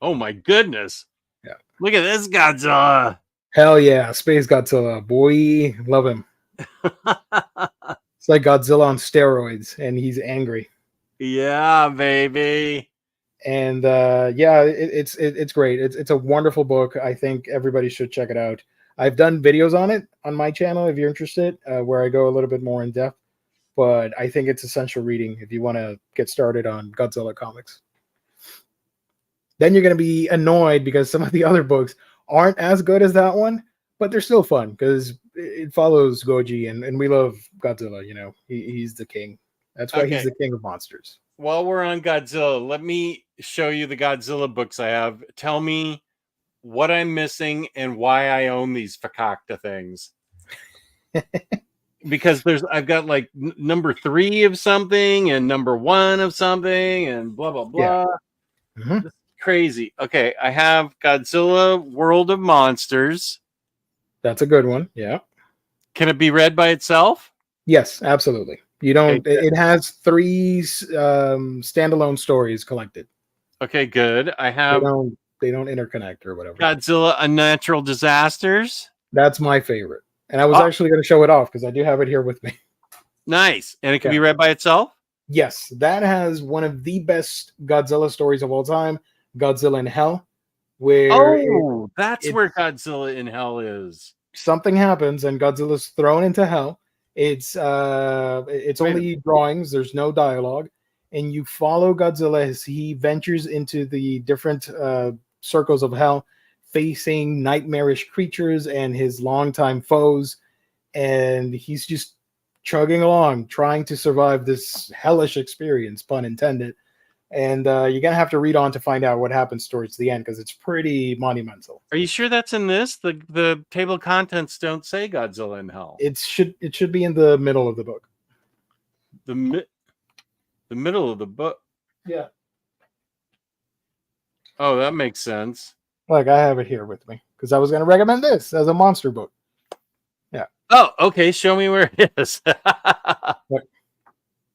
Oh my goodness! Yeah, look at this Godzilla. Hell yeah, Space Godzilla, boy, love him. It's like Godzilla on steroids, and he's angry. Yeah, baby. And it's great. It's a wonderful book. I think everybody should check it out. I've done videos on it on my channel if you're interested, where I go a little bit more in depth. But I think it's essential reading if you want to get started on Godzilla comics. Then you're going to be annoyed because some of the other books aren't as good as that one, but they're still fun because it follows Goji, and we love Godzilla. You know, he's the king. That's why he's the king of monsters. While we're on Godzilla, let me show you the Godzilla books I have. Tell me what I'm missing and why I own these fakakta things. Because I've got like number 3 of something and number 1 of something and blah blah blah. Yeah. Mm-hmm. This is crazy. Okay, I have Godzilla World of Monsters. That's a good one. Yeah. Can it be read by itself? Yes, absolutely. You don't. Okay, it has 3 standalone stories collected. Okay, good. I have. They don't interconnect or whatever. Godzilla Unnatural Disasters. That's my favorite, and I was actually going to show it off because I do have it here with me. Nice, and it can be read by itself. Yes, that has one of the best Godzilla stories of all time, Godzilla in Hell. Where that's where Godzilla in Hell is. Something happens and Godzilla's thrown into hell. It's only drawings. There's no dialogue, and you follow Godzilla as he ventures into the different circles of hell, facing nightmarish creatures and his longtime foes, and he's just chugging along, trying to survive this hellish experience, pun intended. And you're gonna have to read on to find out what happens towards the end because it's pretty monumental. Are you sure that's in this? The table of contents don't say Godzilla in Hell. It should be in the middle of the book. The middle of the book. Yeah. Oh, that makes sense. Look, I have it here with me because I was gonna recommend this as a monster book. Yeah. Oh, okay. Show me where it is.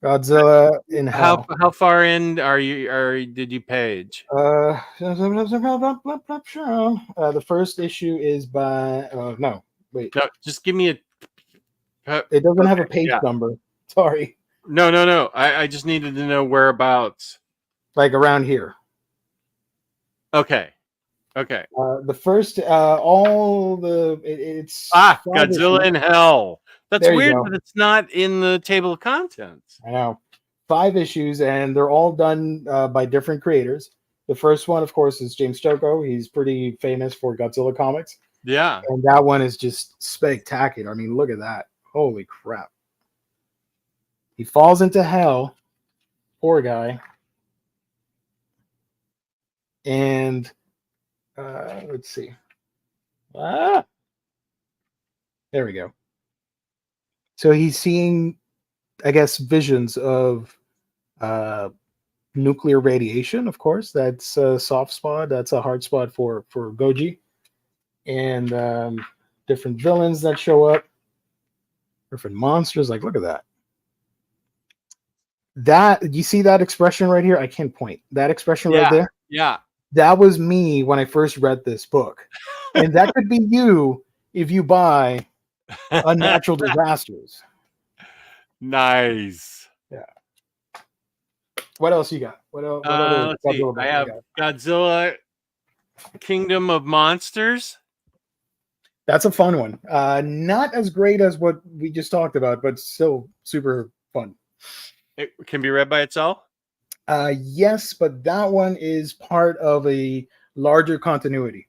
Godzilla in Hell. How far in are you? Did you page? The first issue is by. No, wait. No, just give me a. It doesn't have a page number. Sorry. No. I just needed to know whereabouts. Like around here. Okay. The first, it's Godzilla in Hell. That's there weird that it's not in the table of contents. I know. 5 issues, and they're all done by different creators. The first one, of course, is James Stokoe. He's pretty famous for Godzilla comics. Yeah. And that one is just spectacular. I mean, look at that. Holy crap. He falls into hell. Poor guy. And let's see. There we go. So he's seeing, I guess, visions of nuclear radiation, of course. That's a soft spot. That's a hard spot for Goji. And different villains that show up. Different monsters. Like, look at that. That, you see that expression right here? I can't point. That expression right there? Yeah. That was me when I first read this book. And that could be you if you buy Unnatural Disasters. Nice. Yeah. What else you got? What else? Let's see. I have Godzilla Kingdom of Monsters. That's a fun one. Not as great as what we just talked about, but still super fun. It can be read by itself? Yes, but that one is part of a larger continuity.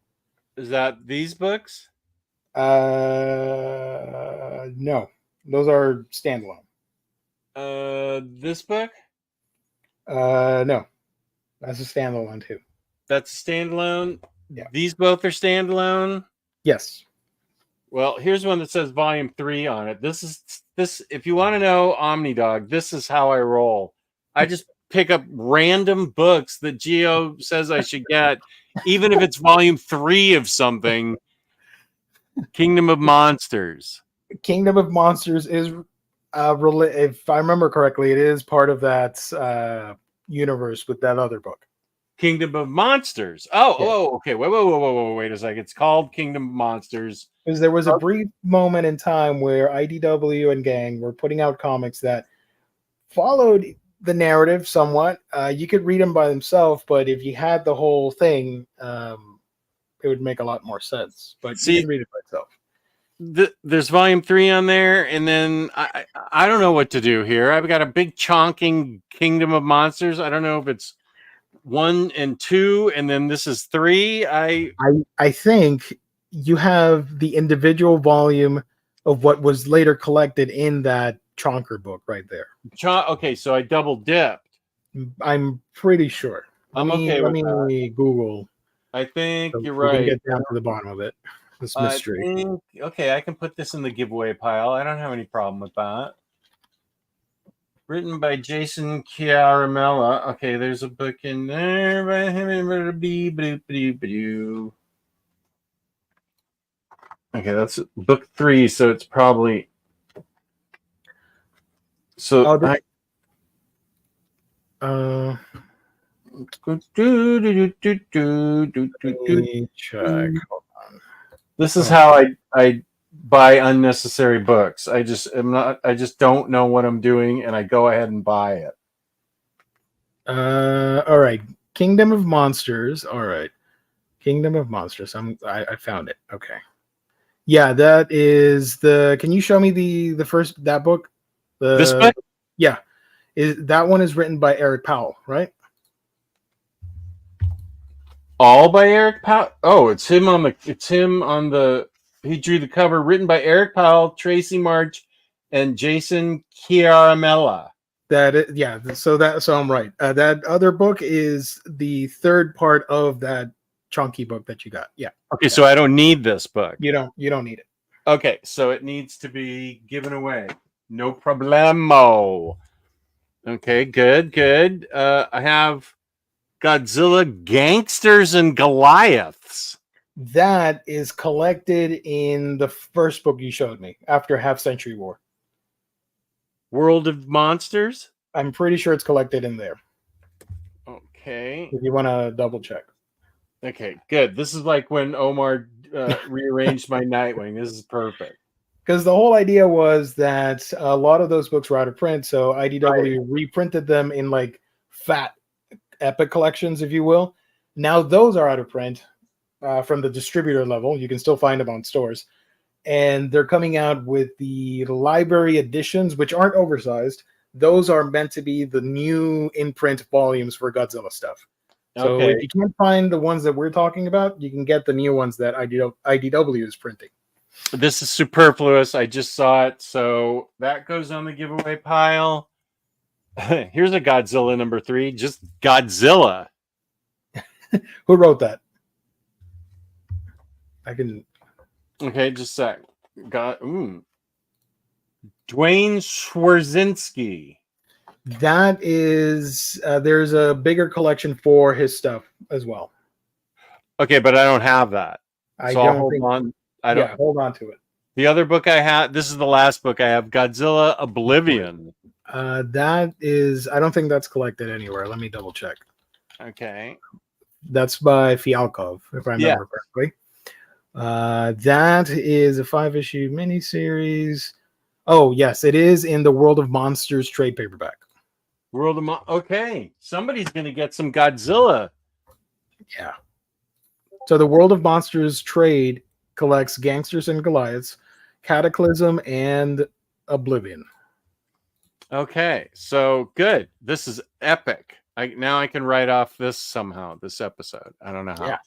Is that these books? No. Those are standalone. This book? No. That's a standalone too. That's a standalone? Yeah. These both are standalone? Yes. Well, here's one that says volume 3 on it. This, if you want to know Omnidog, this is how I roll. I just pick up random books that Geo says I should get, even if it's volume 3 of something. Kingdom of Monsters. Kingdom of Monsters is, if I remember correctly, it is part of that universe with that other book. Kingdom of Monsters. Oh, okay. Wait a second. It's called Kingdom of Monsters. Because there was a brief moment in time where IDW and Gang were putting out comics that followed the narrative somewhat. You could read them by themselves, but if you had the whole thing, it would make a lot more sense. But you can read it by itself. There's volume 3 on there, and then I don't know what to do here. I've got a big chonking Kingdom of Monsters. I don't know if it's 1 and 2, and then this is 3. I think you have the individual volume of what was later collected in that chonker book right there. Okay, so I double dipped. I'm pretty sure. Let me Google. I think so you're we right. can get down to the bottom of it. This mystery. I can put this in the giveaway pile. I don't have any problem with that. Written by Jason Chiaramella. Okay, there's a book in there by him. Okay, that's book 3, so it's probably so. Let me check. Hold on. This is how I buy unnecessary books. I just don't know what I'm doing, and I go ahead and buy it. All right. Kingdom of Monsters. All right. Kingdom of Monsters. I found it. Okay. Yeah, that is the. Can you show me the first that book? This book? Yeah. That one is written by Eric Powell, right? All by Eric Powell. Oh, it's him on the. He drew the cover. Written by Eric Powell, Tracy March, and Jason Chiaramella. So I'm right. That other book is the third part of that chunky book that you got. Yeah. Okay, so I don't need this book. You don't need it. Okay, so it needs to be given away. No problemo. Okay, good. I have Godzilla Gangsters and Goliaths. That is collected in the first book you showed me after Half Century War. World of Monsters? I'm pretty sure it's collected in there. Okay. If you want to double check. Okay, good. This is like when Omar rearranged my Nightwing. This is perfect. Because the whole idea was that a lot of those books were out of print, so IDW reprinted them in like fat epic collections, if you will. Now those are out of print from the distributor level. You can still find them on stores. And they're coming out with the library editions, which aren't oversized. Those are meant to be the new in-print volumes for Godzilla stuff. So if Okay. you can't find the ones that we're talking about, you can get the new ones that IDW is printing. This is superfluous. I just saw it. So that goes on the giveaway pile. Here's a Godzilla number 3. Just Godzilla. Who wrote that? I can. Okay, just a sec. Dwayne Schwarzinski. That is, there's a bigger collection for his stuff as well. Okay, but I don't have that. I So I'll don't hold think. on. I don't. Yeah, hold on to it. The other book I have, this is the last book I have, Godzilla Oblivion. That is, I don't think that's collected anywhere. Let me double check. Okay. That's by Fialkov, if I remember correctly. That is a 5-issue miniseries. Oh, yes, it is in the World of Monsters trade paperback. Okay. Somebody's going to get some Godzilla. Yeah. So the World of Monsters trade collects Gangsters and Goliaths, Cataclysm, and Oblivion. Okay. So good. This is epic. Now I can write off this somehow, this episode. I don't know how.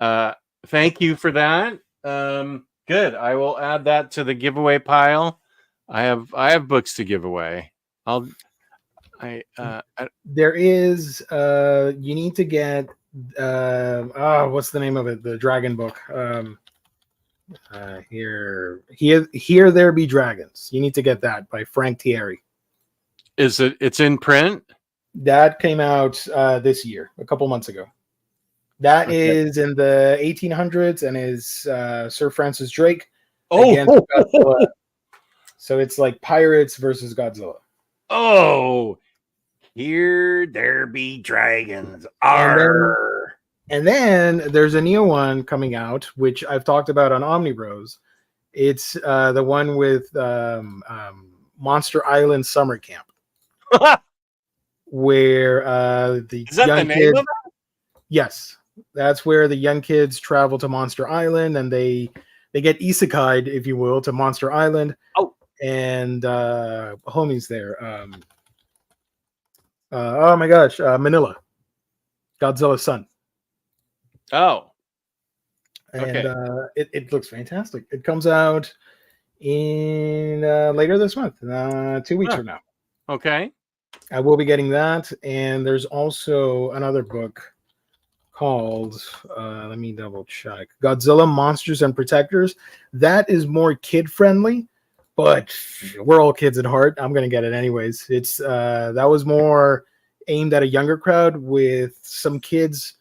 Yeah. Thank you for that. Good. I will add that to the giveaway pile. I have books to give away. There is you need to get what's the name of it? The dragon book. Here There Be Dragons. You need to get that by Frank Thierry. It's in print? That came out this year, a couple months ago. That is in the 1800s and is Sir Francis Drake against Godzilla. So it's like pirates versus Godzilla. Oh, here there be dragons. Arr. And then there's a new one coming out, which I've talked about on Omnibros. It's the one with Monster Island Summer Camp, where the is that young the name kids, of it? Yes, that's where the young kids travel to Monster Island, and they get isekai'd, if you will, to Monster Island. Oh, and homies there. Oh my gosh, Manila, Godzilla's son. Oh, And okay. it looks fantastic. It comes out in later this month, 2 weeks from now. Okay. I will be getting that. And there's also another book called, let me double check, Godzilla Monsters and Protectors. That is more kid friendly, but we're all kids at heart. I'm going to get it anyways. It's that was more aimed at a younger crowd with some kids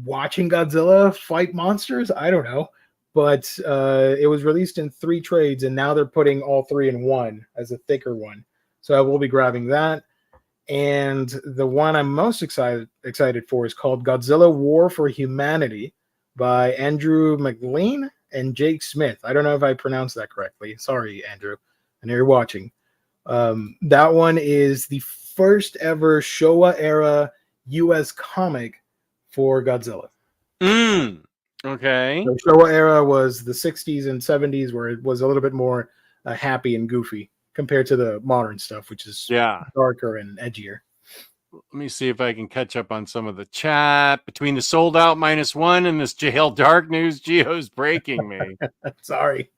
watching Godzilla fight monsters. I don't know, but it was released in 3 trades, and now they're putting all 3 in one as a thicker one. So I will be grabbing that. And the one I'm most excited for is called Godzilla War for Humanity by Andrew McLean and Jake Smith. I don't know if I pronounced that correctly. Sorry, Andrew. I know you're watching. That one is the first ever Showa era US comic for Godzilla. Okay. The Showa era was the 60s and 70s, where it was a little bit more happy and goofy compared to the modern stuff, which is darker and edgier. Let me see if I can catch up on some of the chat. Between the sold out -1 and this jail dark news, Geo's breaking me. Sorry.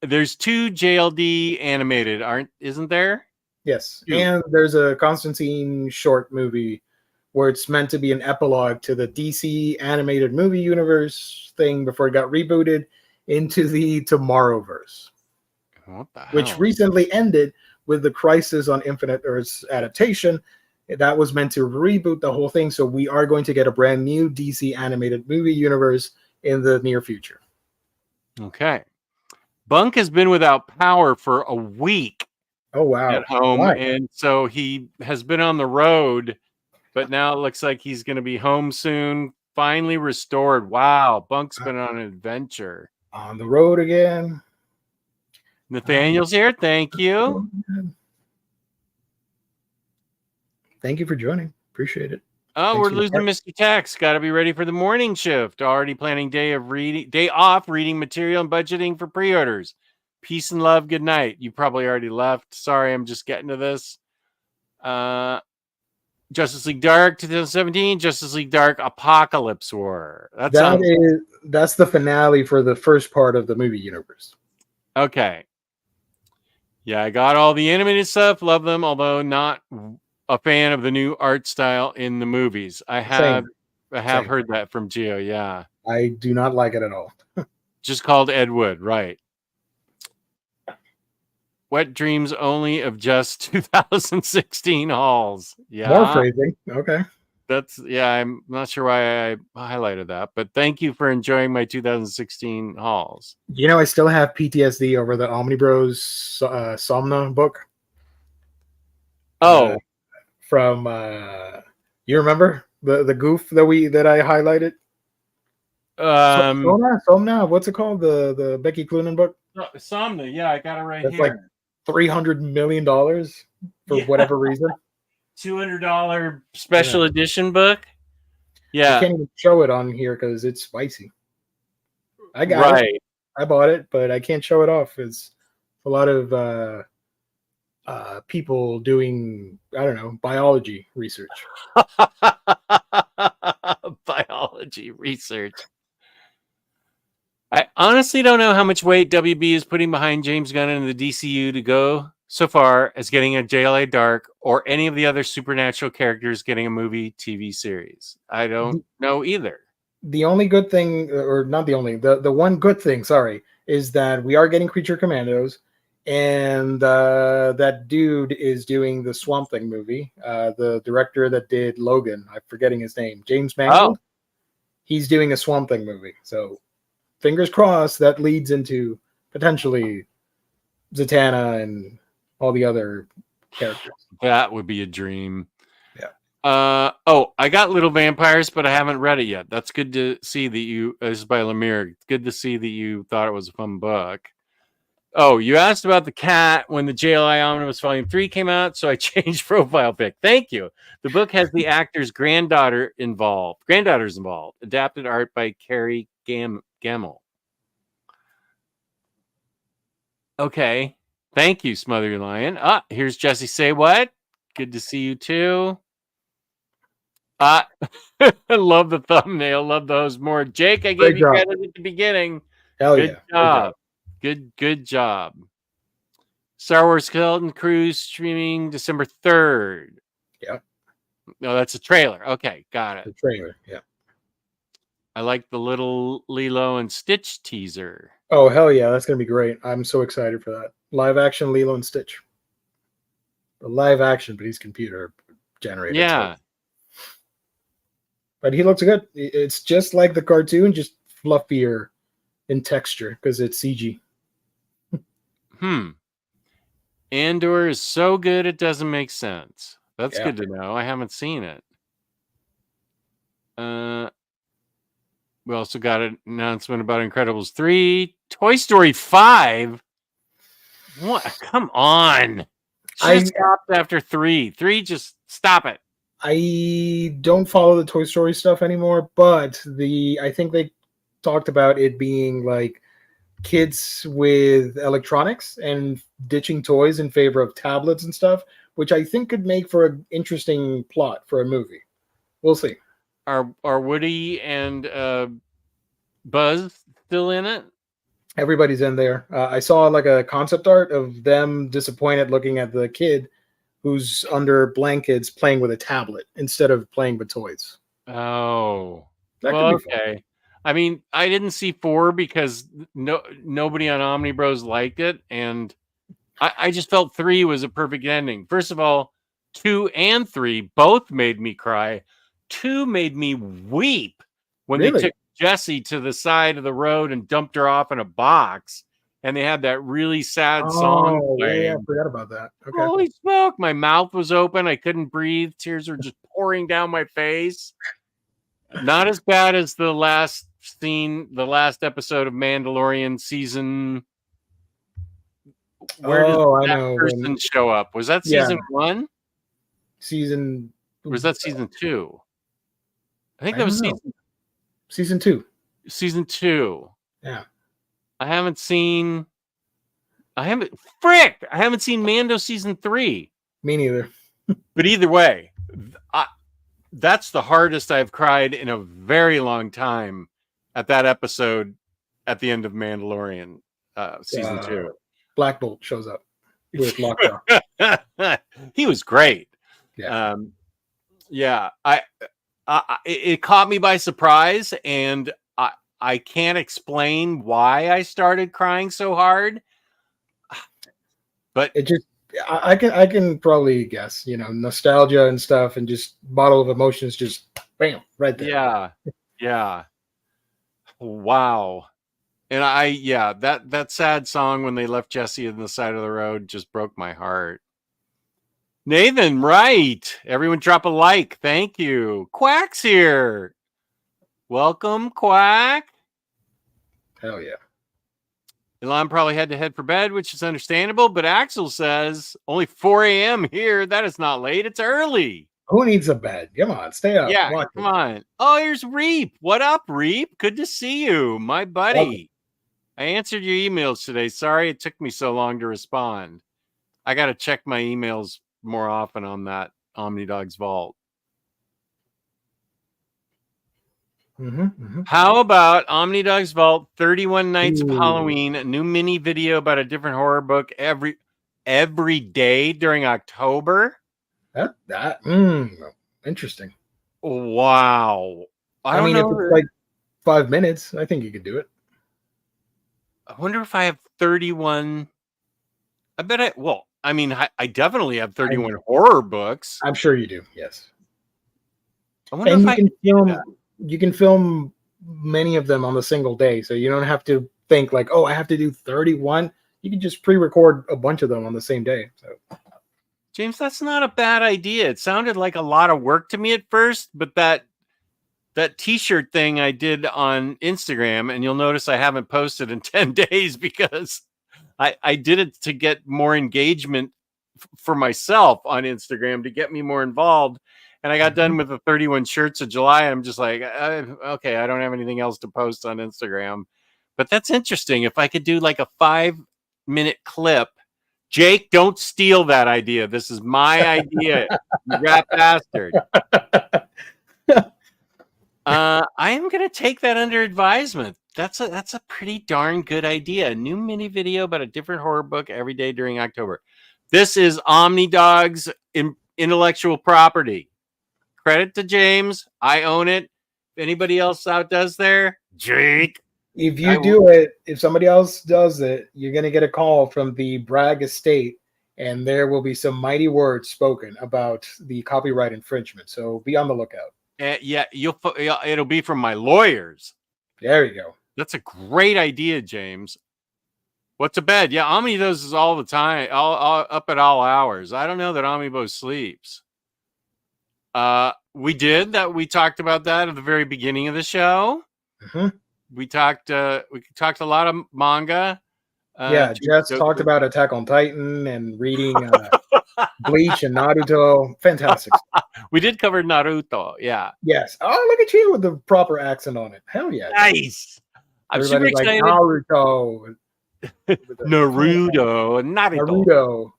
There's 2 JLD animated, isn't there? Yes. 2. And there's a Constantine short movie where it's meant to be an epilogue to the DC animated movie universe thing before it got rebooted into the Tomorrowverse. What the hell? Which recently ended with the Crisis on Infinite Earths adaptation. That was meant to reboot the whole thing. So we are going to get a brand new DC animated movie universe in the near future. Okay. Bunk has been without power for a week. Oh, wow. At home. Why? And so he has been on the road, but now it looks like he's going to be home soon. Finally restored. Wow. Bunk's been on an adventure. On the road again. Nathaniel's here. Thank you. Thank you for joining. Appreciate it. Oh, Thanks we're losing Mr. Tex. Got to be ready for the morning shift. Already planning day off, reading material and budgeting for pre-orders. Peace and love. Good night. You probably already left. Sorry, I'm just getting to this. Justice League Dark 2017, Justice League Dark Apocalypse War. That's the finale for the first part of the movie universe. Okay. Yeah, I got all the animated stuff. Love them, although not a fan of the new art style in the movies. I have Same. heard that from Gio. Yeah, I do not like it at all. just called Ed Wood, right? Wet dreams only of just 2016 hauls. Yeah, More phrasing. Okay. I'm not sure why I highlighted that, but thank you for enjoying my 2016 hauls. You know, I still have PTSD over the Omnibros Somna book. Oh, From you remember the goof that I highlighted? Somna, what's it called? The Becky Cloonan book? Somna. Yeah, I got it right That's here. like $300 million for whatever reason. $200 special edition book. Yeah, I can't even show it on here because it's spicy. I got it. I bought it, but I can't show it off. It's a lot of people doing, I don't know, biology research. Biology research. I honestly don't know how much weight WB is putting behind James Gunn and the DCU to go so far as getting a JLA Dark or any of the other supernatural characters getting a movie TV series. I don't know either. The only good thing, or not the only, the one good thing, sorry, is that we are getting Creature Commandos, and that dude is doing the Swamp Thing movie. The director that did Logan, I'm forgetting his name, James Mangold. He's doing a Swamp Thing movie. So fingers crossed that leads into potentially Zatanna and all the other characters. That would be a dream. Yeah. I got Little Vampires, but I haven't read it yet. That's good to see that you. This is by Lemire. It's good to see that you thought it was a fun book. Oh, you asked about the cat when the JLI Omnibus Volume 3 came out, so I changed profile pic. Thank you. The book has the actor's granddaughter's involved. Adapted art by Carrie Gamble. Okay. Thank you, Smother Your Lion. Here's Jesse Say What. Good to see you too. I love the thumbnail. Love those more. Jake, I gave you credit at the beginning. Hell Good job. Good job. Star Wars Skeleton Crew streaming December 3rd. Yeah. No, that's a trailer. Okay, got it. The trailer, yeah. I like the little Lilo and Stitch teaser. Oh, hell yeah. That's going to be great. I'm so excited for that. Live action Lilo and Stitch. The live action, but he's computer generated. Yeah. So. But he looks good. It's just like the cartoon, just fluffier in texture because it's CG. Andor is so good it doesn't make sense. That's Yeah. good to know. I haven't seen it. We also got an announcement about Incredibles 3. Toy Story 5? What? Come on. I stopped after 3. 3, just stop it. I don't follow the Toy Story stuff anymore, but I think they talked about it being like kids with electronics and ditching toys in favor of tablets and stuff, which I think could make for an interesting plot for a movie. We'll see. Are Woody and Buzz still in it? Everybody's in there. I saw like a concept art of them disappointed looking at the kid who's under blankets playing with a tablet instead of playing with toys. Oh, that well, could be okay. Fun. I mean, I didn't see 4 because nobody on Omnibros liked it, and I just felt 3 was a perfect ending. First of all, 2 and 3 both made me cry. 2 made me weep when they took Jessie to the side of the road and dumped her off in a box, and they had that really sad song playing. Yeah, I forgot about that. Okay. Holy smoke! My mouth was open. I couldn't breathe. Tears were just pouring down my face. Not as bad as the last episode of Mandalorian season. Where did that person show up? Was that season 1? Or was that season 2? I think that was season 2. Season 2. Yeah. I haven't seen Mando season 3. Me neither. But either way, That's the hardest I've cried in a very long time at that episode at the end of Mandalorian season 2. Black Bolt shows up with Lockjaw. He was great. Yeah. Yeah, it caught me by surprise, and I can't explain why I started crying so hard. But it just, I can probably guess, nostalgia and stuff, and just bottle of emotions, just bam, right there. Yeah. Wow. And that sad song when they left Jesse on the side of the road just broke my heart. Nathan, right. Everyone drop a like. Thank you. Quack's here. Welcome, Quack. Hell yeah. Elon probably had to head for bed, which is understandable, but Axel says only 4 a.m. here. That is not late. It's early. Who needs a bed? Come on, stay up. Yeah, come on. Oh, here's Reap. What up, Reap? Good to see you, my buddy. I answered your emails today. Sorry it took me so long to respond. I got to check my emails more often on that Omnidog's Vault. How about Omnidog's Vault 31 Nights of Halloween, a new mini video about a different horror book every day during October? Interesting. Wow. I mean, if it's like 5 minutes, I think you could do it. I wonder if I have 31. I bet I definitely have 31 horror books. I'm sure you do. Yes. I wonder if you can film many of them on a single day, so you don't have to think like, oh, I have to do 31. You can just pre-record a bunch of them on the same day. So, James, that's not a bad idea. It sounded like a lot of work to me at first, but that t-shirt thing I did on Instagram, and you'll notice I haven't posted in 10 days because I did it to get more engagement for myself on Instagram, to get me more involved. And I got done with the 31 shirts of July. I'm just like, okay, I don't have anything else to post on Instagram. But that's interesting. If I could do like a 5-minute clip. Jake, don't steal that idea. This is my idea, you rat bastard. I am going to take that under advisement. That's a pretty darn good idea. A new mini video about a different horror book every day during October. This is Omnidog's intellectual property. Credit to James. I own it. If anybody else does there, Jake. If you do it, if somebody else does it, you're going to get a call from the Bragg estate, and there will be some mighty words spoken about the copyright infringement. So be on the lookout. It'll be from my lawyers. There you go. That's a great idea, James. What's a bed? Yeah, Omnibus is all the time, all up at all hours. I don't know that Omnibus sleeps. We talked about that at the very beginning of the show. We talked a lot of manga. Jess talked about Attack on Titan and reading Bleach and Naruto. Fantastic. We did cover Naruto. Yeah. Yes. Oh, look at you with the proper accent on it. Hell yeah. Nice. I'm super excited. Like Naruto. Naruto.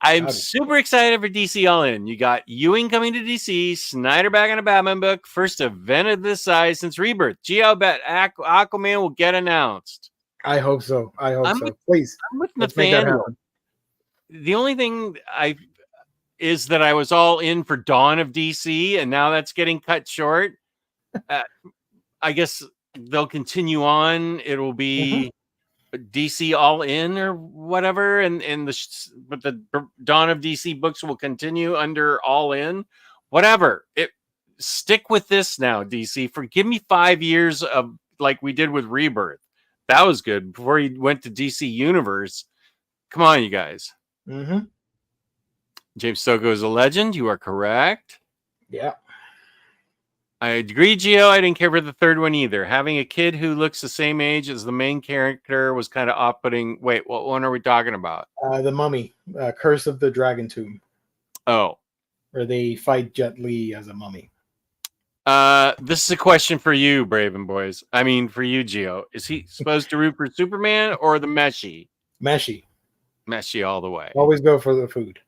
I'm super excited for DC All In. You got Ewing coming to DC, Snyder back on a Batman book, first event of this size since Rebirth. Gee, I'll bet Aquaman will get announced. I hope so. Please. I'm with Nathaniel. The only thing is that I was all in for Dawn of DC, and now that's getting cut short. I guess they'll continue on. It'll be DC All In or whatever, but the Dawn of DC books will continue under All In. Whatever. Stick with this now, DC. Give me 5 years of like we did with Rebirth. That was good before you went to DC Universe. Come on, you guys. James Soko is a legend. You are correct. Yeah. I agree, Gio. I didn't care for the third one either. Having a kid who looks the same age as the main character was kind of off-putting. Wait, what one are we talking about? The Mummy, Curse of the Dragon Tomb. Oh. Where they fight Jet Li as a mummy. This is a question for you, Braven Boys. I mean, for you, Gio. Is he supposed to root for Superman or the Meshy? Meshy. Meshy all the way. Always go for the food.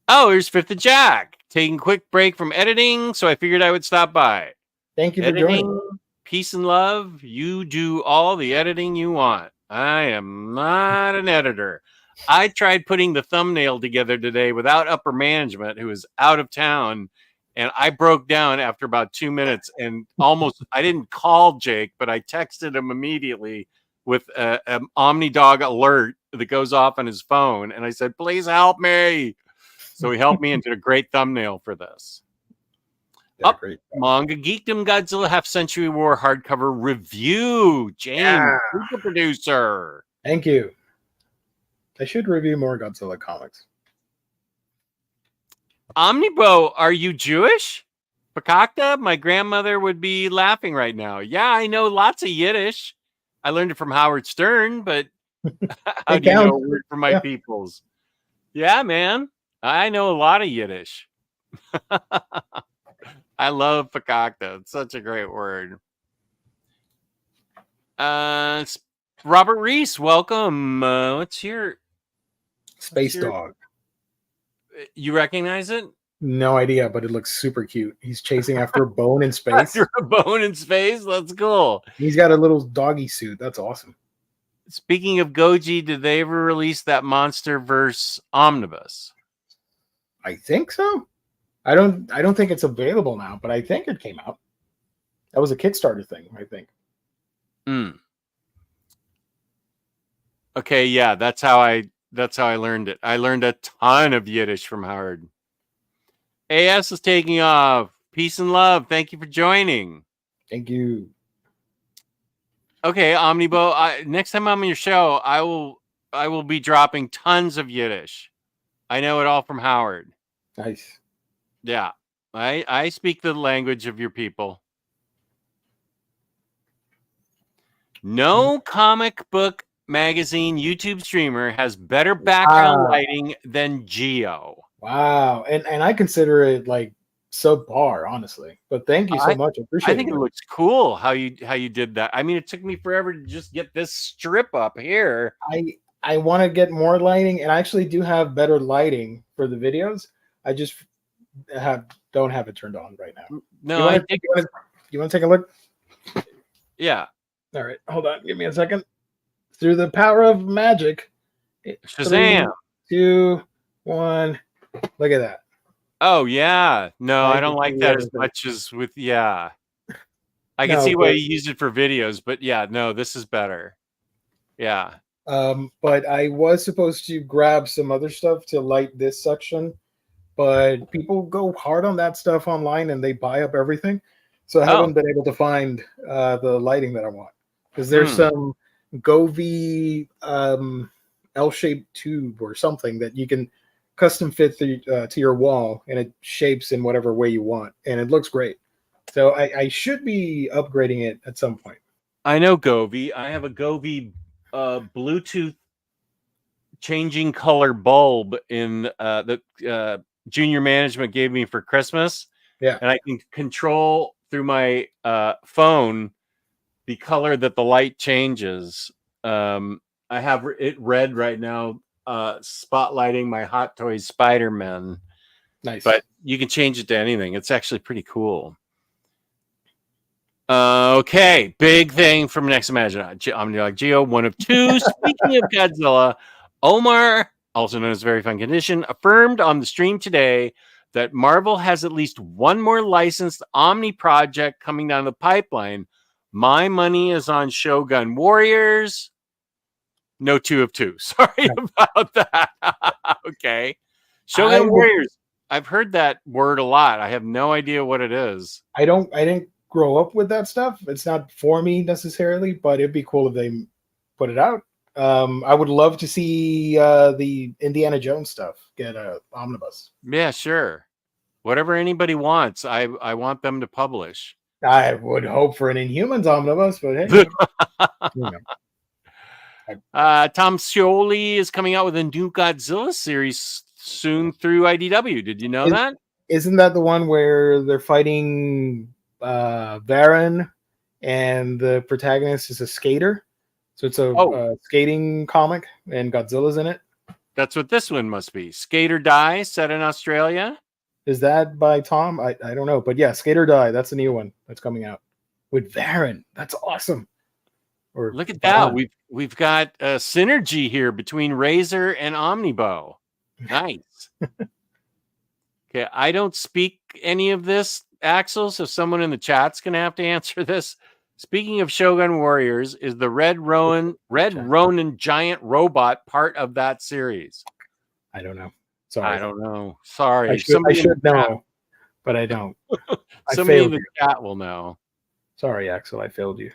Oh, here's Fifth of Jack. taking a quick break from editing, so I figured I would stop by. Thank you for joining. Editing, peace and love. You do all the editing you want. I am not an editor. I tried putting the thumbnail together today without upper management, who is out of town, and I broke down after about 2 minutes and almost, I didn't call Jake, but I texted him immediately with an Omnidog alert that goes off on his phone. And I said, please help me. So he helped me and did a great thumbnail for this. Yeah, great. Manga Geekdom Godzilla Half Century War hardcover review. James, super producer. Thank you. I should review more Godzilla comics. Omnibo, are you Jewish? Pakakta, my grandmother would be laughing right now. Yeah, I know lots of Yiddish. I learned it from Howard Stern, but how do you know a word for my peoples? Yeah, man. I know a lot of Yiddish. I love Pakakta. It's such a great word. Robert Reese, welcome. What's your Space Dog? You recognize it? No idea, but it looks super cute. He's chasing after a bone in space. After a bone in space? That's cool. He's got a little doggy suit. That's awesome. Speaking of Goji, did they ever release that Monsterverse omnibus? I think so. I don't think it's available now, but I think it came out. That was a Kickstarter thing, I think. Okay, yeah, that's how I learned it. I learned a ton of Yiddish from Howard. AS is taking off. Peace and love. Thank you for joining. Thank you. Okay, Omnibo. Next time I'm on your show, I will be dropping tons of Yiddish. I know it all from Howard. Nice. Yeah, I speak the language of your people. No comic book magazine YouTube streamer has better background lighting than Geo. Wow, and I consider it like subpar, honestly. But thank you so much. I appreciate it. I think it looks cool how you did that. I mean, it took me forever to just get this strip up here. I want to get more lighting, and I actually do have better lighting for the videos. I just don't have it turned on right now. No, you want to take a look? Yeah. All right, hold on. Give me a second. Through the power of magic. Shazam! 3, 2, 1. Look at that. Oh yeah. No, I don't like that as much as with I can see why you use it for videos, but yeah, no, this is better. Yeah. But I was supposed to grab some other stuff to light this section, but people go hard on that stuff online and they buy up everything. So I haven't been able to find the lighting that I want. Because there's some Govee L-shaped tube or something that you can custom fit to your wall, and it shapes in whatever way you want, and it looks great. So I should be upgrading it at some point. I know Govee. I have a Govee Bluetooth changing color bulb in that junior management gave me for Christmas. Yeah, and I can control through my phone the color that the light changes. I have it red right now, spotlighting my Hot Toys Spider-Man. Nice. But you can change it to anything. It's actually pretty cool. Okay, big thing from Next Imagine. Omnidog Geo, one of two. Speaking of Godzilla, Omar, also known as Very Fun Condition, affirmed on the stream today that Marvel has at least one more licensed Omni project coming down the pipeline. My money is on Shogun Warriors. No 2 of 2. Sorry about that. Okay. Shogun Warriors. I've heard that word a lot. I have no idea what it is. I didn't grow up with that stuff. It's not for me necessarily, but it'd be cool if they put it out. I would love to see the Indiana Jones stuff get a omnibus. Yeah, sure. Whatever anybody wants, I want them to publish. I would hope for an Inhumans omnibus, but hey. Tom Scioli is coming out with a new Godzilla series soon through IDW. Did you know that? Isn't that the one where they're fighting Baron and the protagonist is a skater? So it's a skating comic and Godzilla's in it? That's what this one must be. Skate or Die, set in Australia. Is that by Tom? I don't know. But yeah, Skate or Die. That's a new one that's coming out with Varen. That's awesome. Or Look at that. Varen. We've got a synergy here between Razor and Omnibo. Nice. Okay, I don't speak any of this, Axel, so someone in the chat's gonna have to answer this. Speaking of Shogun Warriors, is the Red Ronin giant robot part of that series? I don't know. Sorry. I don't know. Sorry. I should know, but I don't. Somebody in the chat will know. Sorry, Axel. I failed you.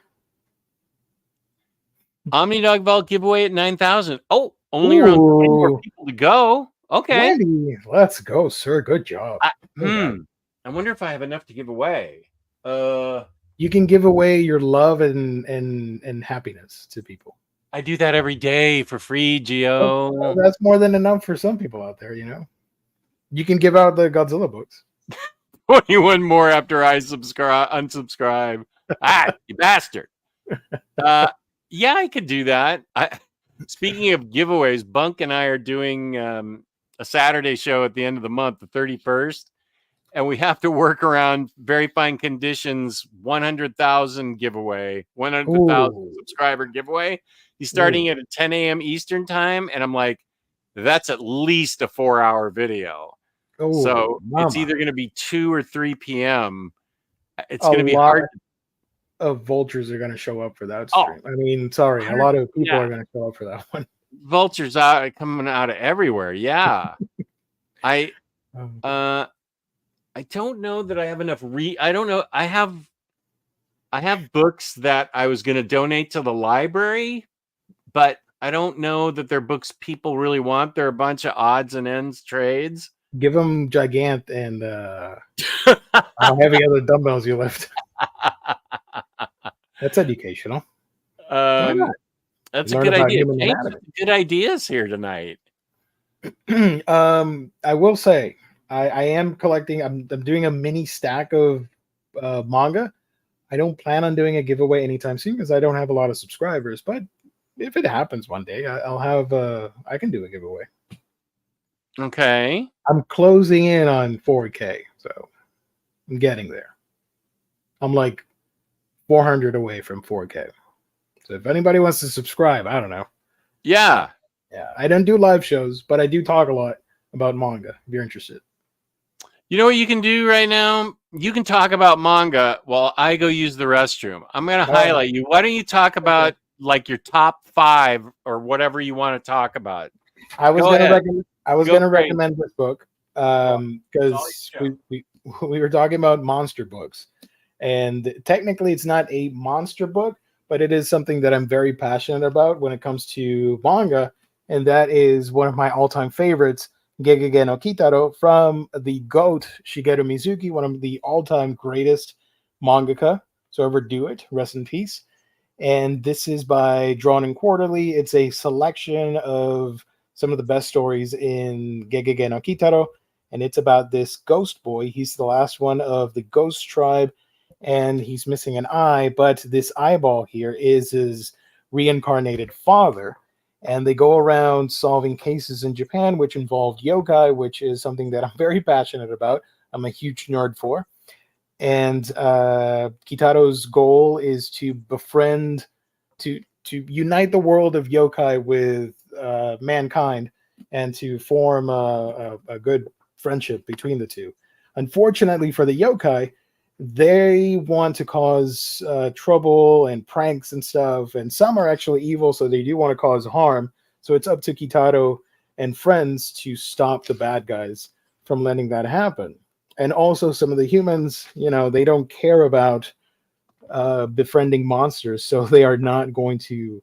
Omnidog Vault giveaway at 9,000. Oh, only around 10 more people to go. Okay. Wendy, let's go, sir. Good job. I wonder if I have enough to give away. You can give away your love and happiness to people. I do that every day for free, Gio. Well, that's more than enough for some people out there, you know. You can give out the Godzilla books. 21 more after I unsubscribe. You bastard. Yeah, I could do that. Speaking of giveaways, Bunk and I are doing a Saturday show at the end of the month, the 31st, and we have to work around very fine conditions. 100,000 giveaway, 100,000 subscriber giveaway. He's starting at 10 a.m. Eastern time, and I'm like, that's at least a 4-hour video. So it's either going to be 2 or 3 p.m. It's going to be hard. Of vultures are going to show up for that stream. I mean, sorry, a lot of people are going to show up for that one. Vultures coming out of everywhere. Yeah. I don't know that I have enough I don't know. I have books that I was going to donate to the library, but I don't know that they're books people really want. They're a bunch of odds and ends trades. Give them Gigant and how heavy other dumbbells you lift. That's educational. That's a good idea. Good ideas here tonight. I will say, I am collecting. I'm doing a mini stack of manga. I don't plan on doing a giveaway anytime soon because I don't have a lot of subscribers. But if it happens one day, I'll have. I can do a giveaway. Okay. I'm closing in on 4K, so I'm getting there. I'm like 400 away from 4K. So if anybody wants to subscribe, I don't know. Yeah. I don't do live shows, but I do talk a lot about manga if you're interested. You know what you can do right now? You can talk about manga while I go use the restroom. I'm going to highlight you. Why don't you talk about like your top 5 or whatever you want to talk about? I was going to recommend this book because we were talking about monster books. And technically, it's not a monster book, but it is something that I'm very passionate about when it comes to manga. And that is one of my all-time favorites, Gegege no Kitaro, from the GOAT, Shigeru Mizuki, one of the all-time greatest mangaka to ever do it. Rest in peace. And this is by Drawn and Quarterly. It's a selection of some of the best stories in Gegege no Kitaro. And it's about this ghost boy. He's the last one of the ghost tribe. And he's missing an eye, but this eyeball here is his reincarnated father. And they go around solving cases in Japan, which involve yokai, which is something that I'm very passionate about. I'm a huge nerd for. And Kitaro's goal is to befriend, to unite the world of yokai with mankind and to form a good friendship between the two. Unfortunately for the yokai, they want to cause trouble and pranks and stuff, and some are actually evil, so they do want to cause harm. So it's up to Kitaro and friends to stop the bad guys from letting that happen. And also some of the humans, they don't care about befriending monsters, so they are not going to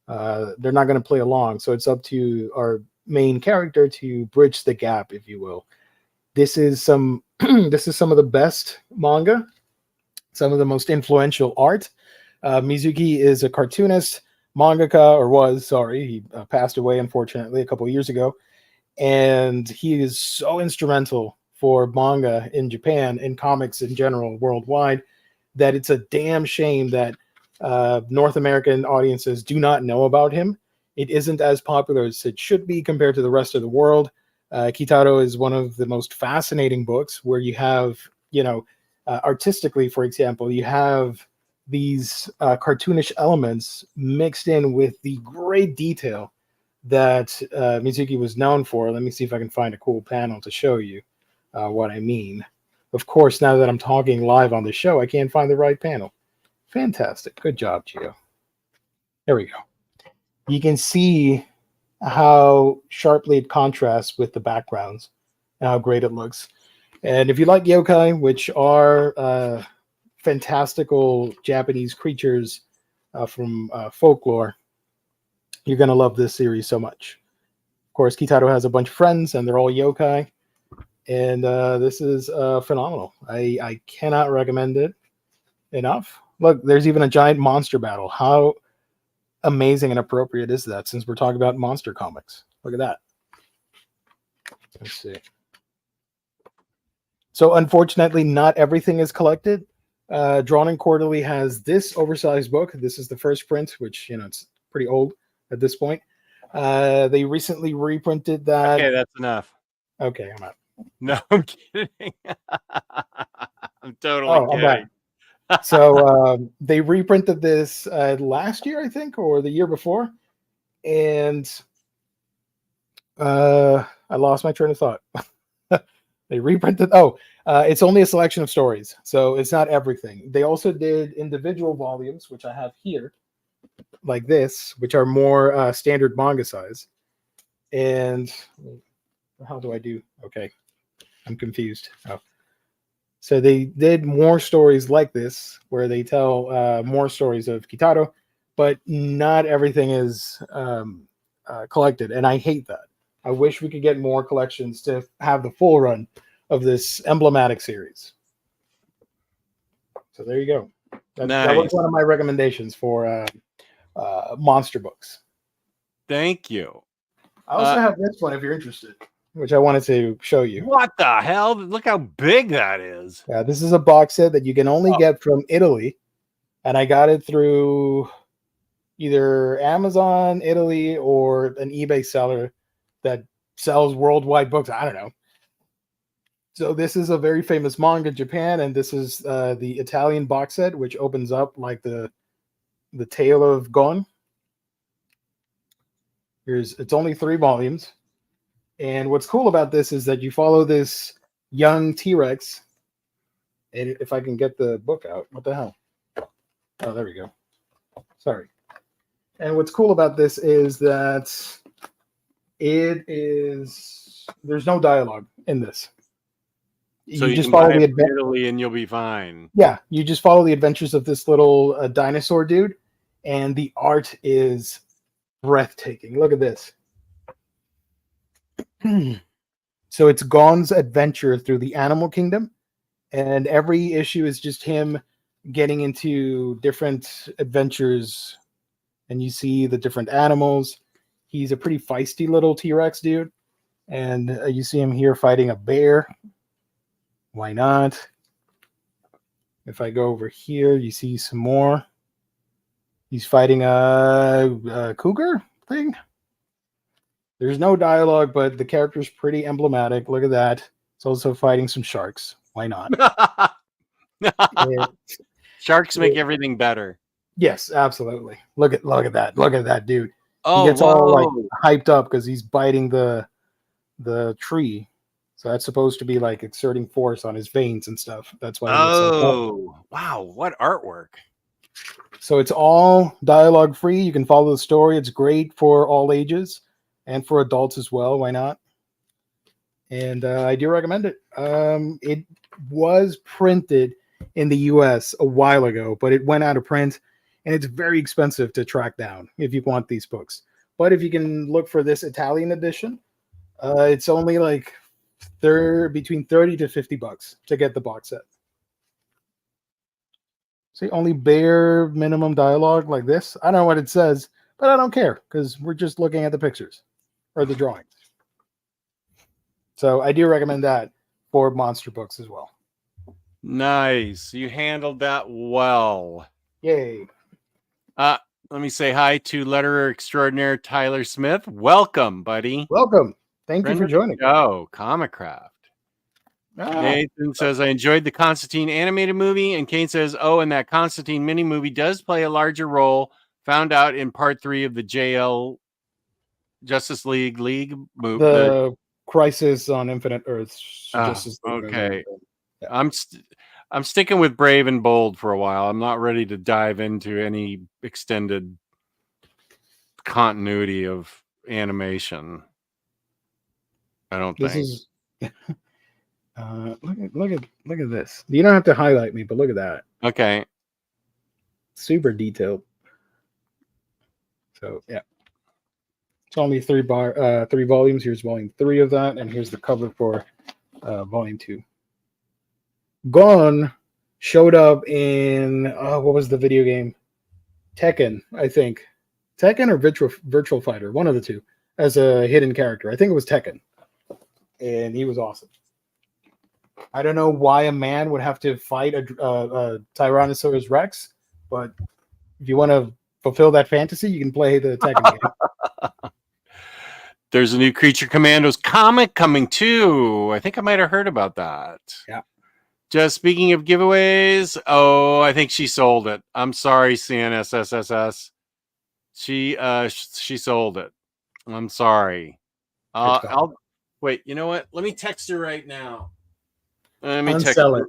they're not going to play along. So it's up to our main character to bridge the gap, if you will. This is some of the best manga, some of the most influential art. Mizuki is a cartoonist, mangaka, or was, sorry, he passed away, unfortunately, a couple of years ago. And he is so instrumental for manga in Japan and comics in general worldwide that it's a damn shame that North American audiences do not know about him. It isn't as popular as it should be compared to the rest of the world. Kitaro is one of the most fascinating books where you have, artistically, for example, you have these cartoonish elements mixed in with the great detail that Mizuki was known for. Let me see if I can find a cool panel to show you what I mean. Of course, now that I'm talking live on the show, I can't find the right panel. Fantastic. Good job, Gio. There we go. You can see how sharply it contrasts with the backgrounds and how great it looks. And if you like yokai, which are fantastical Japanese creatures from folklore, you're going to love this series so much. Of course, Kitaro has a bunch of friends, and they're all yokai. And this is phenomenal. I cannot recommend it enough. Look, there's even a giant monster battle. How amazing and appropriate is that, since we're talking about monster comics? Look at that. Let's see. So unfortunately, not everything is collected. Drawn and Quarterly has this oversized book. This is the first print, which, it's pretty old at this point. They recently reprinted that. Okay, that's enough. Okay, I'm out. No, I'm kidding. I'm totally kidding. So they reprinted this last year, I think, or the year before. And I lost my train of thought. They reprinted. It's only a selection of stories, so it's not everything. They also did individual volumes, which I have here, like this, which are more standard manga size. And how do I do? Okay, I'm confused. Oh. So they did more stories like this, where they tell more stories of Kitaro, but not everything is collected, and I hate that. I wish we could get more collections to have the full run of this emblematic series. So there you go. That was one of my recommendations for monster books. Thank you. I also have this one if you're interested, which I wanted to show you. What the hell? Look how big that is. Yeah, this is a box set that you can only get from Italy, and I got it through either Amazon Italy or an eBay seller that sells worldwide books. I don't know. So this is a very famous manga in Japan, and this is the Italian box set, which opens up like the Tale of Gon. It's only 3 volumes. And what's cool about this is that you follow this young T-Rex. And if I can get the book out, what the hell? Oh, there we go. Sorry. And what's cool about this is that there's no dialogue in this. So you just follow the adventure, and you'll be fine. Yeah, you just follow the adventures of this little dinosaur dude, and the art is breathtaking. Look at this. So it's Gon's adventure through the animal kingdom, and every issue is just him getting into different adventures, and you see the different animals. He's a pretty feisty little T-Rex dude, and you see him here fighting a bear. Why not? If I go over here, you see some more. He's fighting a cougar thing. There's no dialogue, but the character's pretty emblematic. Look at that. It's also fighting some sharks. Why not? Sharks make everything better. Yes, absolutely. Look at that. Look at that dude. Oh, he gets all like hyped up because he's biting the tree. So that's supposed to be like exerting force on his veins and stuff. That's why. Wow! What artwork! So it's all dialogue free. You can follow the story. It's great for all ages and for adults as well. Why not? And I do recommend it. It was printed in the US a while ago, but it went out of print, and it's very expensive to track down if you want these books. But if you can look for this Italian edition, it's only like between 30 to 50 bucks to get the box set. See, only bare minimum dialogue like this. I don't know what it says, but I don't care because we're just looking at the pictures or the drawings. So I do recommend that for monster books as well. Nice. You handled that well. Yay. Let me say hi to letterer extraordinaire Tyler Smith. Welcome, buddy. Welcome. Thank you Friend for of the joining. show, Comic Craft. Ah, Nathan says, I enjoyed the Constantine animated movie. And Kane says, oh, and that Constantine mini movie does play a larger role. Found out in part 3 of the JL Justice League movie. the Crisis on Infinite Earths. Justice League movie. Okay. Yeah. I'm sticking with Brave and Bold for a while. I'm not ready to dive into any extended continuity of animation. I don't This think. is look at this. You don't have to highlight me, but look at that. Okay. Super detailed. So yeah. It's only three volumes. Here's volume 3 of that, and here's the cover for volume 2. Gon showed up in what was the video game? Tekken, I think. Tekken or Virtual Fighter, one of the two, as a hidden character. I think it was Tekken, and he was awesome. I don't know why a man would have to fight a Tyrannosaurus Rex, but if you want to fulfill that fantasy, you can play the Tekken game. There's a new Creature Commandos comic coming too. I think I might have heard about that. Yeah. Just speaking of giveaways, I think she sold it. I'm sorry, CNSSSS. She sold it. I'm sorry. I'll wait. You know what? Let me text her right now. Let me unsell it.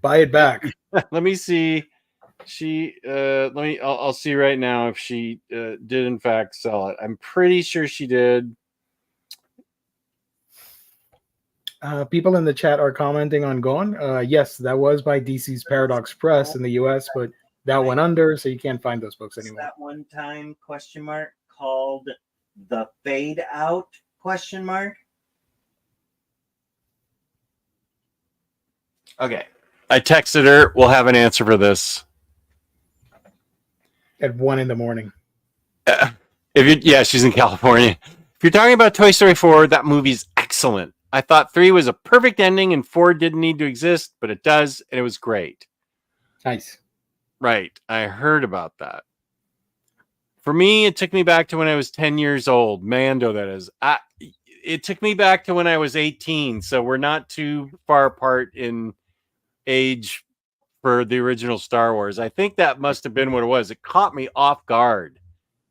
Buy it back. Let me see. I'll see right now if she did in fact sell it. I'm pretty sure she did. People in the chat are commenting on Gone. Yes, that was by DC's Paradox Press in the US, but that went under, so you can't find those books anymore. That one time ? Called The Fade Out ? Okay. I texted her. We'll have an answer for this. At 1 a.m. She's in California. If you're talking about Toy Story 4, that movie's excellent. I thought 3 was a perfect ending and 4 didn't need to exist, but it does, and it was great. Nice. Right. I heard about that. For me, it took me back to when I was 10 years old. Mando, that is. It took me back to when I was 18, so we're not too far apart in age for the original Star Wars. I think that must have been what it was. It caught me off guard.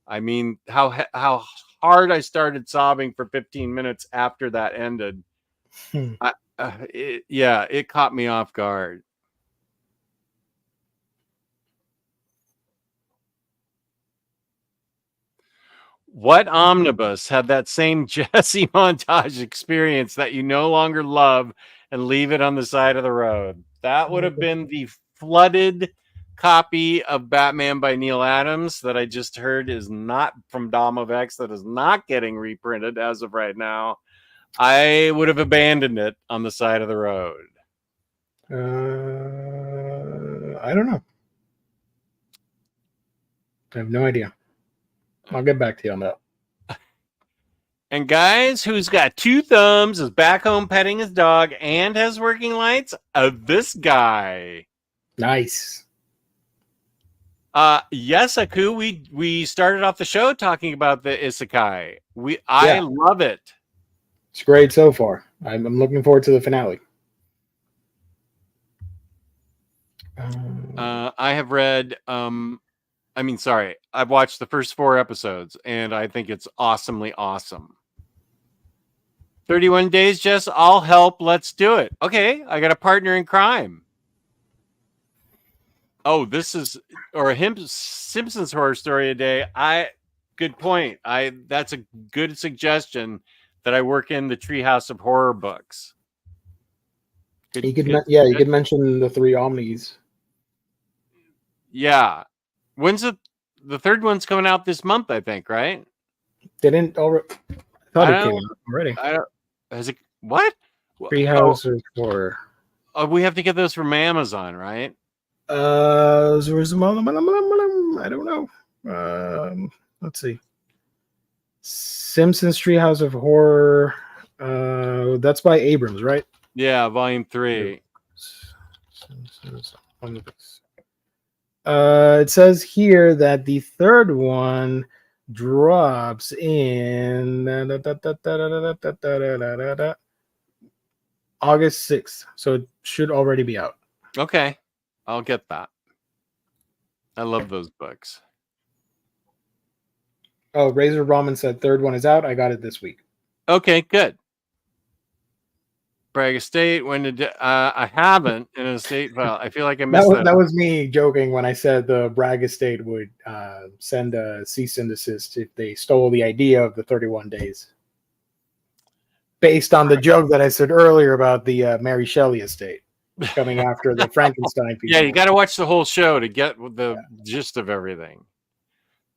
I mean, how hard I started sobbing for 15 minutes after that ended. It caught me off guard. What omnibus had that same Jesse montage experience that you no longer love and leave it on the side of the road? That would have been the flooded copy of Batman by Neil Adams that I just heard is not from Dom of X, that is not getting reprinted as of right now. I would have abandoned it on the side of the road. I don't know. I have no idea. I'll get back to you on that. And guys, who's got 2 thumbs, is back home petting his dog, and has working lights? This guy. Nice. Yes, Aku, we started off the show talking about the isekai. I love it. It's great so far. I'm looking forward to the finale. I have read I've watched the first 4 episodes and I think it's awesomely awesome. 31 days, Jess, I'll help. Let's do it. Okay, I got a partner in crime. Oh, this is Simpsons horror story a day. Good point. That's a good suggestion that I work in the Treehouse of Horror books. You could mention the 3 Omnis. Yeah. When's the third one's coming out this month, I think, right? Didn't already? I thought it came out already. Has it? What? Treehouse of Horror. We have to get those from Amazon, right? I don't know. Let's see. Simpsons Treehouse of Horror. That's by Abrams, right? Yeah, volume 3. Simpsons Omnibus. It says here that the third one drops in August 6th. So it should already be out. Okay, I'll get that. I love those books. Oh, Razor Ramen said third one is out. I got it this week. Okay, good. Bragg Estate. When did I haven't in a state file? I feel like I missed that. That was me joking when I said the Bragg Estate would send a cease and desist if they stole the idea of the 31 days. Based on the joke that I said earlier about the Mary Shelley estate coming after the Frankenstein people. Yeah, you got to watch the whole show to get the gist of everything.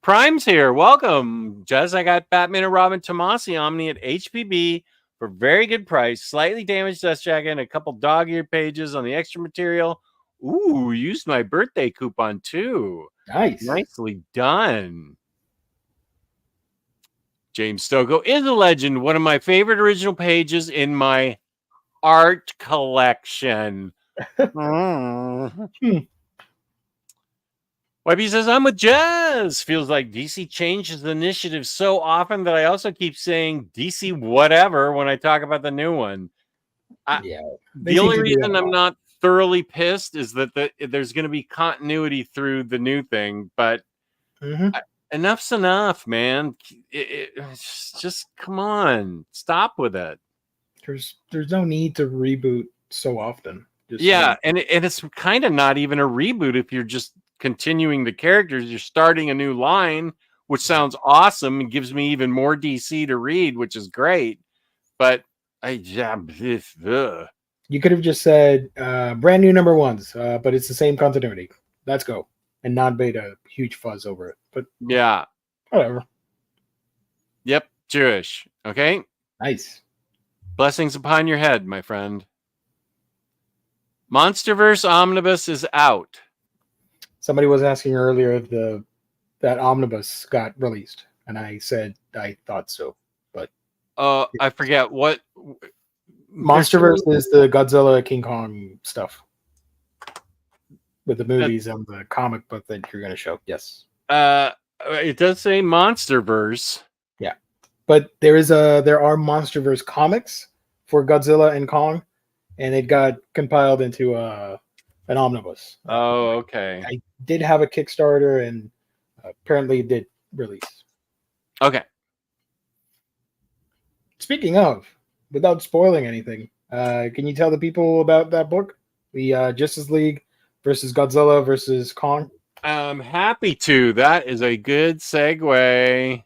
Prime's here. Welcome, Jez. I got Batman and Robin Tomasi Omni at HPB for very good price. Slightly damaged dust jacket and a couple dog-eared pages on the extra material. Ooh, used my birthday coupon too. Nice. Nicely done. James Stokoe is a legend. One of my favorite original pages in my art collection. YB says, I'm with Jazz. Feels like DC changes the initiative so often that I also keep saying DC whatever when I talk about the new one. The only reason I'm not thoroughly pissed is that there's going to be continuity through the new thing, but enough's enough, man. Just come on, stop with it. There's no need to reboot so often. And it's kind of not even a reboot if you're just continuing the characters. You're starting a new line, which sounds awesome and gives me even more DC to read, which is great. But you could have just said brand new number ones, but it's the same continuity. Let's go. And not made a huge fuzz over it. But yeah, whatever. Yep, Jewish. Okay. Nice. Blessings upon your head, my friend. Monsterverse Omnibus is out. Somebody was asking earlier if that Omnibus got released, and I said I thought so, but I forget what. Monsterverse is the Godzilla King Kong stuff with the movies and the comic book that you're going to show. Yes. It does say Monsterverse. Yeah, but there are Monsterverse comics for Godzilla and Kong, and it got compiled into an omnibus. Oh, okay. I did have a Kickstarter, and apparently it did release. Okay. Speaking of, without spoiling anything, can you tell the people about that book, the Justice League versus Godzilla versus Kong? I'm happy to. That is a good segue.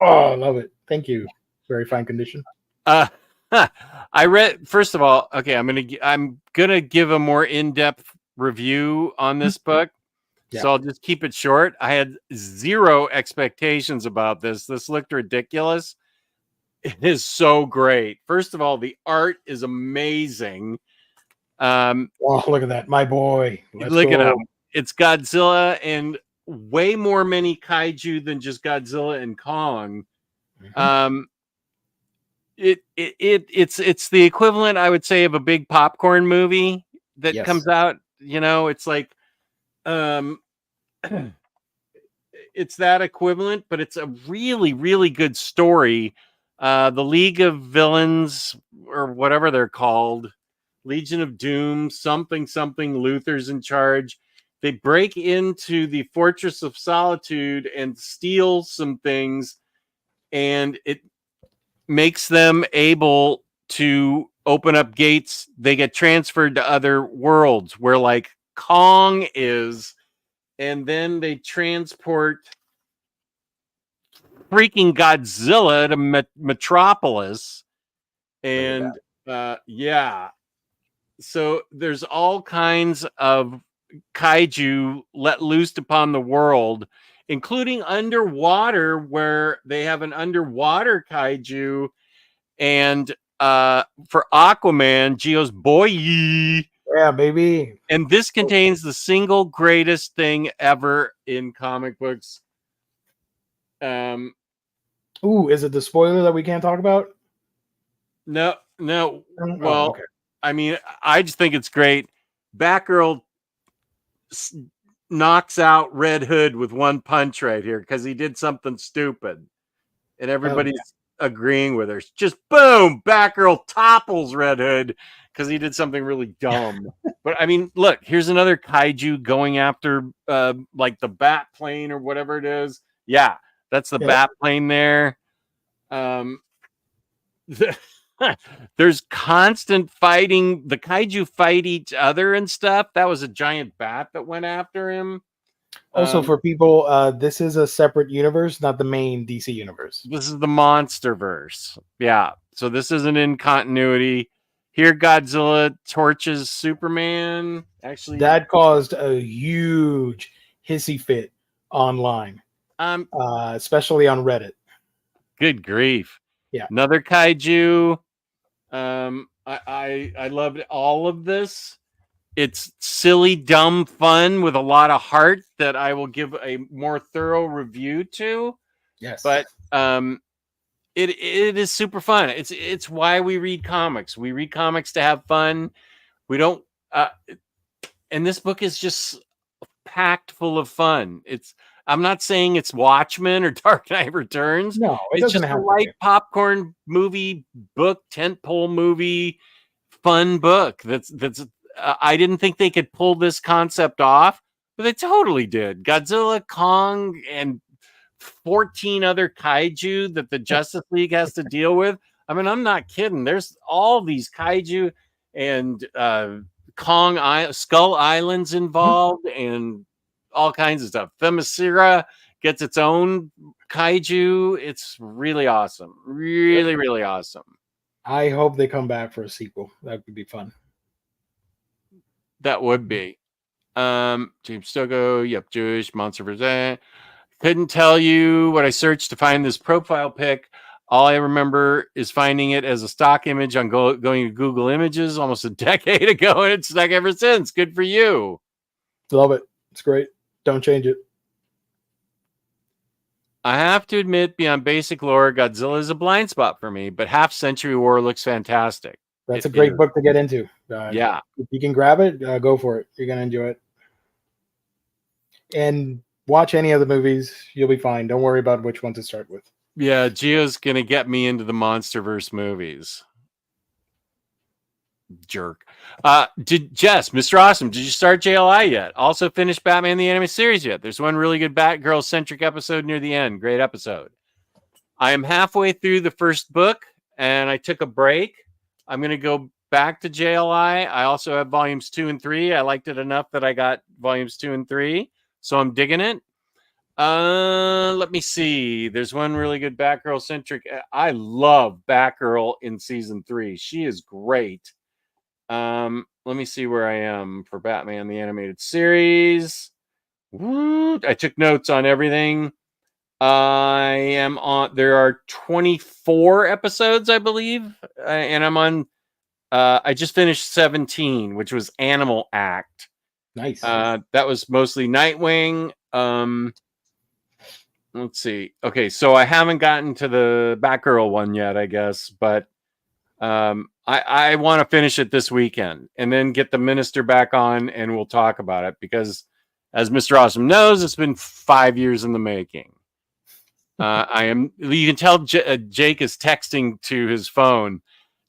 Oh, I love it. Thank you. Very fine condition. I read, first of all, okay, I'm gonna give a more in-depth review on this book. Yeah. So I'll just keep it short. I had zero expectations about this. This looked ridiculous. It is so great. First of all, the art is amazing. Oh, look at that, my boy. Look at him. It's Godzilla and way more many kaiju than just Godzilla and Kong. It's the equivalent, I would say, of a big popcorn movie that comes out. You know, it's like it's that equivalent, but it's a really, really good story. The League of Villains, or whatever they're called, Legion of Doom, something, Luther's in charge. They break into the Fortress of Solitude and steal some things, and it makes them able to open up gates. They get transferred to other worlds where, like, Kong is, and then they transport freaking Godzilla to Metropolis. And so there's all kinds of kaiju let loose upon the world, including underwater, where they have an underwater kaiju. And for Aquaman, Geo's boy. Yeah, baby. And this contains the single greatest thing ever in comic books. Ooh, is it the spoiler that we can't talk about? No. Well, okay. I mean, I just think it's great. Batgirl knocks out Red Hood with one punch right here because he did something stupid, and everybody's agreeing with her. Just boom, Batgirl topples Red Hood because he did something really dumb. But I mean, look, here's another kaiju going after like the bat plane or whatever it is. Yeah, that's the bat plane there. There's constant fighting. The kaiju fight each other and stuff. That was a giant bat that went after him. Also, for people, this is a separate universe, not the main DC universe. This is the Monsterverse. Yeah. So this isn't in continuity. Here, Godzilla torches Superman. Actually, that caused a huge hissy fit online, especially on Reddit. Good grief. Yeah. Another kaiju. I loved all of this. It's silly, dumb fun with a lot of heart that I will give a more thorough review to. Yes. But it is super fun. It's why we read comics. We read comics to have fun. We don't and this book is just packed full of fun. I'm not saying it's Watchmen or Dark Knight Returns. No, it's just a light popcorn movie book, tentpole movie, fun book. That's I didn't think they could pull this concept off, but they totally did. Godzilla, Kong, and 14 other kaiju that the Justice League has to deal with. I mean, I'm not kidding. There's all these kaiju and Skull Island's involved and all kinds of stuff. Themyscira gets its own kaiju. It's really awesome. Really, really awesome. I hope they come back for a sequel. That would be fun. That would be. James Stogo, yep, Jewish, Monsterverse. Couldn't tell you what I searched to find this profile pic. All I remember is finding it as a stock image on going to Google Images almost a decade ago, and it's stuck ever since. Good for you. Love it. It's great. Don't change it. I have to admit, beyond basic lore, Godzilla is a blind spot for me, but Half Century War looks fantastic. That's a great book to get into. Yeah. If you can grab it, go for it. You're going to enjoy it. And watch any of the movies. You'll be fine. Don't worry about which one to start with. Yeah, Gio's going to get me into the Monsterverse movies. Jerk. Jess, Mr. Awesome, did you start JLI yet? Also finished Batman the Animated Series yet? There's one really good Batgirl-centric episode near the end. Great episode. I am halfway through the first book, and I took a break. I'm going to go back to JLI. I also have volumes 2 and 3. I liked it enough that I got volumes 2 and 3, so I'm digging it. Let me see. There's one really good Batgirl-centric. I love Batgirl in season 3. She is great. Let me see where I am for Batman the Animated Series. Woo! I took notes on everything. I am on. There are 24 episodes, I believe, and I'm on. I just finished 17, which was Animal Act. Nice. That was mostly Nightwing. Let's see. Okay, so I haven't gotten to the Batgirl one yet, I guess, but I want to finish it this weekend and then get the minister back on and we'll talk about it because, as Mr. Awesome knows, it's been 5 years in the making. You can tell Jake is texting to his phone.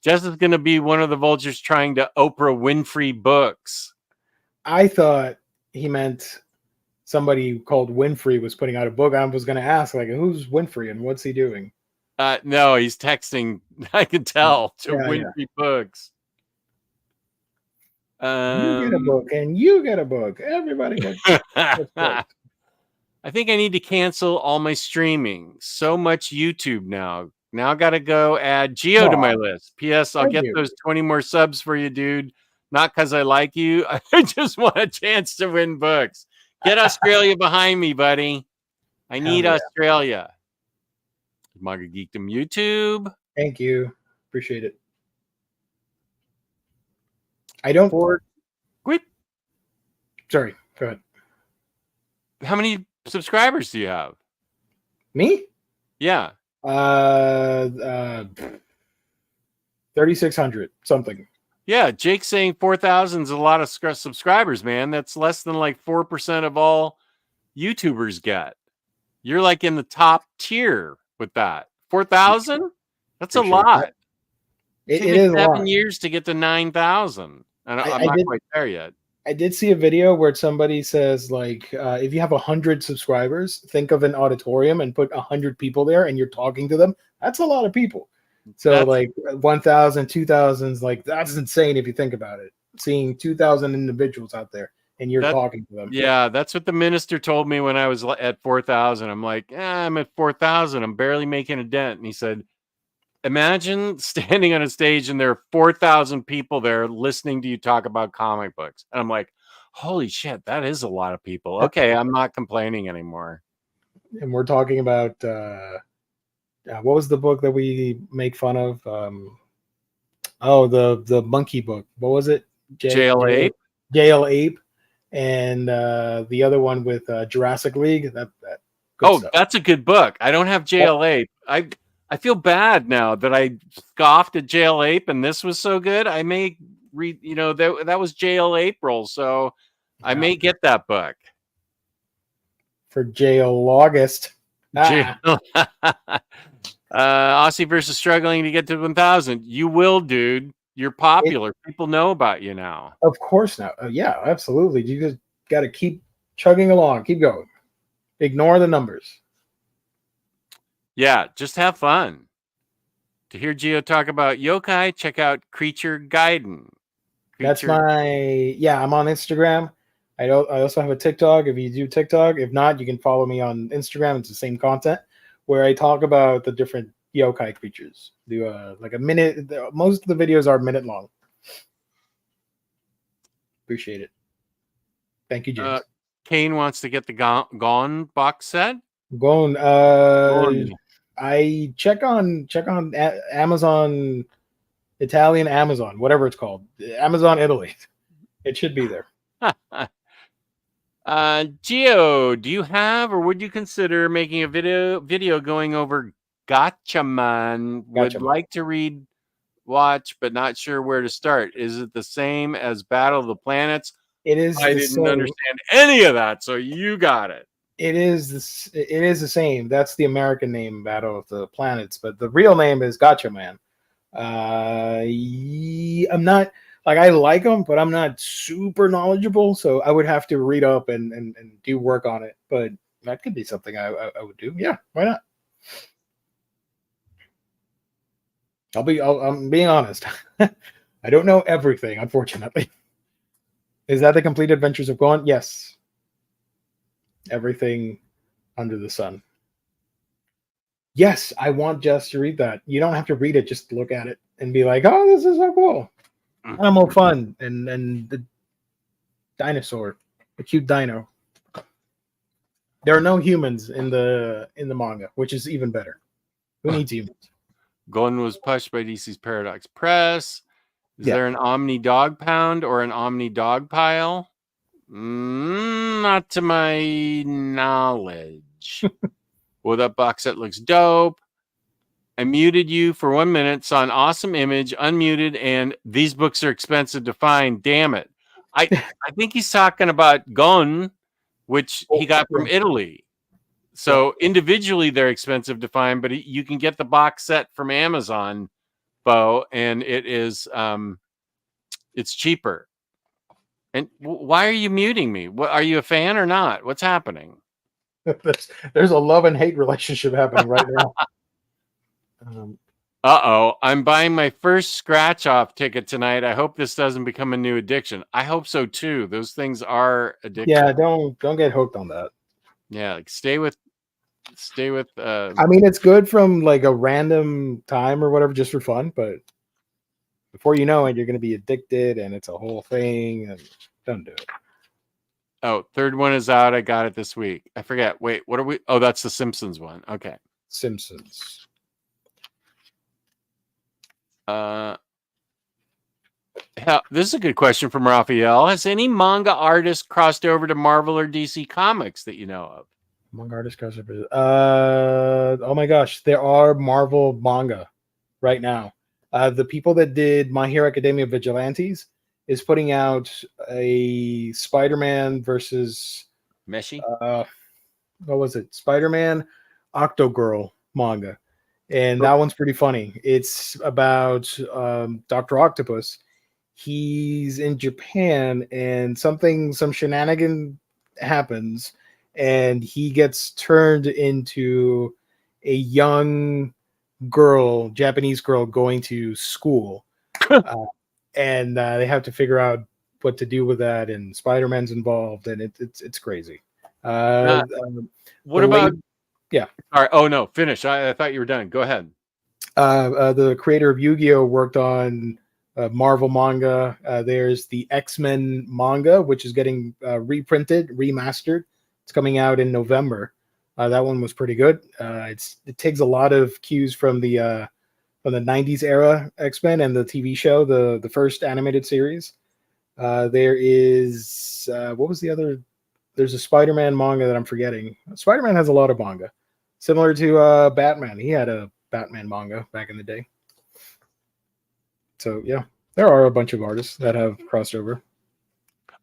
Jess is going to be one of the vultures trying to Oprah Winfrey books. I thought he meant somebody called Winfrey was putting out a book. I was going to ask, like, who's Winfrey and what's he doing? No, he's texting. I can tell to Winfrey books. You get a book and you get a book. Everybody gets books. I think I need to cancel all my streaming. So much YouTube now. Now got to go add Geo to my list. P.S. I'll get those 20 more subs for you, dude. Not because I like you. I just want a chance to win books. Get Australia behind me, buddy. I need Australia. Manga Geekdom YouTube. Thank you. Appreciate it. I don't. Quit. Sorry. Go ahead. How many subscribers do you have? Me? Yeah. 3,600 something. Yeah, Jake's saying 4,000 is a lot of subscribers, man. That's less than like 4% of all YouTubers get. You're like in the top tier with that. 4,000? That's a Appreciate lot. that. It took It me is a 7 lot. years to get to 9,000. And I'm I not did quite there yet. I did see a video where somebody says like if you have 100 subscribers, think of an auditorium and put 100 people there and you're talking to them. That's a lot of people. So That's- like 1,000, 2,000, like that's insane if you think about it. Seeing 2,000 individuals out there and you're talking to them. Yeah, that's what the minister told me when I was at 4,000. I'm like, I'm at 4,000. I'm barely making a dent. And he said, imagine standing on a stage and there are 4,000 people there listening to you talk about comic books. And I'm like, holy shit, that is a lot of people. Okay, I'm not complaining anymore. And we're talking about what was the book that we make fun of? The monkey book. What was it? Jail Ape. Jail Ape, and the other one with Jurassic League. That good stuff. That's a good book. I don't have Jail Ape. I feel bad now that I scoffed at Jail Ape and this was so good. I may read, that was Jail April, so I may get that book. For Jail August. Aussie versus struggling to get to 1,000. You will, dude. You're popular. People know about you now. Of course now. Yeah, absolutely. You just got to keep chugging along. Keep going. Ignore the numbers. Yeah, just have fun. To hear Gio talk about yokai, check out Creature Gaiden. That's I'm on Instagram. I also have a TikTok if you do TikTok. If not, you can follow me on Instagram. It's the same content where I talk about the different yokai creatures. Do like a minute. Most of the videos are a minute long. Appreciate it. Thank you, James. Kane wants to get the Gone box set. Gone. I check on Amazon, Italian Amazon, whatever it's called, Amazon Italy. It should be there. Gio, do you have or would you consider making a video going over Gatchaman? Would like to watch, but not sure where to start. Is it the same as Battle of the Planets? It is. I didn't understand any of that, so you got it. It is the same. That's the American name, Battle of the Planets, but the real name is Gatchaman. I'm not like I like them, but I'm not super knowledgeable, so I would have to read up and do work on it. But that could be something I would do. Yeah, why not? I'm being honest. I don't know everything, unfortunately. Is that the complete adventures of Gon? Yes. Everything under the sun. Yes, I want Jess to read that. You don't have to read it, just look at it and be like, oh, this is so cool. Animal fun and the dinosaur, the cute dino. There are no humans in the manga, which is even better. Who needs humans? Gon was pushed by DC's Paradox Press. Is there an Omnidog pound or an Omnidog pile? Not to my knowledge. Well, that box set looks dope. I muted you for 1 minute, saw an awesome image, unmuted, and these books are expensive to find. Damn it. I think he's talking about Gon, which he got from Italy. So individually they're expensive to find, but you can get the box set from Amazon, Bo, and it is it's cheaper. And why are you muting me? What, are you a fan or not? What's happening? There's a love and hate relationship happening right now. I'm buying my first scratch off ticket tonight. I hope this doesn't become a new addiction. I hope so too. Those things are addictive. Yeah, don't get hooked on that. Yeah, like stay with I mean, it's good from like a random time or whatever, just for fun, but before you know it, you're going to be addicted and it's a whole thing, and don't do it. Oh, third one is out. I got it this week. I forget. Wait, what are we? Oh, that's the Simpsons one. Okay. Simpsons. This is a good question from Raphael. Has any manga artist crossed over to Marvel or DC Comics that you know of? Manga artist crossed over. Oh my gosh, there are Marvel manga right now. The people that did My Hero Academia Vigilantes is putting out a Spider-Man versus Meshy. what was it? Spider-Man Octogirl manga. And that one's pretty funny. It's about Dr. Octopus. He's in Japan and some shenanigan happens and he gets turned into a young girl, Japanese girl going to school. And they have to figure out what to do with that, and Spider-Man's involved, and it's crazy. What about? Yeah. All right. Oh no, finish. I thought you were done. Go ahead. The creator of Yu-Gi-Oh worked on Marvel manga. There's the X-Men manga, which is getting reprinted, remastered. It's coming out in November. That one was pretty good. It takes a lot of cues from the 90s era X-Men and the TV show, the first animated series. There is what was the other? There's a Spider-Man manga that I'm forgetting. Spider-Man has a lot of manga, similar to Batman. He had a Batman manga back in the day. So yeah, there are a bunch of artists that have crossed over.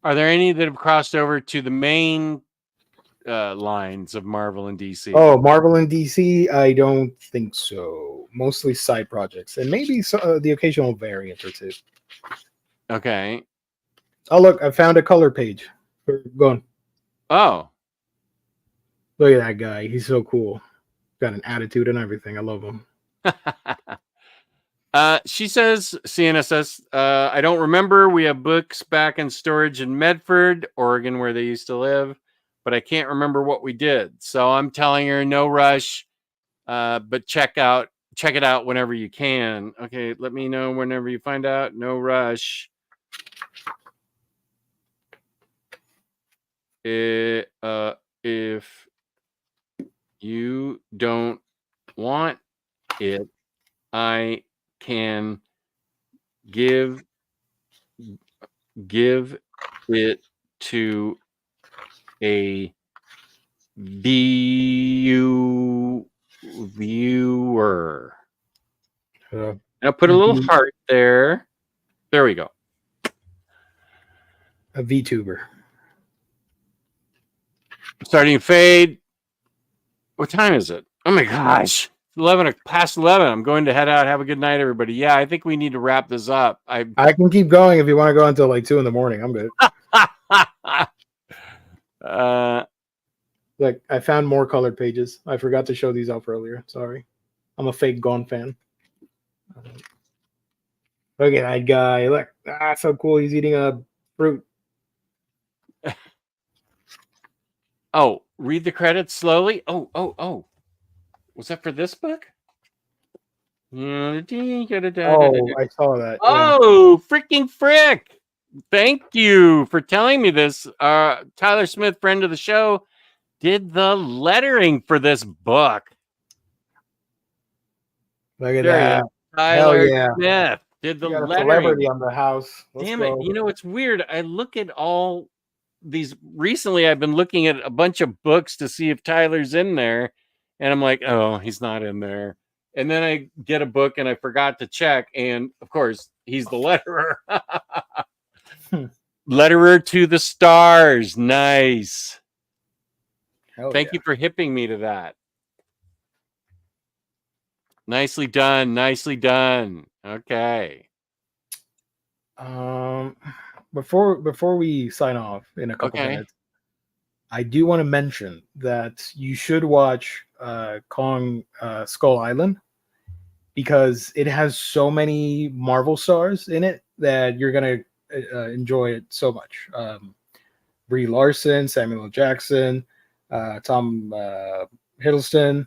Are there any that have crossed over to the main lines of Marvel and DC? Oh, Marvel and DC, I don't think so. Mostly side projects, and maybe the occasional variant or two. Okay. Oh, look, I found a color page. Go on. Oh. Look at that guy. He's so cool. Got an attitude and everything. I love him. She says, CNSS, I don't remember. We have books back in storage in Medford, Oregon, where they used to live, but I can't remember what we did. So I'm telling her no rush, but check it out whenever you can. Okay, let me know whenever you find out. No rush. If you don't want it, I can give it to a viewer. I'll put a little heart there. There we go. A VTuber. Starting to fade. What time is it? Oh my gosh. 11 past 11. I'm going to head out. Have a good night, everybody. Yeah, I think we need to wrap this up. I can keep going if you want to go until like 2 in the morning. I'm good. Like I found more colored pages. I forgot to show these off earlier. Sorry. I'm a fake Gone fan. Look at that guy. Look. So cool. He's eating a fruit. Oh, read the credits slowly. Oh. Was that for this book? Oh, I saw that. Oh, freaking frick. Thank you for telling me this. Tyler Smith, friend of the show, did the lettering for this book. Look at that. Tyler Smith did the lettering. Celebrity on the house. Damn it. You know, it's weird. I look at all these recently. I've been looking at a bunch of books to see if Tyler's in there. And I'm like, oh, he's not in there. And then I get a book and I forgot to check. And of course, he's the letterer. Letterer to the stars. Nice. Thank you for hipping me to that. Nicely done. Nicely done. Okay. Before we sign off in a couple minutes, I do want to mention that you should watch Kong Skull Island because it has so many Marvel stars in it that you're gonna enjoy it so much. Brie Larson, Samuel L. Jackson, Tom Hiddleston,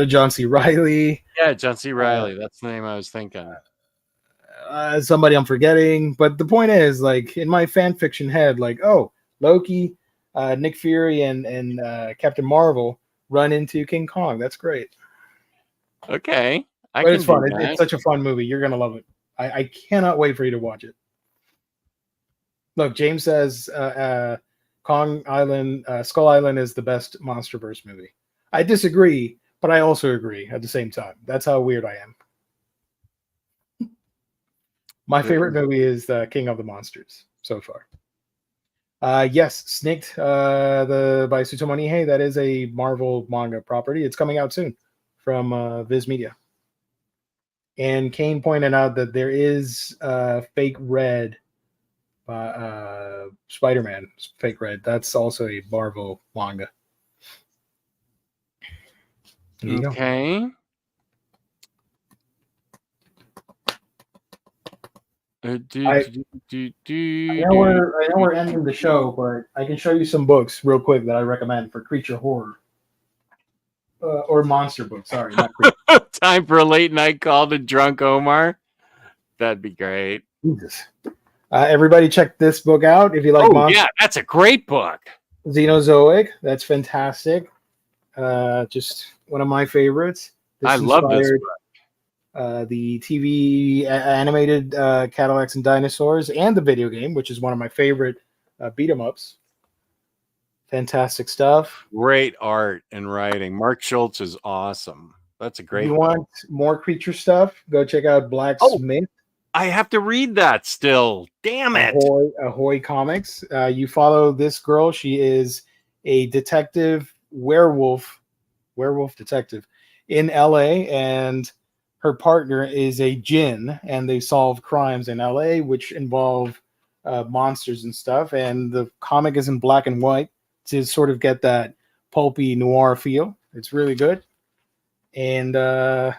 John C. Reilly. Yeah, John C. Reilly. That's the name I was thinking. Somebody I'm forgetting, but the point is, like in my fan fiction head, like Loki, Nick Fury, and Captain Marvel run into King Kong. That's great. Okay, but it's fun. It's such a fun movie. You're gonna love it. I cannot wait for you to watch it. Look, James says Skull Island is the best Monsterverse movie. I disagree, but I also agree at the same time. That's how weird I am. My favorite movie is King of the Monsters so far. Yes, Snicked by Tsutomu Nihei. That is a Marvel manga property. It's coming out soon from Viz Media. And Kane pointed out that there is Fake Red, Spider-Man Fake Red. That's also a Marvel manga. There you go. Okay. I know we're ending the show, but I can show you some books real quick that I recommend for creature horror. Or monster books, sorry, not creature. Time for a late night call to Drunk Omar. That'd be great. Jesus. Everybody check this book out if you like monsters. Yeah, that's a great book. Xenozoic, that's fantastic. Just one of my favorites. I love this book. The TV animated Cadillacs and Dinosaurs and the video game, which is one of my favorite beat 'em ups. Fantastic stuff. Great art and writing. Mark Schultz is awesome. That's a great You want more creature stuff? Go check out Black Smith. I have to read that still. Damn it. Ahoy Comics. You follow this girl. She is a detective, werewolf detective in LA, and her partner is a djinn, and they solve crimes in LA, which involve monsters and stuff. And the comic is in black and white to sort of get that pulpy noir feel. It's really good. And let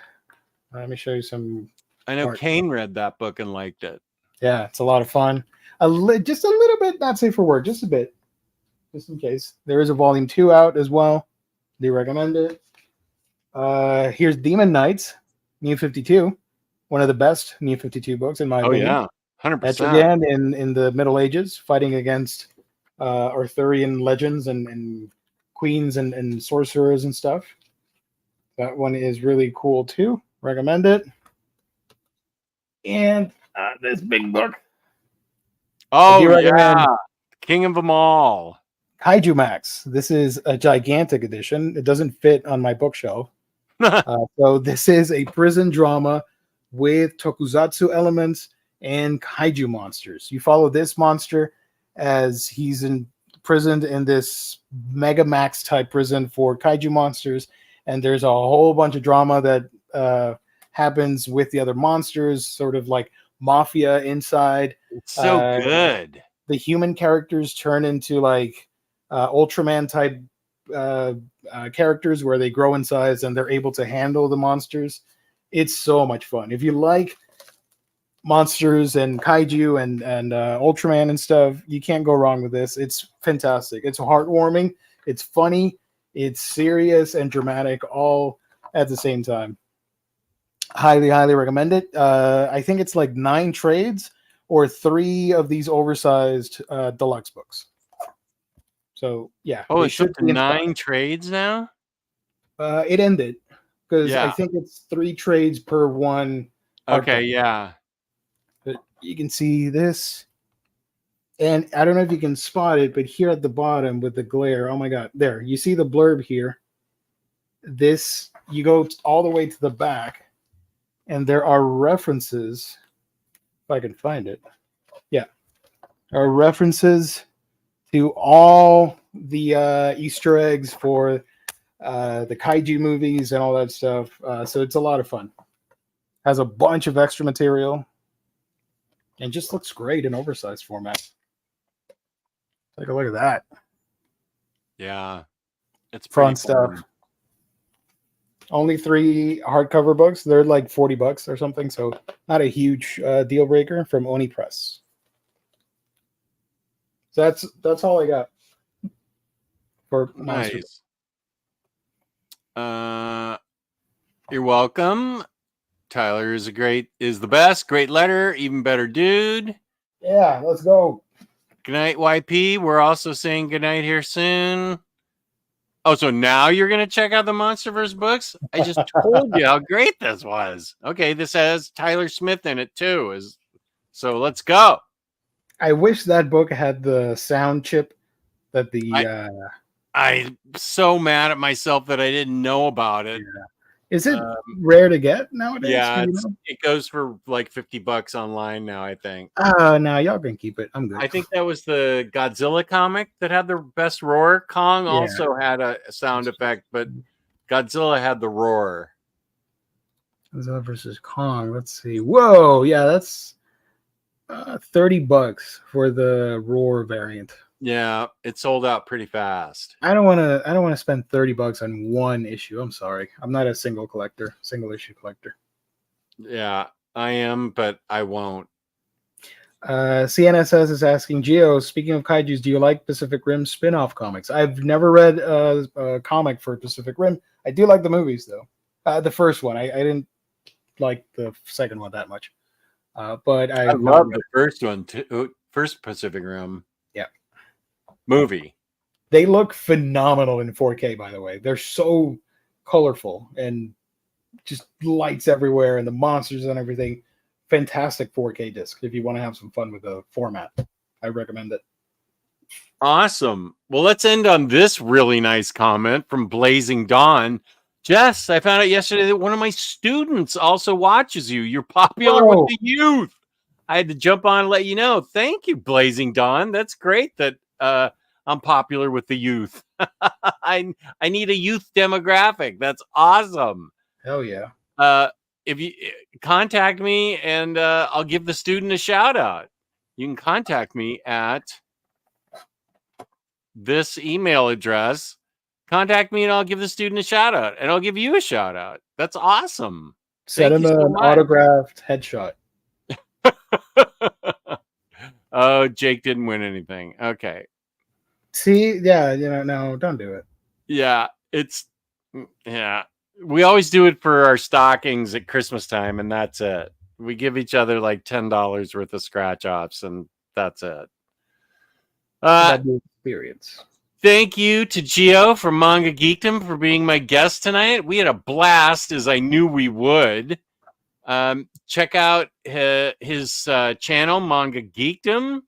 me show you some. I know art. Kane read that book and liked it. Yeah, it's a lot of fun. Just a little bit, not safe for work, just a bit, just in case. There is a volume 2 out as well. Do you recommend it? Here's Demon Knights. New 52, one of the best New 52 books in my opinion. Yeah, 100%. That's again in the Middle Ages, fighting against Arthurian legends and queens and sorcerers and stuff. That one is really cool too. Recommend it. And this big book. Oh yeah, King of them all. Kaiju Max. This is a gigantic edition. It doesn't fit on my bookshelf. So this is a prison drama with tokusatsu elements and kaiju monsters. You follow this monster as he's imprisoned in this Mega Max type prison for kaiju monsters, and there's a whole bunch of drama that happens with the other monsters, sort of like mafia inside. It's so good. The human characters turn into like Ultraman type characters where they grow in size and they're able to handle the monsters. It's so much fun. If you like monsters and kaiju and Ultraman and stuff, you can't go wrong with this. It's fantastic. It's heartwarming. It's funny. It's serious and dramatic all at the same time. Highly, highly recommend it. I think it's like 9 trades or 3 of these oversized deluxe books. So yeah. Oh, it's up to 9 trades now? It ended because I think it's 3 trades per one. Okay, yeah. But you can see this. And I don't know if you can spot it, but here at the bottom with the glare, oh my God, there. You see the blurb here. This, you go all the way to the back, and there are references, if I can find it. Yeah. There are references to all the Easter eggs for the kaiju movies and all that stuff. So it's a lot of fun. Has a bunch of extra material and just looks great in oversized format. Take a look at that. Yeah. It's fun stuff. Only 3 hardcover books. They're like $40 or something. So not a huge deal breaker from Oni Press. So that's all I got for nice. You're welcome. Tyler is the best. Great letter, even better dude. Yeah, let's go. Good night, YP. We're also saying good night here soon. Oh, so now you're gonna check out the Monsterverse books? I just told you how great this was. Okay, this has Tyler Smith in it too. So let's go. I wish that book had the sound chip that the I'm so mad at myself that I didn't know about it. Is it rare to get nowadays? Yeah, Do you know? it goes for like $50 online now, I think. No, y'all can keep it. I'm good. I think that was the Godzilla comic that had the best roar. Kong also had a sound effect, but Godzilla had the roar. Godzilla versus Kong. Let's see. Whoa, yeah, that's $30 for the roar variant. Yeah, it sold out pretty fast. I don't want to spend $30 on one issue. I'm sorry. I'm not a single issue collector. Yeah, I am, but I won't. CNSS is asking, Geo, speaking of kaijus, do you like Pacific Rim spin-off comics? I've never read a comic for Pacific Rim. I do like the movies, though. The first one. I didn't like the second one that much. But I love the first one, too. First Pacific Rim. Yeah. Movie. They look phenomenal in 4K, by the way. They're so colorful and just lights everywhere and the monsters and everything. Fantastic 4K disc if you want to have some fun with the format. I recommend it. Awesome. Well, let's end on this really nice comment from Blazing Dawn. Jess, I found out yesterday that one of my students also watches you. You're popular with the youth. I had to jump on and let you know. Thank you, Blazing Dawn. That's great that I'm popular with the youth. I need a youth demographic. That's awesome. Hell yeah. If you contact me and I'll give the student a shout out. You can contact me at this email address. Contact me and I'll give the student a shout out, and I'll give you a shout out. That's awesome. Send him an autographed headshot. Oh, Jake didn't win anything. Okay. See, yeah, no, don't do it. Yeah, we always do it for our stockings at Christmas time, and that's it. We give each other like $10 worth of scratch offs, and that's it. That'd be experience. Thank you to Gio from Manga Geekdom for being my guest tonight. We had a blast, as I knew we would. Check out his channel, Manga Geekdom.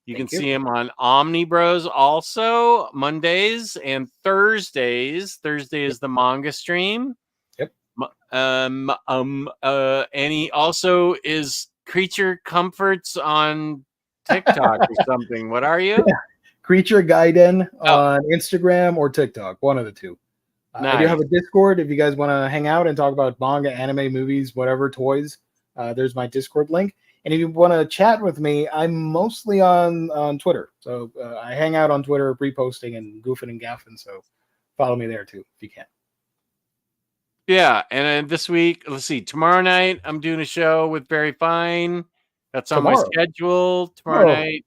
You can see him on Omnibros also, Mondays and Thursdays. Thursday is the manga stream. Yep. And he also is Creature Comforts on TikTok or something. What are you? Creature Gaiden on Instagram or TikTok, one of the two. Nice. I do have a Discord if you guys want to hang out and talk about manga, anime, movies, whatever, toys. There's my Discord link. And if you want to chat with me, I'm mostly on Twitter. So I hang out on Twitter, reposting and goofing and gaffing. So follow me there too, if you can. Yeah. And then this week, let's see, tomorrow night, I'm doing a show with Very Fine. That's on my schedule tomorrow night.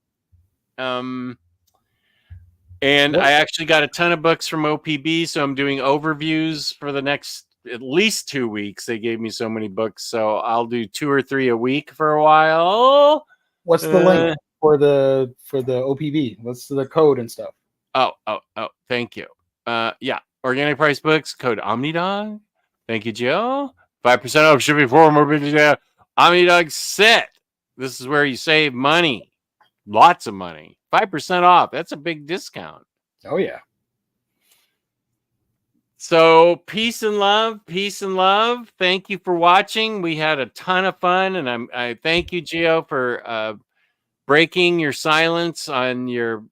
And I actually got a ton of books from OPB. So I'm doing overviews for the next at least 2 weeks. They gave me so many books, so I'll do 2 or 3 a week for a while. What's the link for the OPB? What's the code and stuff? Oh, thank you. Yeah, Organic Price Books, code Omnidog. Thank you, Joe. 5% off shipping for more. Omnidog set. This is where you save money. Lots of money. 5% off. That's a big discount. Oh, yeah. So peace and love. Thank you for watching. We had a ton of fun, and I thank you, Gio, for breaking your silence on your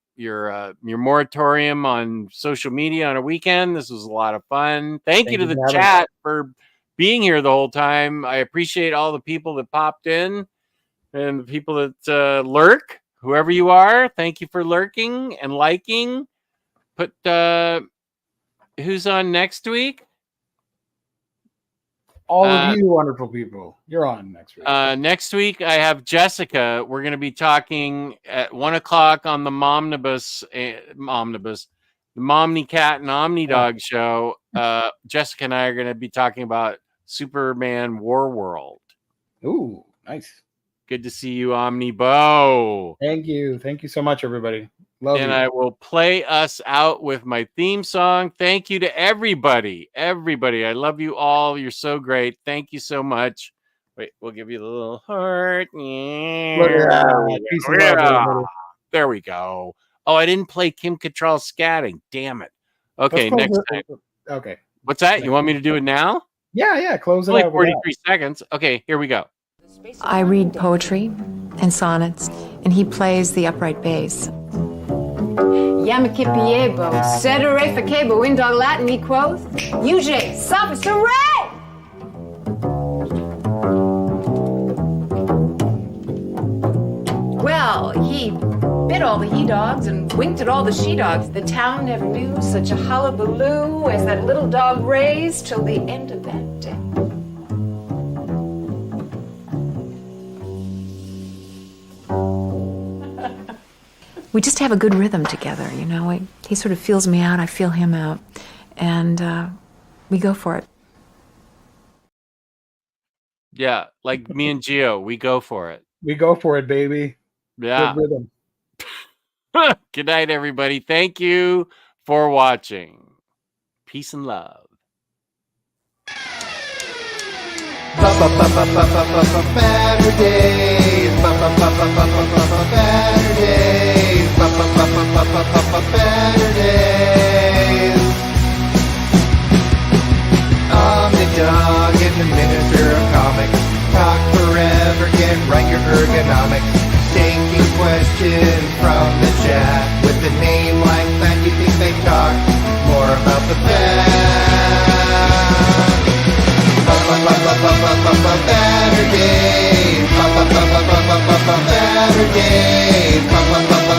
moratorium on social media on a weekend. This was a lot of fun. Thank you to the chat for being here the whole time. I appreciate all the people that popped in and the people that lurk, whoever you are. Thank you for lurking and liking. Put who's on next week? All of you wonderful people. You're on next week. Next week, I have Jessica. We're going to be talking at 1 o'clock on the Momnibus, the Momni Cat and Omnidog show. Jessica and I are going to be talking about Superman War World. Ooh, nice. Good to see you, Omnibo. Thank you. Thank you so much, everybody. Love you. I will play us out with my theme song. Thank you to everybody. Everybody. I love you all. You're so great. Thank you so much. Wait, we'll give you a little heart. Yeah. There we go. Oh, I didn't play Kim Cattrall scatting. Damn it. Okay, Let's next close time. it. Okay. What's that? You want me to do it now? Yeah, close it Only out. with that. 43 seconds. Okay, here we go. I read poetry and sonnets, and he plays the upright bass. Yamakipiebo, sedere facebo, in dog Latin me quoth, UJ, sophist, hooray! Well, he bit all the he-dogs and winked at all the she-dogs. The town never knew such a hullabaloo as that little dog raised till the end of that day. We just have a good rhythm together, you know. He sort of feels me out, I feel him out, and we go for it. Yeah, like me and Gio, we go for it. We go for it, baby. Yeah. Good rhythm. Good night, everybody. Thank you for watching. Peace and love. Baturdays. Baturdays. Omnidog in the miniature of comics. Talk forever, get right your ergonomics. Taking questions from the chat. With a name like that, you think they talk more about the bat.